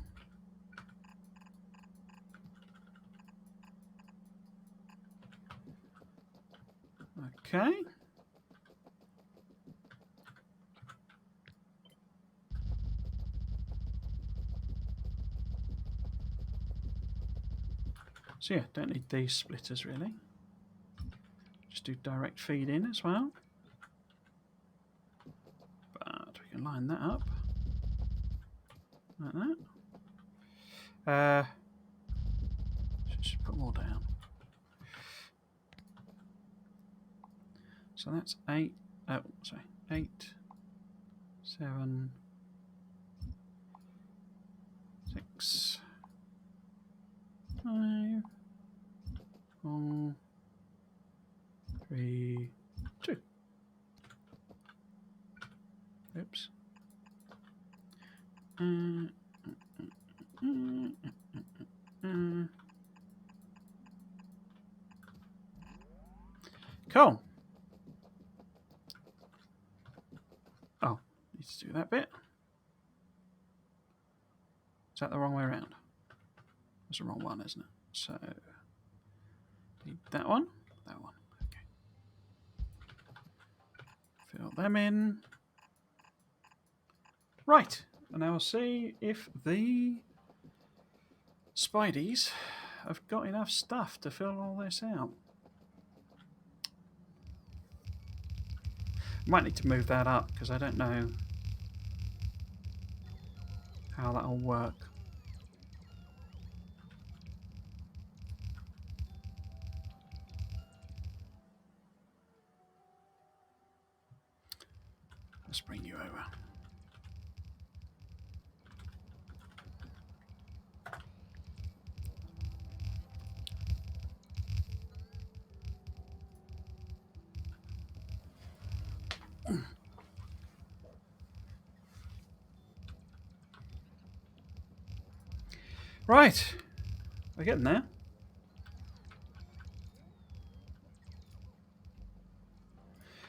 Okay. So yeah, don't need these splitters really. Just do direct feed in as well. But we can line that up like that. Just put more down. So that's 8. Oh, sorry, 8, 7, 6, 5, 4, 3, 2. Oops. Cool. Oh, need to do that bit. Is that the wrong way around? That's the wrong one, isn't it? So, need that one, that one. Okay. Fill them in. Right, and now we'll see if the Spideys have got enough stuff to fill all this out. Might need to move that up because I don't know how that'll work. Let's bring you over. Right, we're getting there.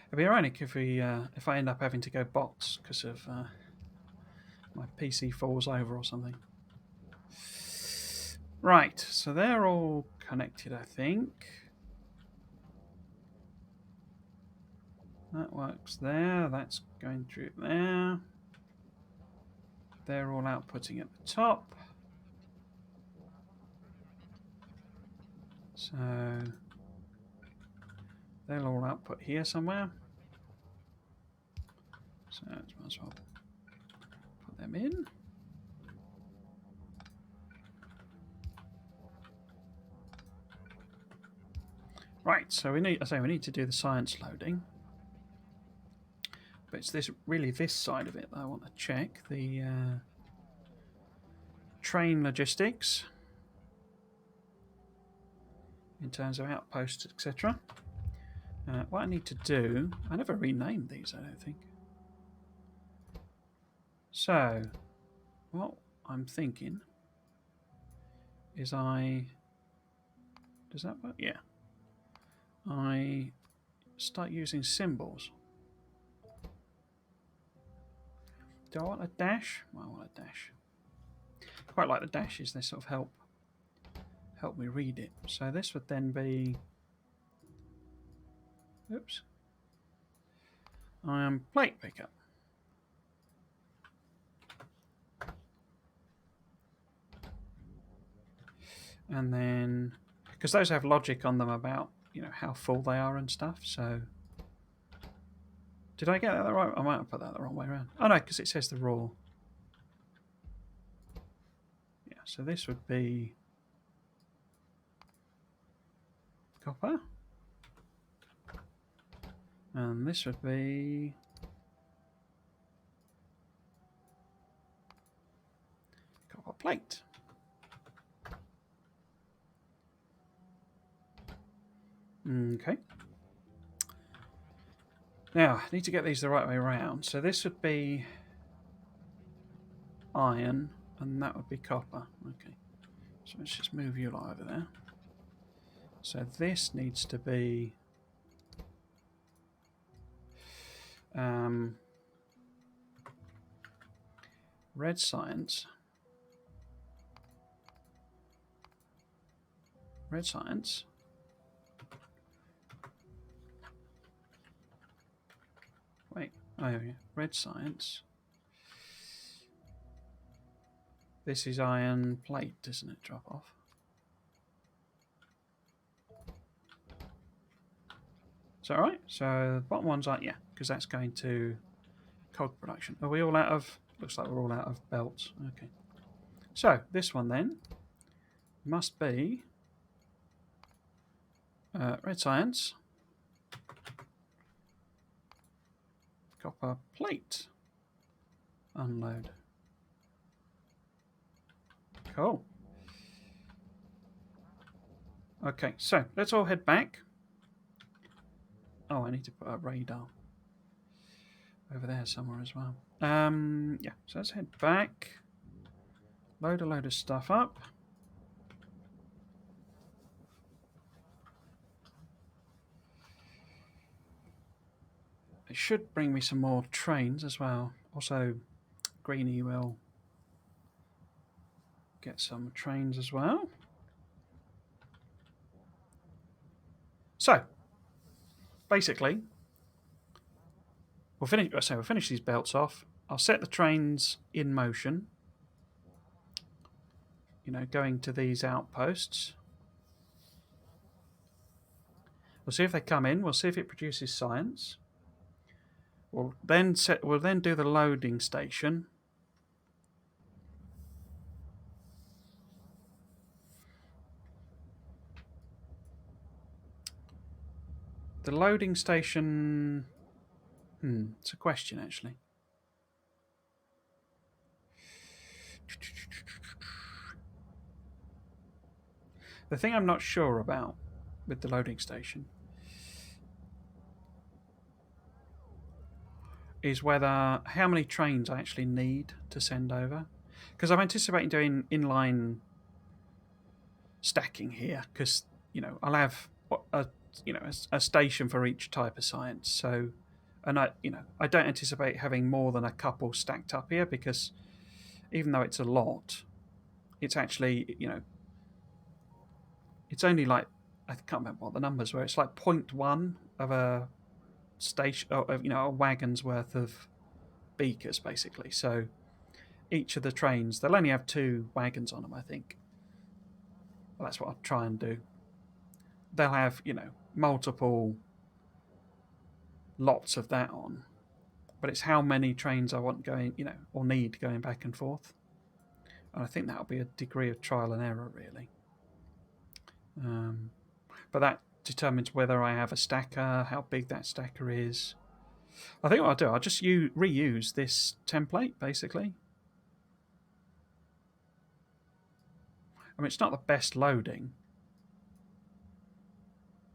It'd be ironic if if I end up having to go bots because of my PC falls over or something. Right, so they're all connected, I think. That works there. That's going through there. They're all outputting at the top. So they'll all output here somewhere. So might as well put them in. Right, so we need to do the science loading. But it's this side of it that I want to check. The train logistics in terms of outposts, etc. What I need to do, I never renamed these, I don't think. So, what I'm thinking is does that work? Yeah. I start using symbols. Do I want a dash? Well, I want a dash. Quite like the dashes, they sort of help me read it. So this would then be, oops, plate pickup. And then, because those have logic on them about, how full they are and stuff. So, did I get that right? I might have put that the wrong way around. Oh no, because it says the raw. Yeah, so this would be copper. And this would be copper plate. Okay. Now, I need to get these the right way around. So this would be iron, and that would be copper. Okay. So let's just move you over there. So this needs to be red science. Red science. Wait, oh yeah, red science. This is iron plate, doesn't it? Drop off. Is that right? So the bottom one's like, yeah, because that's going to cog production. Are we all out of... Looks like we're all out of belts. Okay. So this one then must be red science, copper plate, unload. Cool. Okay, so let's all head back. Oh, I need to put a radar over there somewhere as well. Yeah, so let's head back. Load a load of stuff up. It should bring me some more trains as well. Also, Greenie will get some trains as well. So, basically, we'll finish these belts off. I'll set the trains in motion. You know, going to these outposts. We'll see if they come in. We'll see if it produces science. We'll then do the loading station. The loading station. It's a question actually. The thing I'm not sure about with the loading station is whether how many trains I actually need to send over, because I'm anticipating doing inline stacking here, because I'll have a station for each type of science. So, and I don't anticipate having more than a couple stacked up here, because even though it's a lot, it's actually it's only like, I can't remember what the numbers were. It's like 0.1 of a station, of a wagon's worth of beakers, basically. So each of the trains, they'll only have 2 wagons on them, I think. Well, that's what I'll try and do. They'll have multiple lots of that on, but it's how many trains I want going, or need going back and forth. And I think that'll be a degree of trial and error, really. But that determines whether I have a stacker, how big that stacker is. I think what I'll do, I'll just reuse this template, basically. I mean, it's not the best loading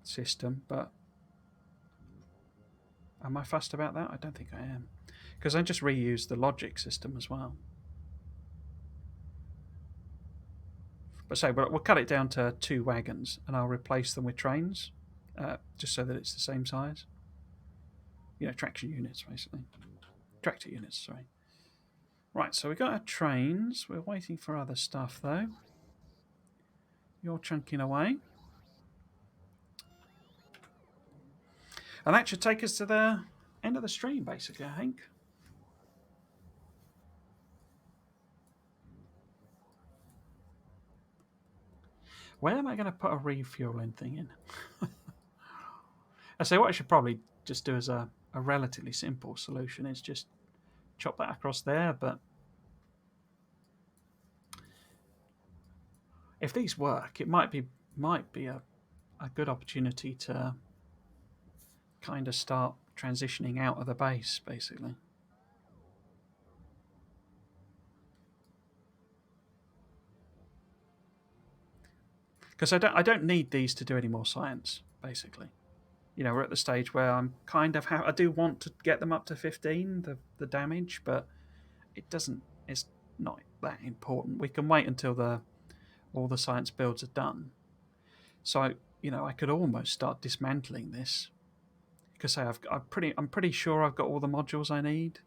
system, but am I fussed about that? I don't think I am, because I just reuse the logic system as well. But we'll cut it down to 2 wagons, and I'll replace them with trains, just so that it's the same size. Traction units, basically. Tractor units, sorry. Right, so we got our trains. We're waiting for other stuff, though. You're chunking away. And that should take us to the end of the stream, basically, I think. Where am I going to put a refueling thing in? I say what I should probably just do as a relatively simple solution is just chop that across there, but if these work, it might be a good opportunity to kind of start transitioning out of the base, basically. Because I don't need these to do any more science, basically. We're at the stage where I'm kind of I do want to get them up to 15, the damage, but it's not that important. We can wait until all the science builds are done. So I could almost start dismantling this, because I'm pretty sure I've got all the modules I need.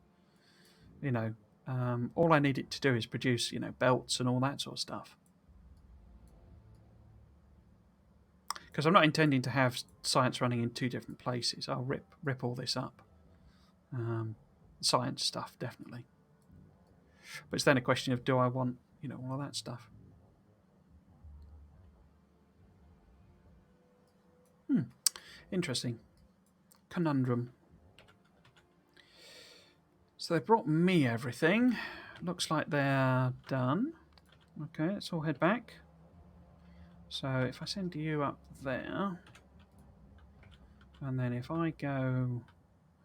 All I need it to do is produce belts and all that sort of stuff. Because I'm not intending to have science running in 2 different places. I'll rip all this up. Science stuff, definitely. But it's then a question of, do I want all of that stuff? Interesting. conundrum. So they brought me everything. Looks like they're done. Okay, let's all head back. So if I send you up there, and then if I go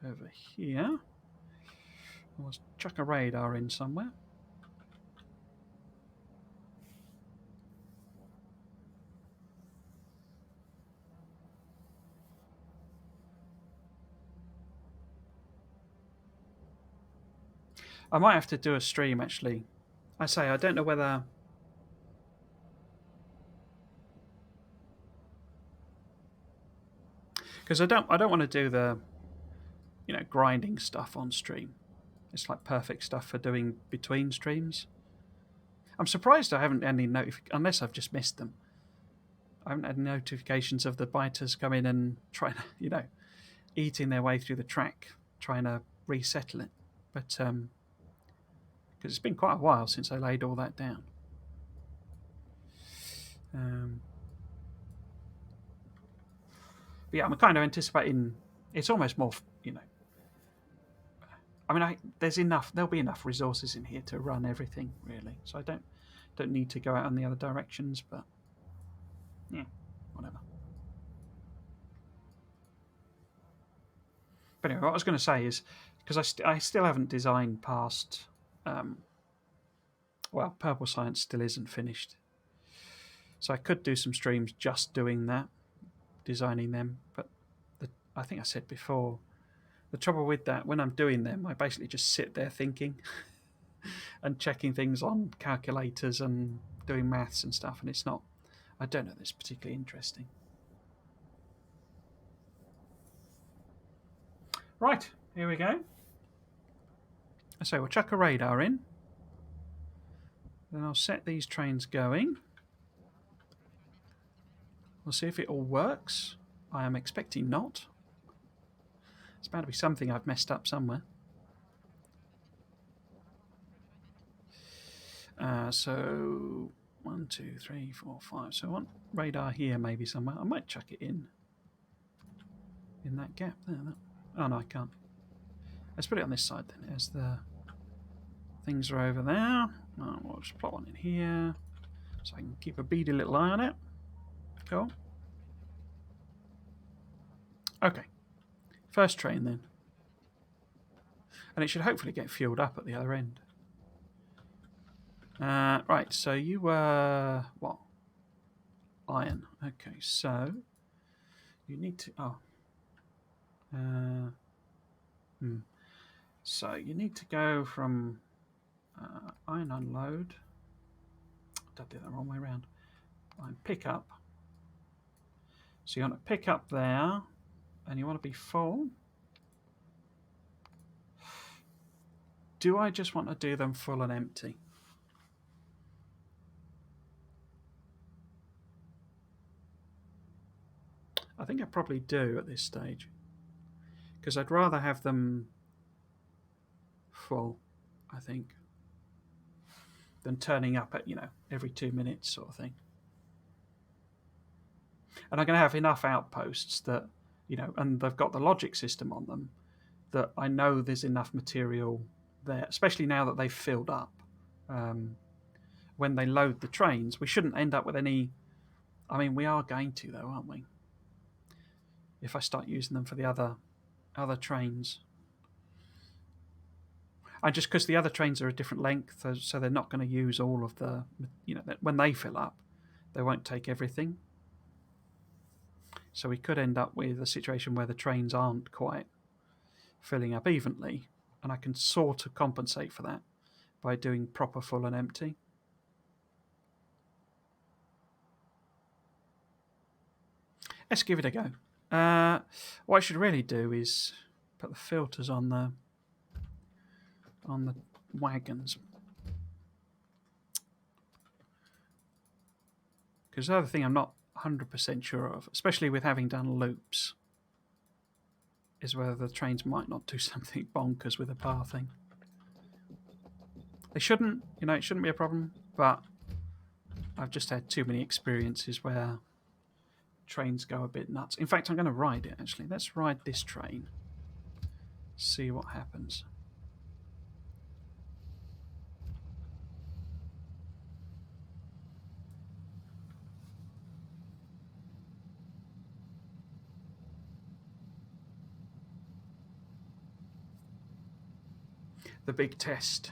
over here, I'll chuck a radar in somewhere. I might have to do a stream actually. I say I don't know whether. Because I don't want to do the, grinding stuff on stream. It's like perfect stuff for doing between streams. I'm surprised I haven't had any unless I've just missed them. I haven't had notifications of the biters come in and trying to, eating their way through the track, trying to resettle it. But because it's been quite a while since I laid all that down. But yeah, I'm kind of anticipating. It's almost more, I mean, there's enough. There'll be enough resources in here to run everything, really. So I don't need to go out in the other directions. But yeah, whatever. But anyway, what I was going to say is because I still haven't designed past. Well, Purple Science still isn't finished, so I could do some streams just doing that, designing them. But I think I said before, the trouble with that, when I'm doing them, I basically just sit there thinking and checking things on calculators and doing maths and stuff, and it's not. I don't know that it's particularly interesting. Right, here we go. So we'll chuck a radar in. Then I'll set these trains going. We'll see if it all works. I am expecting not. It's bound to be something I've messed up somewhere. So 1, 2, 3, 4, 5. So I want radar here maybe somewhere. I might chuck it in that gap there. Oh no, I can't. Let's put it on this side then. As the things are over there. Oh, we'll just plot one in here so I can keep a beady little eye on it. Cool. Okay. First train then. And it should hopefully get fueled up at the other end. Right, so you were what? Iron. Okay, so you need to. So you need to go from iron unload. Did I do that wrong way around? Iron pick up. So you want to pick up there, and you want to be full. Do I just want to do them full and empty? I think I probably do at this stage, because I'd rather have them full, I think, than turning up at every 2 minutes sort of thing. And I'm going to have enough outposts that and they've got the logic system on them that I know there's enough material there, especially now that they've filled up. When they load the trains, we shouldn't end up with any. I mean, we are going to though, aren't we? If I start using them for the other trains. And just because the other trains are a different length, so they're not going to use all of the, when they fill up, they won't take everything. So we could end up with a situation where the trains aren't quite filling up evenly, and I can sort of compensate for that by doing proper full and empty. Let's give it a go. What I should really do is put the filters on the wagons, because the other thing I'm not 100% sure of, especially with having done loops, is whether the trains might not do something bonkers with the pathing. They shouldn't, it shouldn't be a problem, but I've just had too many experiences where trains go a bit nuts. In fact, I'm going to ride it, actually. Let's ride this train. See what happens. The big test.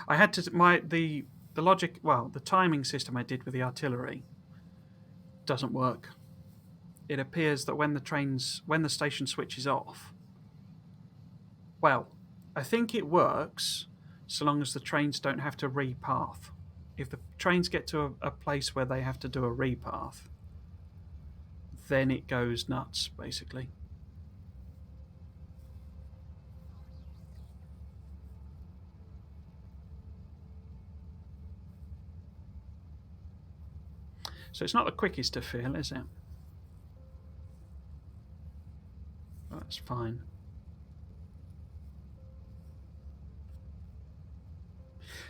I had to the logic. Well, the timing system I did with the artillery doesn't work. It appears that when the station switches off. Well, I think it works so long as the trains don't have to repath. If the trains get to a place where they have to do a repath, then it goes nuts, basically. So it's not the quickest to fill, is it? Well, that's fine.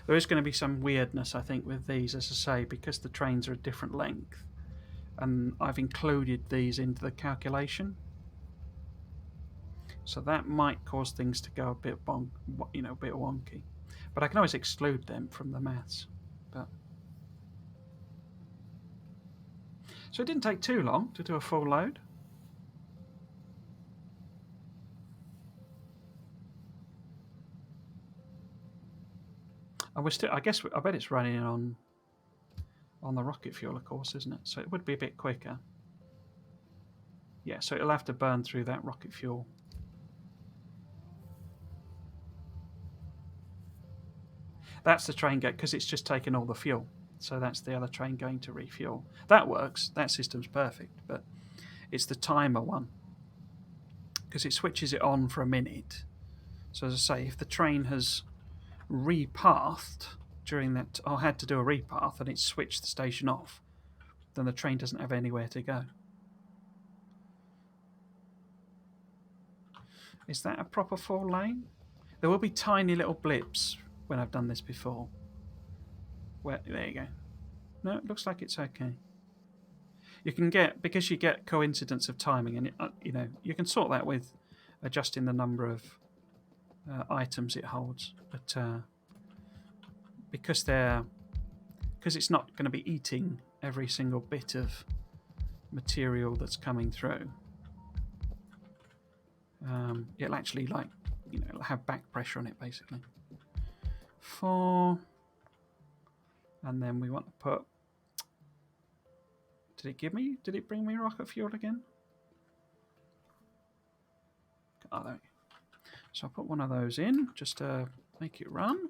There is going to be some weirdness, I think, with these, as I say, because the trains are a different length. And I've included these into the calculation. So that might cause things to go a bit a bit wonky. But I can always exclude them from the maths. But so it didn't take too long to do a full load. And we're still, I bet it's running on the rocket fuel, of course, isn't it? So it would be a bit quicker. Yeah, so it'll have to burn through that rocket fuel. That's the train gate, because it's just taken all the fuel. So that's the other train going to refuel. That works. That system's perfect. But it's the timer one, because it switches it on for a minute. So as I say, if the train has repathed during that, or had to do a repath, and it's switched the station off, then the train doesn't have anywhere to go. Is that a proper 4-lane? There will be tiny little blips when I've done this before. There you go. No, it looks like it's okay. You can get, because you get coincidence of timing, and you can sort that with adjusting the number of items it holds. But because it's not going to be eating every single bit of material that's coming through, it'll actually it'll have back pressure on it, basically. 4, and then we want to put. Did it bring me rocket fuel again? Oh, there we go. So I'll put one of those in just to make it run.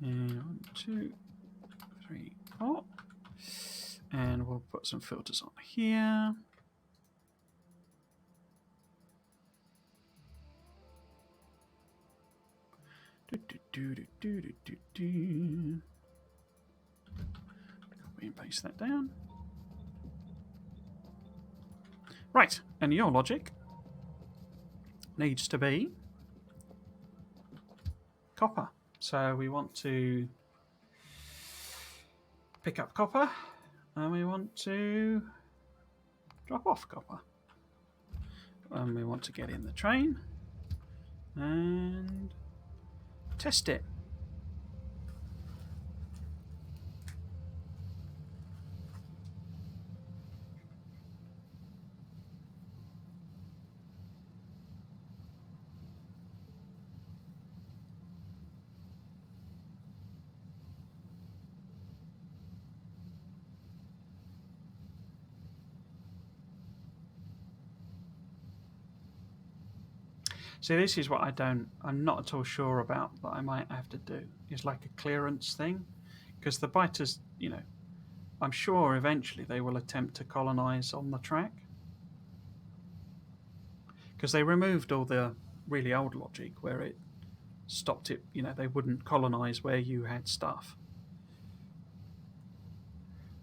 And 1, 2, 3, 4. And we'll put some filters on here. Copy and paste that down. Right, and your logic needs to be copper. So we want to pick up copper, and we want to drop off copper. And we want to get in the train and test it. See, this is what I'm not at all sure about, that I might have to do. It's like a clearance thing, because the biters, I'm sure eventually they will attempt to colonize on the track, because they removed all the really old logic where it stopped it. They wouldn't colonize where you had stuff.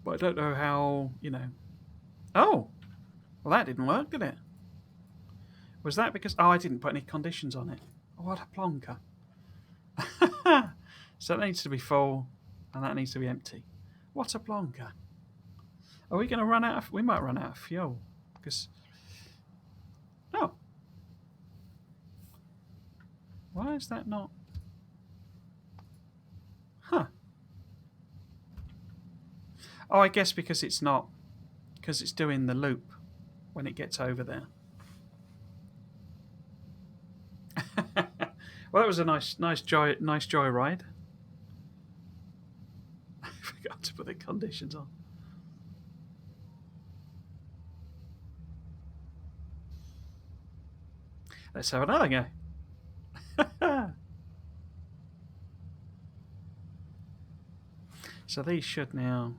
But I don't know how. Oh, well, that didn't work, did it? Was that because... Oh, I didn't put any conditions on it. Oh, what a plonker. So that needs to be full, and that needs to be empty. What a plonker! Are we going to run out of? We might run out of fuel because. No. Why is that not? Huh. Oh, I guess because it's not. Because it's doing the loop when it gets over there. Well, that was a nice joy ride. I forgot to put the conditions on. Let's have another go. So these should now.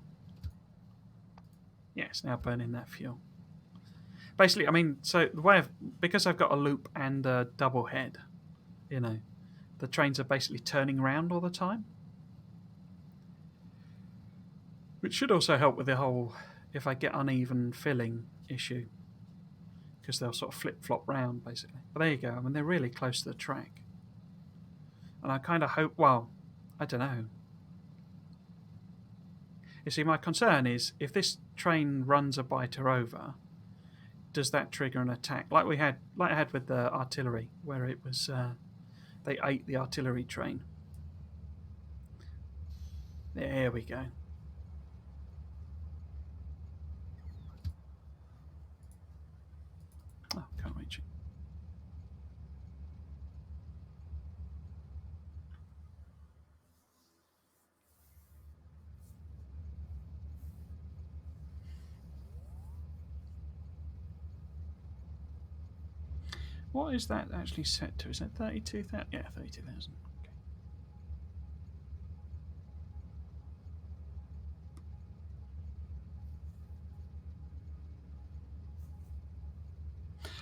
Yeah, it's now burning that fuel. Basically, I mean, so the way because I've got a loop and a double head, you know, the trains are basically turning around all the time, which should also help with the whole if I get uneven filling issue, because they'll sort of flip flop round basically. But there you go. I mean, they're really close to the track, and I kind of hope. Well, I don't know. You see, my concern is if this train runs a biter over, does that trigger an attack like I had with the artillery, where it was they ate the artillery train. There we go. Oh, can't reach it. What is that actually set to? Is that 32,000? Yeah, 32,000. Okay.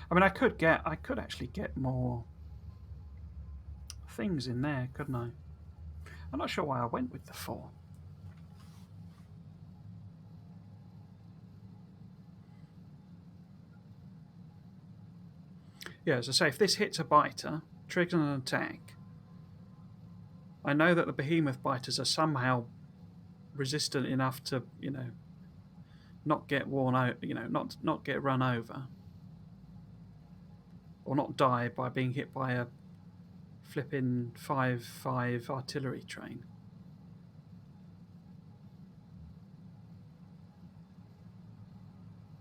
I mean, I could actually get more things in there, couldn't I? I'm not sure why I went with the 4. Yeah, as I say, if this hits a biter, triggers an attack, I know that the behemoth biters are somehow resistant enough to, not get worn out, not get run over, or not die by being hit by a flipping 5.5 artillery train.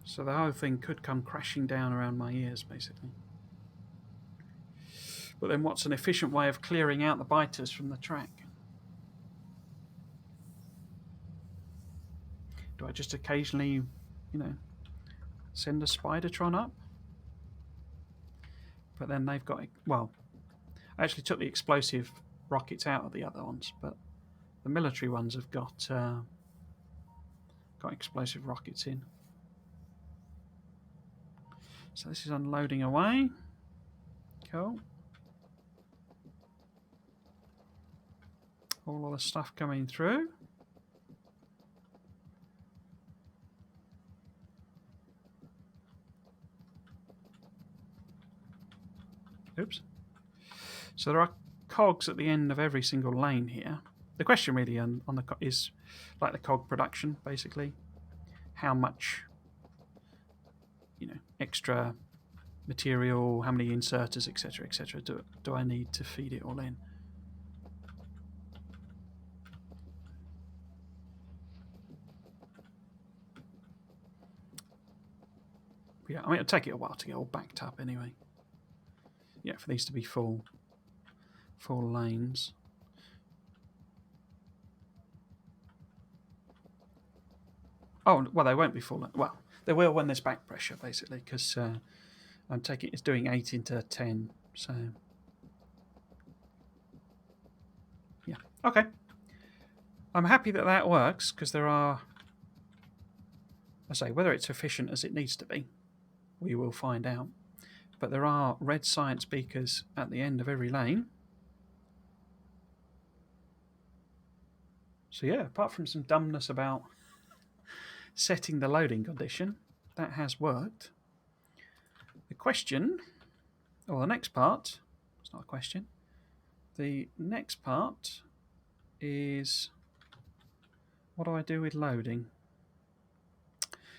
So the whole thing could come crashing down around my ears, basically. But then what's an efficient way of clearing out the biters from the track? Do I just occasionally, send a Spidertron up? But then they've got, well, I actually took the explosive rockets out of the other ones, but the military ones have got explosive rockets in. So this is unloading away. Cool. All of the stuff coming through. Oops. So there are cogs at the end of every single lane here. The question really on the is like the cog production, basically. How much, extra material, how many inserters, etc., do I need to feed it all in? Yeah, I mean, it'll take it a while to get all backed up anyway. Yeah, for these to be full lanes. Oh, well, they won't be full. Well, they will when there's back pressure, basically, because I'm taking it's doing 8 into 10. So, yeah, okay. I'm happy that works because there are. I say whether it's efficient as it needs to be, we will find out. But there are red science beakers at the end of every lane. So yeah, apart from some dumbness about setting the loading condition, that has worked. The question, or the next part, it's not a question, the next part is what do I do with loading?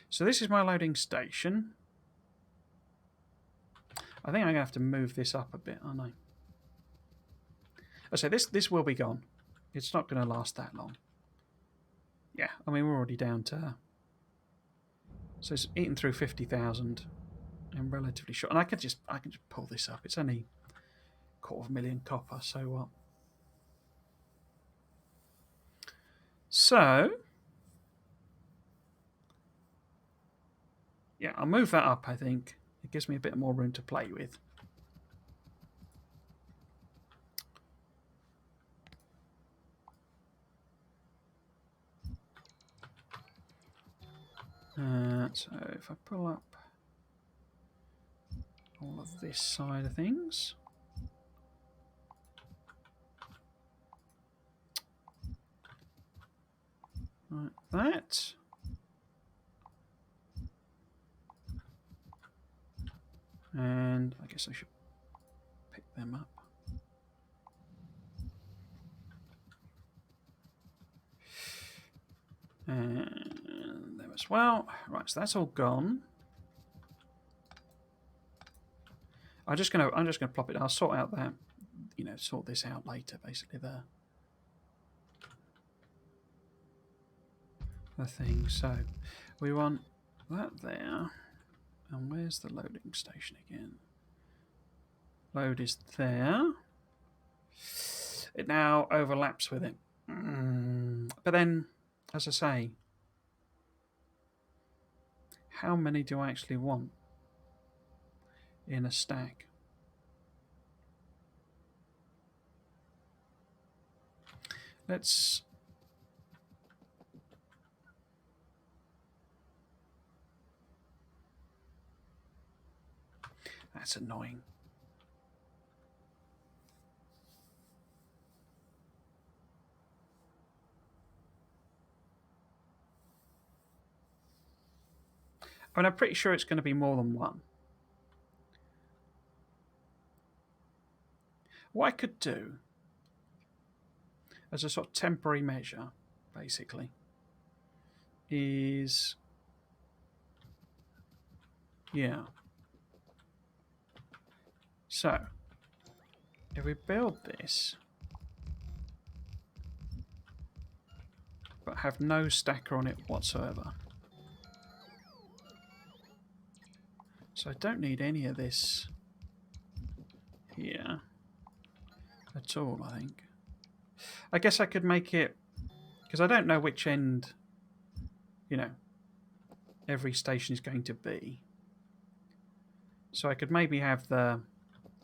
So this is my loading station. I think I'm going to have to move this up a bit, aren't I? I say this will be gone. It's not going to last that long. Yeah, I mean we're already down to. So it's eaten through 50,000 in relatively short. And I can just pull this up. It's only 250,000 copper. So what? So yeah, I'll move that up. I think it gives me a bit more room to play with. So if I pull up all of this side of things. Like that. And I guess I should pick them up. And them as well. Right, so that's all gone. I'm just gonna plop it. I'll sort out that, sort this out later. Basically, the thing. So we want that there. And where's the loading station again? Load is there. It now overlaps with it. But then, as I say, how many do I actually want in a stack? Let's. That's annoying. I mean, I'm pretty sure it's going to be more than one. What I could do as a sort of temporary measure, basically, is so if we build this but have no stacker on it whatsoever, so I don't need any of this here at all. I think I guess I could make it, because I don't know which end every station is going to be, so I could maybe have the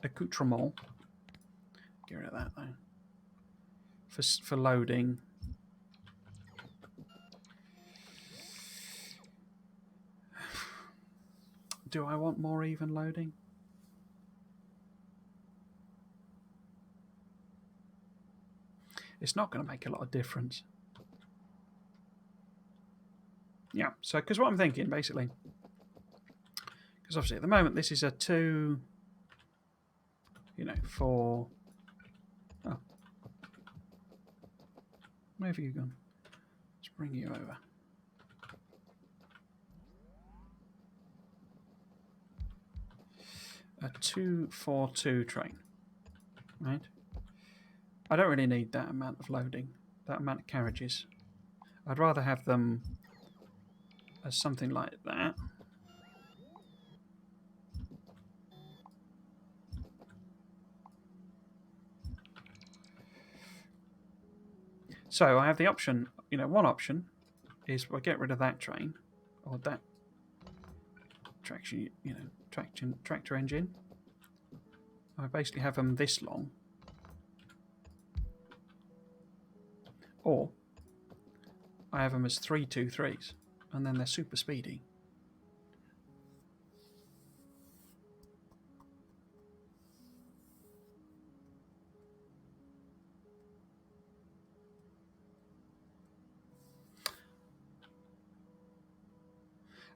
accoutrement. Get rid of that though. For loading. Do I want more even loading? It's not going to make a lot of difference. Yeah, so because what I'm thinking basically, because obviously at the moment this is a 2, for. Oh, where have you gone? Let's bring you over. A 242 train, right? I don't really need that amount of loading, that amount of carriages. I'd rather have them as something like that. So I have the option, one option is we'll get rid of that train, or that traction, tractor engine. I basically have them this long. Or I have them as 323s, and then they're super speedy.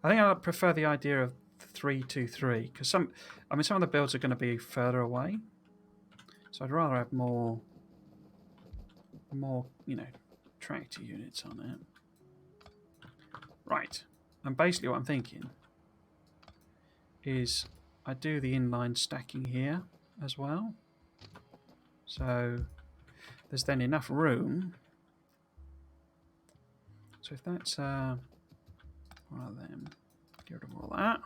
I think I prefer the idea of 323 because some of the builds are going to be further away, so So I'd rather have more, you know, tractor units on it. Right. And basically what I'm thinking is I do the inline stacking here as well. So there's then enough room. So if that's one of them, get rid of all that.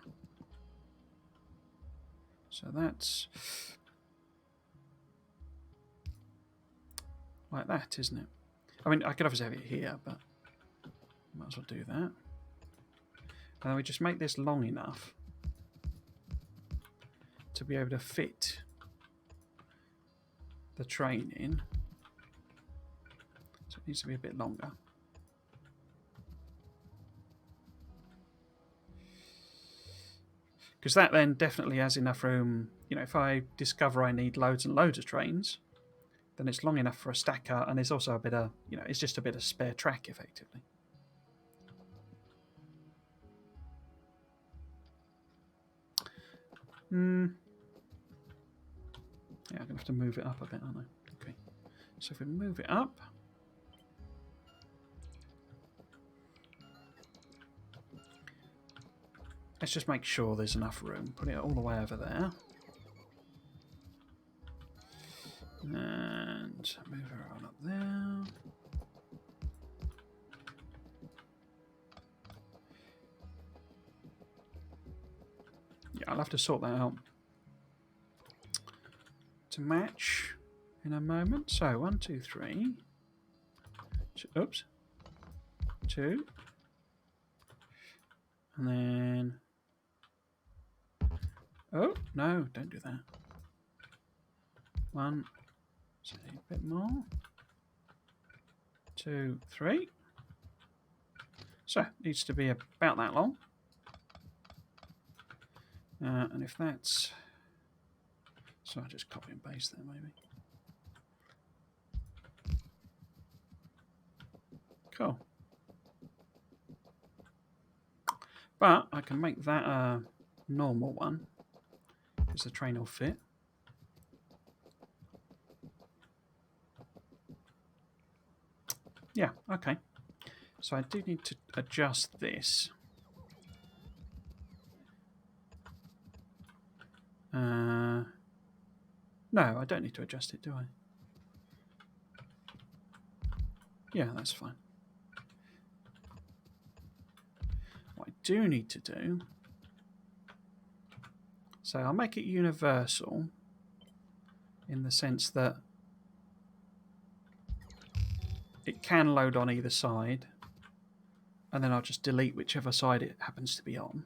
So that's like that, isn't it? I mean, I could obviously have it here, but might as well do that. And then we just make this long enough to be able to fit the train in. So it needs to be a bit longer. Because that then definitely has enough room. You know, if I discover I need loads and loads of trains, then it's long enough for a stacker, and it's also a bit of, you know, it's just a bit of spare track effectively. Yeah, I'm going to have to move it up a bit, aren't I? Okay. So if we move it up. Let's just make sure there's enough room. Put it all the way over there. And move it on up there. Yeah, I'll have to sort that out to match in a moment. So 1, 2, 3. Oops. 2. And then... Oh, no, don't do that. 1. So a bit more. 2, 3. So, it needs to be about that long. And if that's... So I'll just copy and paste there, maybe. Cool. But I can make that a normal one, because the train will fit. Yeah, okay. So I do need to adjust this. No, I don't need to adjust it, do I? Yeah, that's fine. What I do need to do... So I'll make it universal in the sense that it can load on either side, and then I'll just delete whichever side it happens to be on.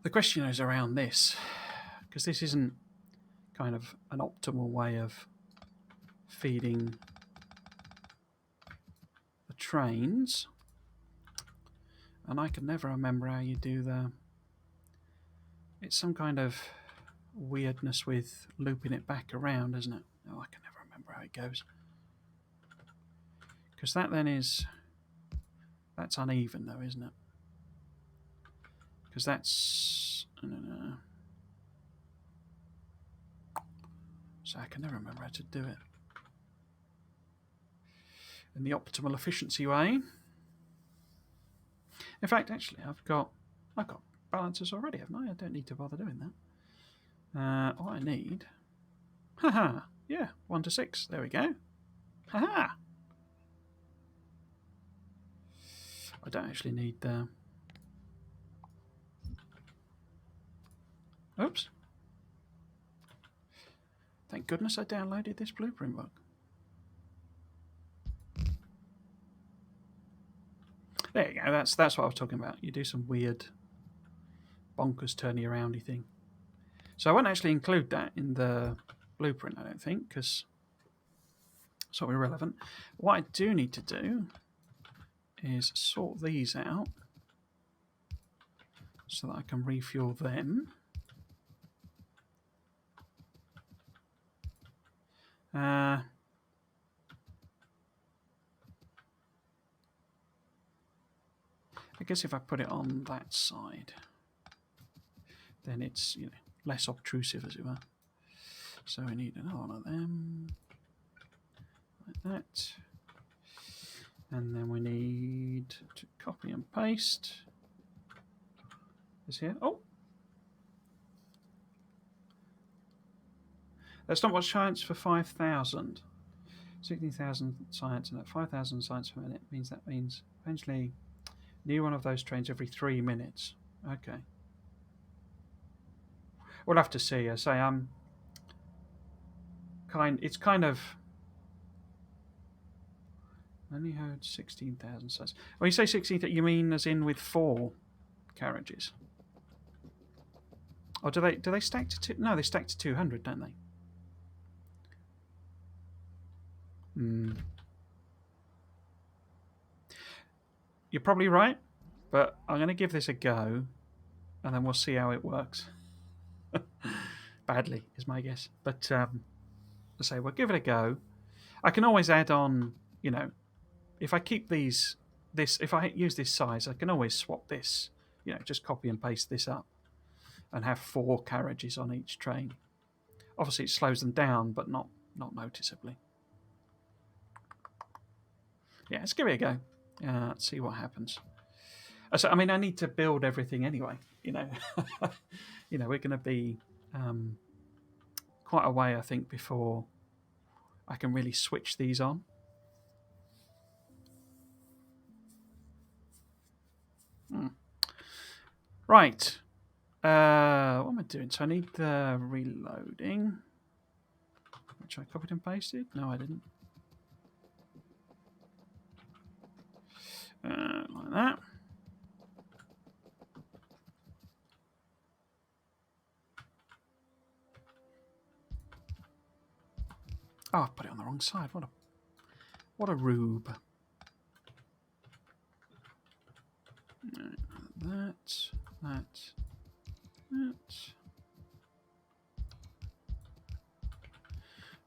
The question is around this, because this isn't kind of an optimal way of feeding the trains, and I can never remember how you do the... It's some kind of weirdness with looping it back around, isn't it? Oh, I can never remember how it goes. Because that then is... That's uneven though, isn't it? Because that's... No. So I can never remember how to do it in the optimal efficiency way. In fact, actually, I've got balancers already, haven't I? I don't need to bother doing that. All I need... Haha! Yeah, 1 to 6. There we go. Haha! I don't actually need the... Oops. Thank goodness I downloaded this blueprint book. There you go. That's what I was talking about. You do some weird bonkers turny aroundy thing. So I won't actually include that in the blueprint, I don't think, because it's sort of irrelevant. What I do need to do is sort these out so that I can refuel them. I guess if I put it on that side, then it's, you know, less obtrusive, as it were. So we need another one of them, like that. And then we need to copy and paste this here. Oh! That's not what science for 5,000. 16,000 science and at 5,000 science per minute means eventually new one of those trains every 3 minutes. Okay. We'll have to see. I say it's kind of only heard 16,000 science. When you say 16,000, you mean as in with 4 carriages? Or do they stack to 2? No, they stack to 200, don't they? You're probably right, but I'm going to give this a go, and then we'll see how it works. Badly is my guess, but I say we'll give it a go. I can always add on, if I keep if I use this size, I can always swap this, just copy and paste this up, and have 4 carriages on each train. Obviously, it slows them down, but not noticeably. Yeah, let's give it a go. Let's see what happens. So, I mean, I need to build everything anyway. We're going to be quite a way, I think, before I can really switch these on. Right. What am I doing? So I need the reloading, which I copied and pasted. No, I didn't. Like that. Oh, I put it on the wrong side. What a rube. That.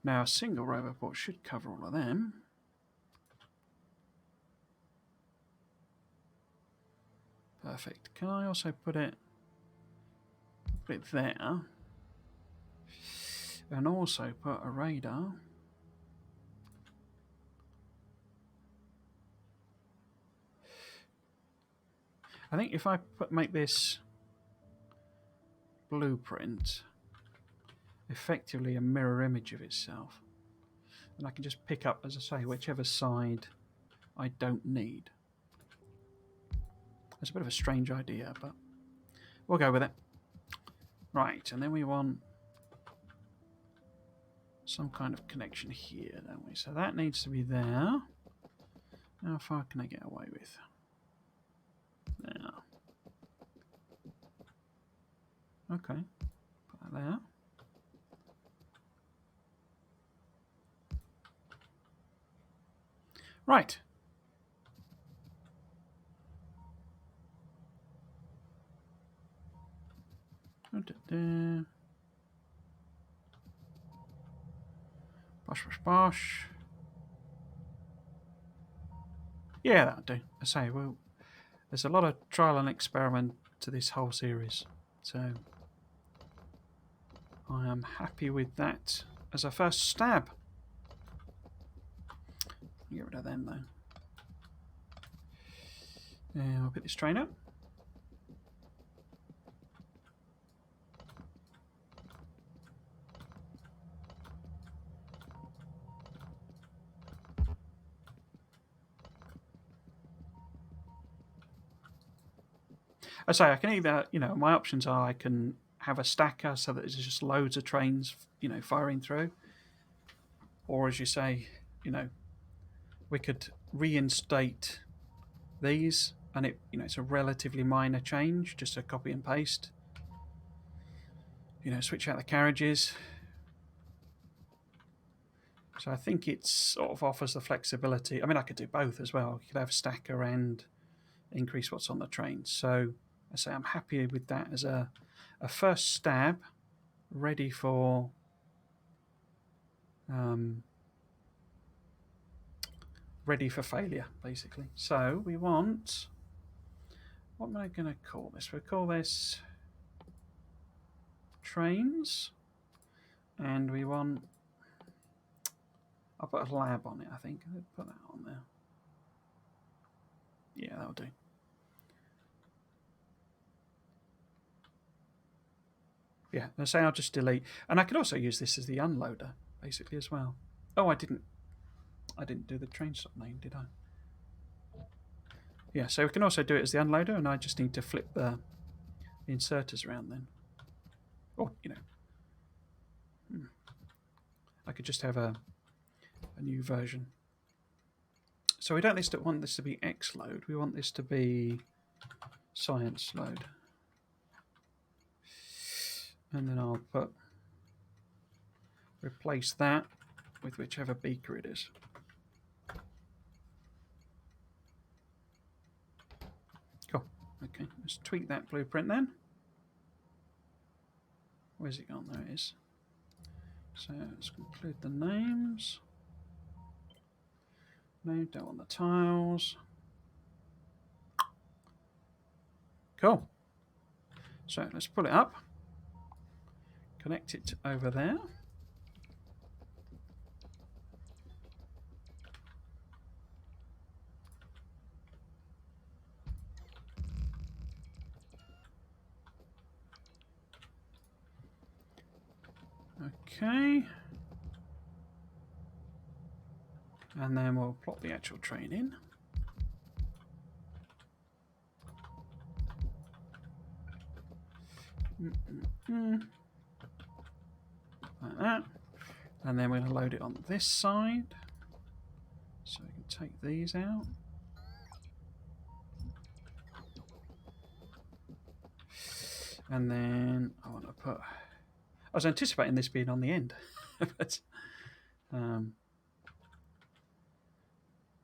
Now a single robot port should cover all of them. Perfect. Can I also put it there? And also put a radar. I think if I make this blueprint effectively a mirror image of itself, and I can just pick up, as I say, whichever side I don't need. It's a bit of a strange idea, but we'll go with it. Right, and then we want some kind of connection here, don't we? So that needs to be there. How far can I get away with? There. Okay, put that there. Right. Bosh. Yeah, that'll do. I say, well, there's a lot of trial and experiment to this whole series, so I am happy with that as a first stab. Get rid of them though. And we'll pick this train up. I say I can either, my options are I can have a stacker so that there's just loads of trains, firing through, or as you say, we could reinstate these, and it's a relatively minor change, just a copy and paste. Switch out the carriages. So I think it sort of offers the flexibility. I mean, I could do both as well. You could have a stacker and increase what's on the train. So I say I'm happy with that as a first stab, ready for failure, basically. So we want, what am I going to call this? We'll call this trains And we want... I'll put a lab on it, I think. I'll put that on there. Yeah, that'll do. Yeah, let's say I'll just delete. And I could also use this as the unloader, basically, as well. Oh, I didn't do the train stop name, did I? Yeah, so we can also do it as the unloader, and I just need to flip the inserters around then. Or, you know, I could just have a new version. So we don't want this to be X load, we want this to be science load. And then I'll replace that with whichever beaker it is. Cool. Okay, let's tweak that blueprint then. Where's it gone? There it is. So let's include the names. No, don't want the tiles. Cool. So let's pull it up. Connect it over there. Okay. And then we'll plot the actual train in. Like that. And then we're going to load it on this side. So we can take these out. And then I want to put... I was anticipating this being on the end. But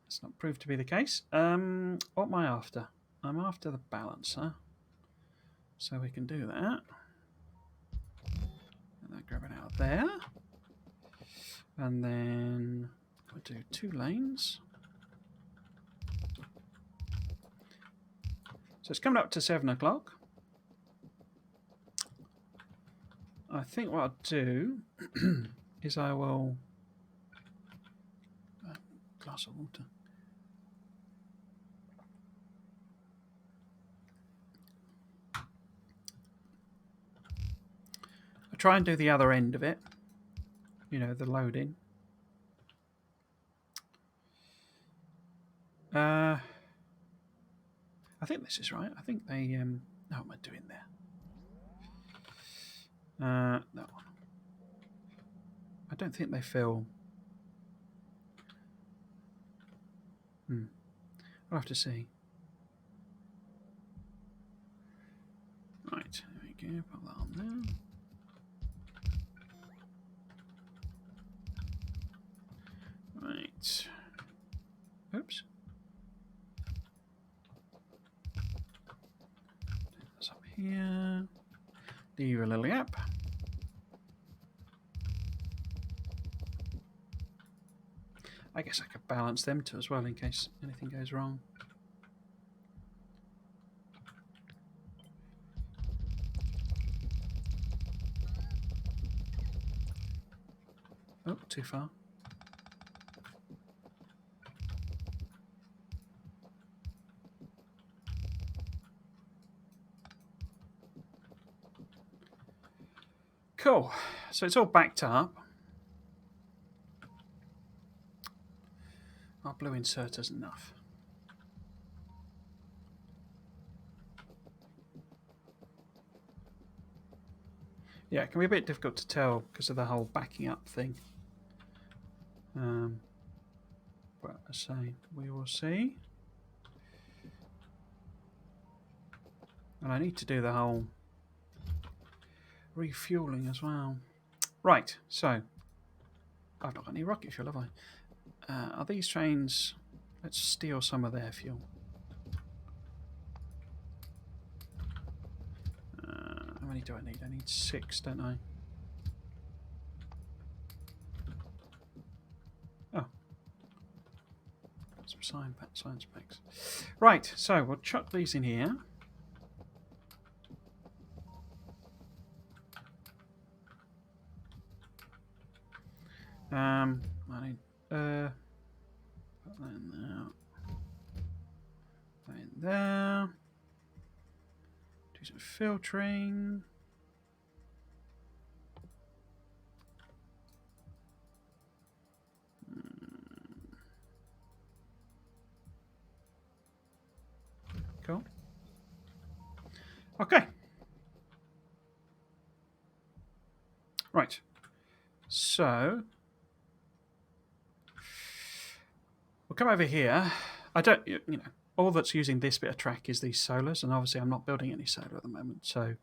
it's not proved to be the case. What am I after? I'm after the balancer. So we can do that. And then grab it out of there. And then we'll do 2 lanes. So it's coming up to 7 o'clock. I think what I'll do is I will... glass of water. I'll try and do the other end of it. You know, the loading. I think this is right. I think they... how am I doing there? That one. I don't think they fill... I'll have to see. Right, there we go. Put that on there. Right. Oops. That's up here. Leave a little gap. I guess I could balance them too as well in case anything goes wrong. Oh, too far. Cool. So it's all backed up. Our blue inserter's enough. Yeah, it can be a bit difficult to tell because of the whole backing up thing. But I say, we will see. And I need to do the whole refueling as well. Right, so I've not got any rocket fuel, have I? Are these trains... Let's steal some of their fuel. How many do I need? I need 6, don't I? Oh. Some science packs. Right, so we'll chuck these in here. I need put that in there. That in there. Do some filtering. Cool. Okay. Right. So we'll come over here. I don't, you know, all that's using this bit of track is these solars, and obviously I'm not building any solar at the moment, so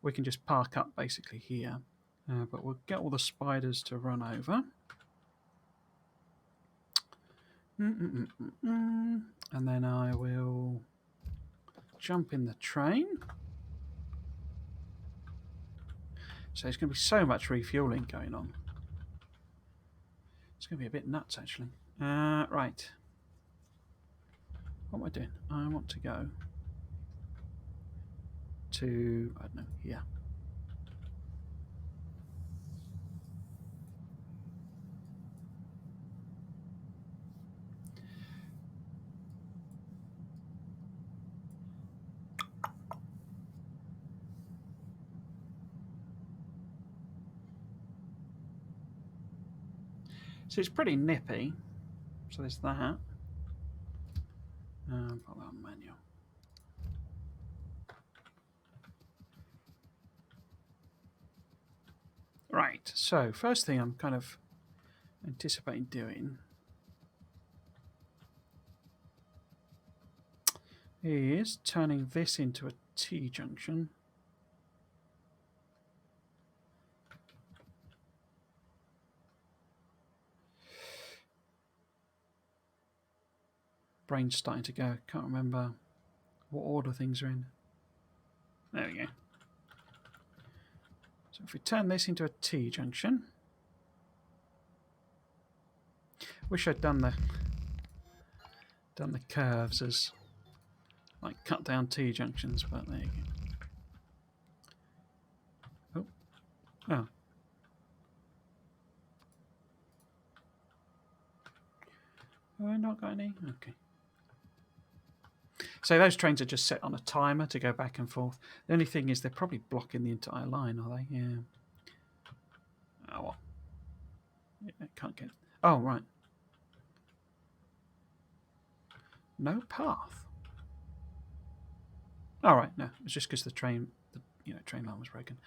we can just park up basically here. But we'll get all the spiders to run over. And then I will jump in the train. So there's going to be so much refueling going on. It's going to be a bit nuts, actually. Right. What am I doing? I want to go to, I don't know, here. So it's pretty nippy. So there's that. Put that on manual. Right. So first thing I'm kind of anticipating doing is turning this into a T-junction. Brain's starting to go. Can't remember what order things are in. There we go. So if we turn this into a T-junction, wish I'd done the curves as like cut down T-junctions, but there you go. Oh. Have I not got any? Okay. So those trains are just set on a timer to go back and forth. The only thing is they're probably blocking the entire line, are they? Yeah. Oh, well. Yeah, can't get... Oh, right. No path. All right, no. It's just because the train line was broken.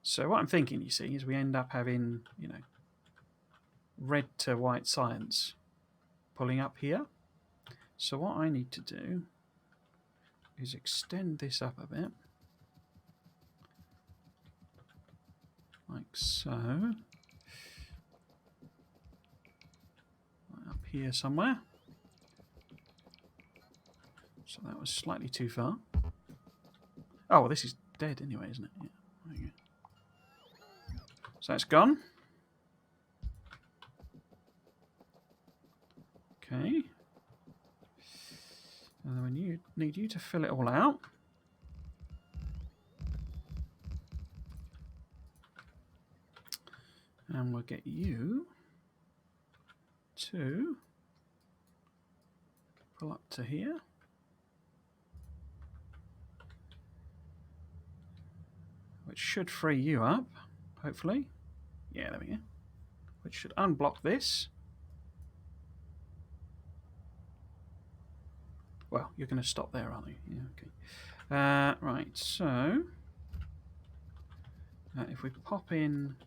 So what I'm thinking, you see, is we end up having, red to white science pulling up here. So what I need to do is extend this up a bit. Like so. Right up here somewhere. So that was slightly too far. Oh, well, this is dead anyway, isn't it? Yeah. There you go. So that's gone. Okay. And then we need you to fill it all out. And we'll get you to pull up to here. Which should free you up, hopefully. Yeah, there we go. Which should unblock this. Well, you're going to stop there, aren't you? Yeah, okay. Right, so if we pop in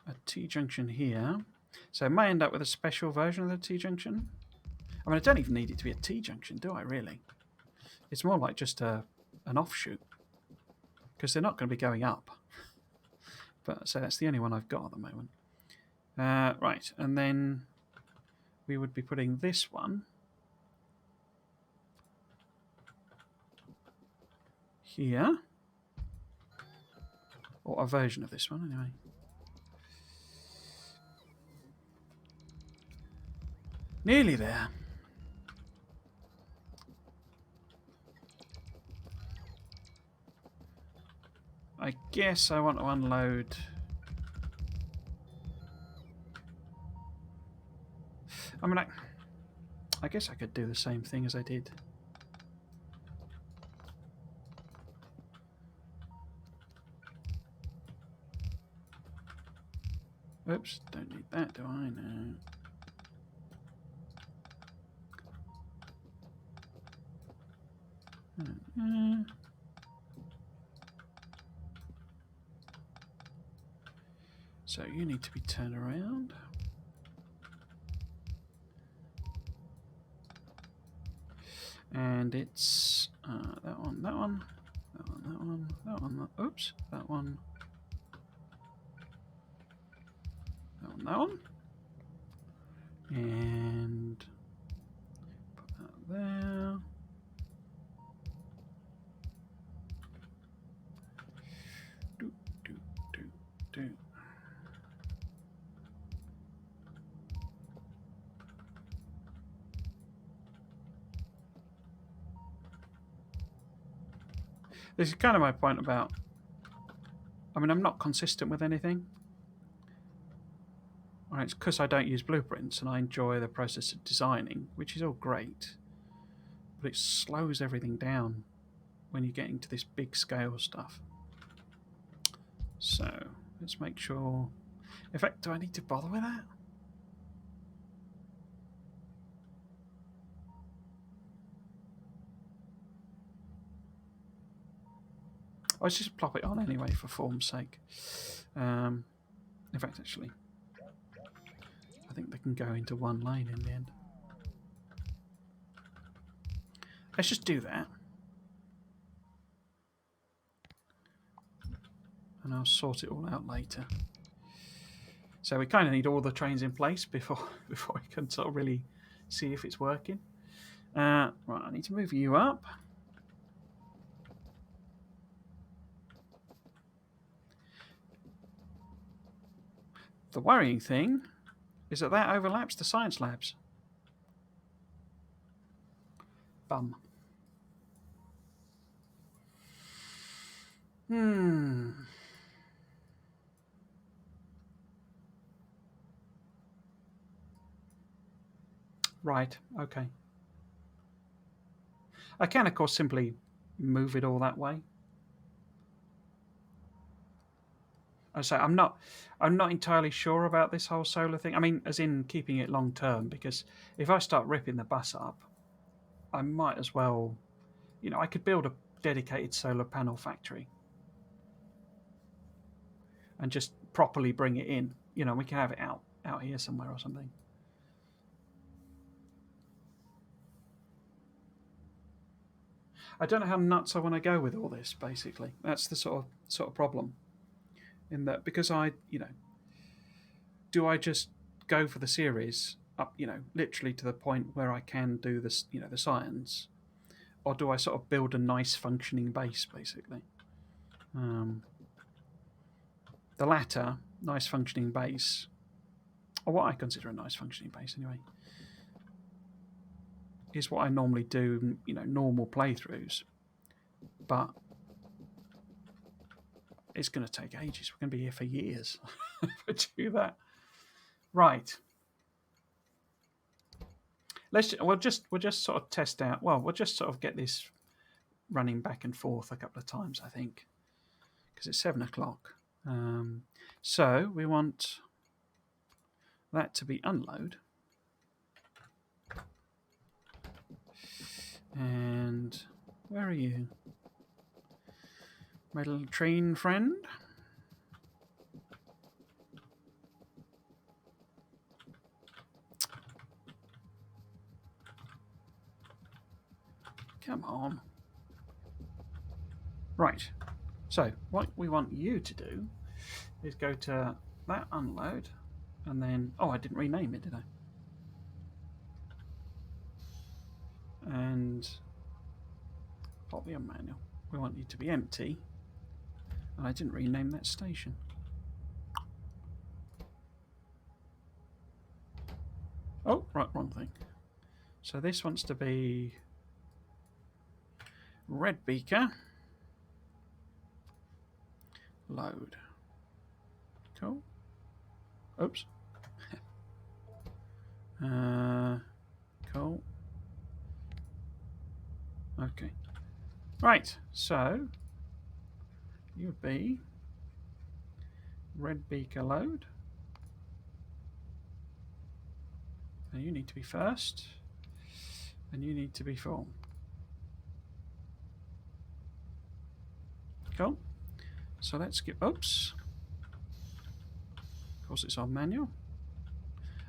a T-junction here, so it may end up with a special version of the T-junction. I mean, I don't even need it to be a T-junction, do I, really? It's more like just an offshoot, because they're not going to be going up. But so that's the only one I've got at the moment. Right, and then we would be putting this one here, or a version of this one anyway. Nearly there. I guess I want to unload. I mean, I guess I could do the same thing as I did. Oops, don't need that, do I? No. So you need to be turned around. And it's that one, that one, that one, that one, that one, that, oops, that one, that one, that one. And put that there. Do, do, do, do. This is kind of my point about, I mean, I'm not consistent with anything. Right, it's because I don't use blueprints and I enjoy the process of designing, which is all great. But it slows everything down when you get into this big scale stuff. So let's make sure. In fact, do I need to bother with that? I'll just plop it on anyway for form's sake. In fact, actually, I think they can go into one lane in the end. Let's just do that. And I'll sort it all out later. So we kind of need all the trains in place before we can sort of really see if it's working. Right, I need to move you up. The worrying thing is that that overlaps the science labs. Bum. Right, okay. I can, of course, simply move it all that way. I say I'm not entirely sure about this whole solar thing. I mean, as in keeping it long term, because if I start ripping the bus up, I might as well, I could build a dedicated solar panel factory and just properly bring it in. We can have it out here somewhere or something. I don't know how nuts I want to go with all this. Basically, that's the sort of problem. In that, because do I just go for the series up, literally to the point where I can do this, the science, or do I sort of build a nice functioning base, basically? The latter, nice functioning base, or what I consider a nice functioning base anyway, is what I normally do, normal playthroughs. But it's going to take ages. We're going to be here for years to do that. Right. We'll just sort of test out. Well, we'll just sort of get this running back and forth a couple of times, I think, because it's 7 o'clock. So we want that to be unload. And where are you? My little train friend? Come on. Right. So what we want you to do is go to that unload and then... Oh, I didn't rename it, did I? And pop the manual. We want you to be empty. And I didn't rename that station. Oh, right wrong thing. So this wants to be red beaker. Load. Cool. Oops. Cool. Okay. Right, so you would be red beaker load. And you need to be first. And you need to be full. Cool. So let's skip. Oops. Of course, it's on manual.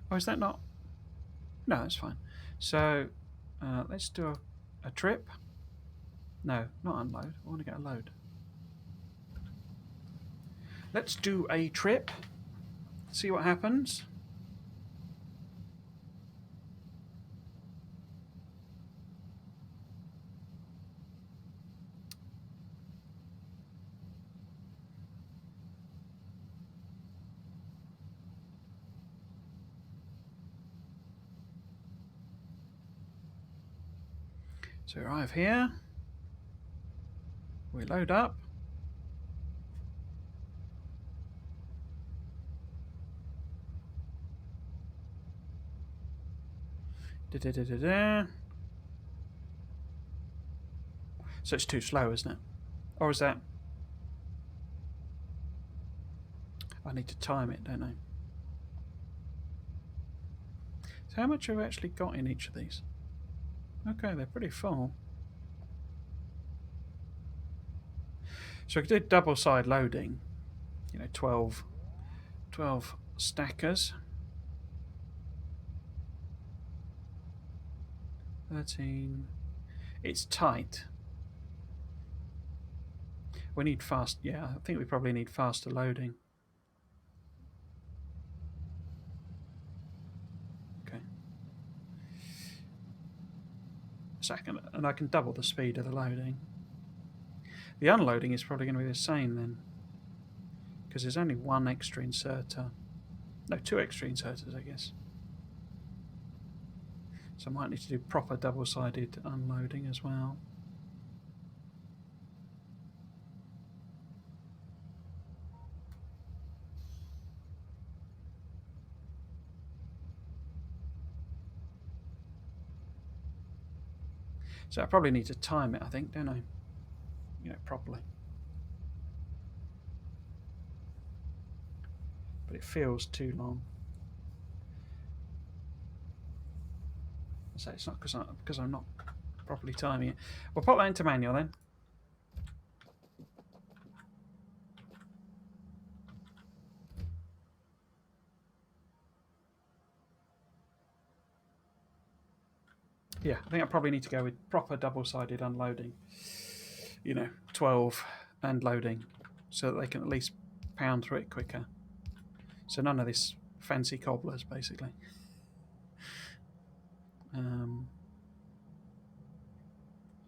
Oh, is that not? No, that's fine. So let's do a trip. No, not unload. I want to get a load. Let's do a trip. See what happens. So we arrive here. We load up. Da-da-da-da-da. So it's too slow, isn't it? Or is that... I need to time it, don't I? So how much have we actually got in each of these? Okay, they're pretty full. So we could do double side loading. You know, 12 stackers. 13. It's tight. We need fast... Yeah, I think we probably need faster loading. Okay. Second, and I can double the speed of the loading. The unloading is probably going to be the same then, because there's only one extra inserter. No, two extra inserters, I guess. So I might need to do proper double-sided unloading as well. So I probably need to time it, I think, don't I? You know, properly. But it feels too long. So it's not because I'm not properly timing it. We'll pop that into manual then. Yeah, I think I probably need to go with proper double-sided unloading. You know, 12 and loading, so that they can at least pound through it quicker. So none of this fancy cobblers, basically.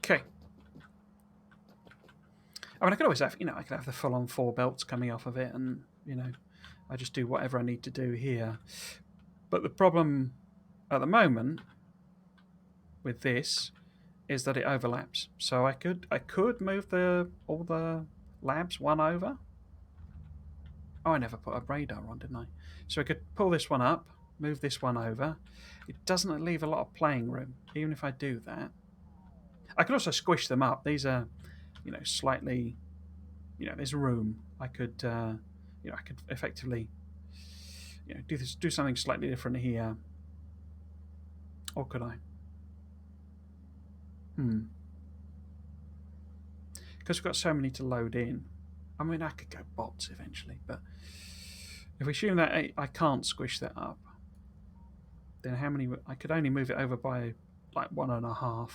Okay. I mean, I could always have, I could have the full-on 4 belts coming off of it, and I just do whatever I need to do here. But the problem at the moment with this is that it overlaps. So I could move all the labs one over. Oh, I never put a radar on, didn't I? So I could pull this one up, move this one over. It doesn't leave a lot of playing room, even if I do that. I could also squish them up. These are, slightly, there's room. I could, I could effectively, do something slightly different here. Or could I? Because we've got so many to load in. I mean, I could go bots eventually, but if we assume that I can't squish that up, then how many? I could only move it over by like 1.5.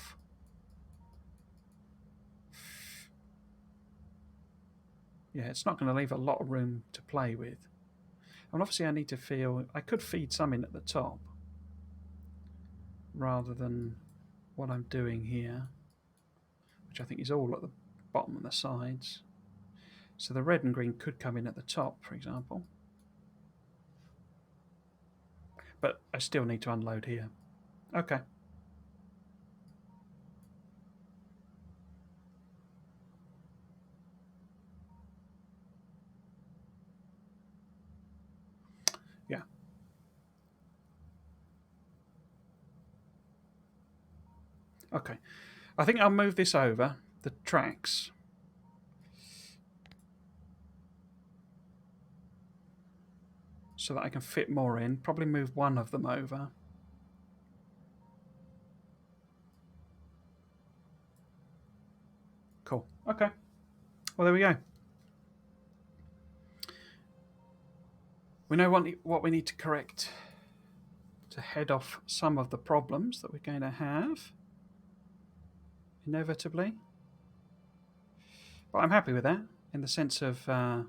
Yeah, it's not going to leave a lot of room to play with. And obviously I need to feel... I could feed some in at the top rather than what I'm doing here, which I think is all at the bottom and the sides. So the red and green could come in at the top, for example. But I still need to unload here. Okay. Yeah. Okay. I think I'll move this over, the tracks, so that I can fit more in. Probably move one of them over. Cool. Okay. Well, there we go. We know what we need to correct to head off some of the problems that we're going to have, inevitably. But I'm happy with that in the sense of the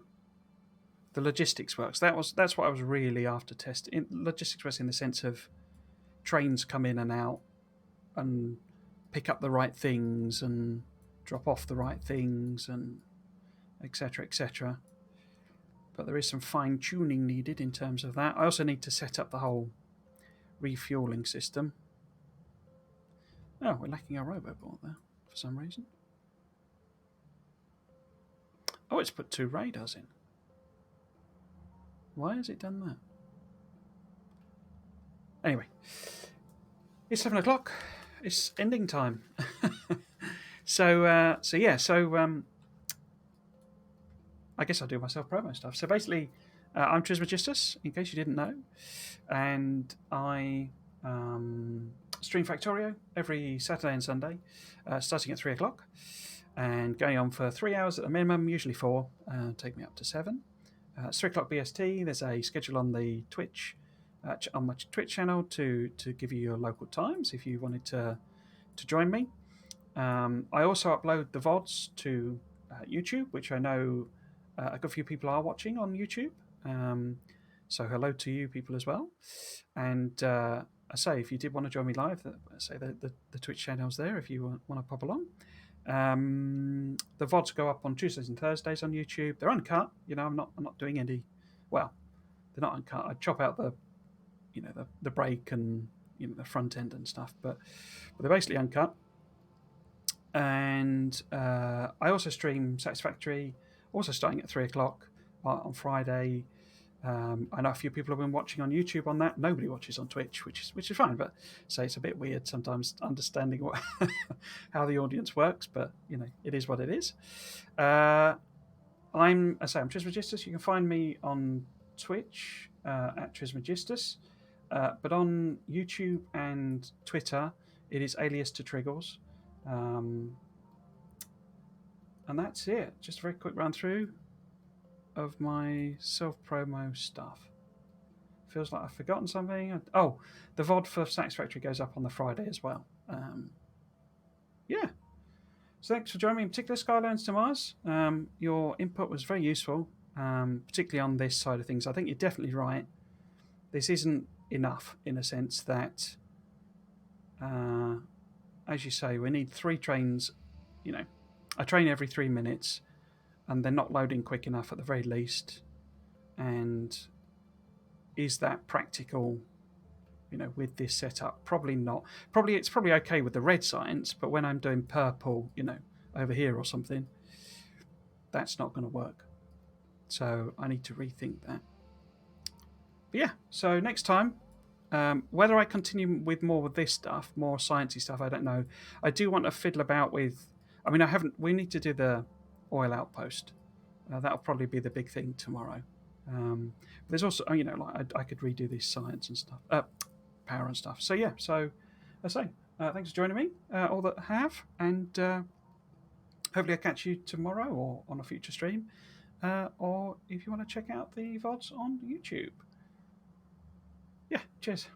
logistics works. That's what I was really after testing. Logistics works in the sense of trains come in and out and pick up the right things and drop off the right things and etc. etc. But there is some fine tuning needed in terms of that. I also need to set up the whole refueling system. Oh, we're lacking a roboboard there for some reason. Oh, it's put 2 radars in. Why has it done that? Anyway, it's 7 o'clock. It's ending time. So I guess I'll do my self promo stuff. So basically, I'm Trismegistus, in case you didn't know, and I stream Factorio every Saturday and Sunday, starting at 3 o'clock, and going on for 3 hours at a minimum, usually 4, take me up to 7. It's 3 o'clock BST. There's a schedule on the Twitch, on my Twitch channel to give you your local times if you wanted to join me. I also upload the VODs to YouTube, which I know a good few people are watching on YouTube. So hello to you people as well. And I say, if you did want to join me live, say the Twitch channel's there if you want to pop along. The VODs go up on Tuesdays and Thursdays on YouTube. They're uncut. I'm not doing any. Well, they're not uncut. I chop out the break and the front end and stuff, but they're basically uncut. And I also stream Satisfactory, also starting at 3 o'clock on Friday. I know a few people have been watching on YouTube on that. Nobody watches on Twitch, which is fine. But say it's a bit weird sometimes understanding how the audience works. But it is what it is. I'm Trismegistus. You can find me on Twitch at Trismegistus, but on YouTube and Twitter, it is alias to Triggles. And that's it. Just a very quick run through of my self promo stuff. Feels like I've forgotten something. Oh, the VOD for Satisfactory goes up on the Friday as well. Yeah. So thanks for joining me, in particular, Skylands to Mars. Your input was very useful, particularly on this side of things. I think you're definitely right. This isn't enough in a sense that, as you say, we need 3 trains. A train every 3 minutes, and they're not loading quick enough at the very least. And is that practical? With this setup, probably not. It's probably okay with the red science, but when I'm doing purple, over here or something, that's not going to work. So I need to rethink that. But yeah, so next time, whether I continue with more of this stuff, more sciencey stuff, I don't know. I do want to fiddle about with. I mean, I haven't. We need to do the oil outpost. That'll probably be the big thing tomorrow. But there's also, like I could redo this science and stuff, power and stuff. So yeah, I say thanks for joining me, all that have, and hopefully I'll catch you tomorrow or on a future stream, or if you want to check out the VODs on YouTube. Yeah, cheers.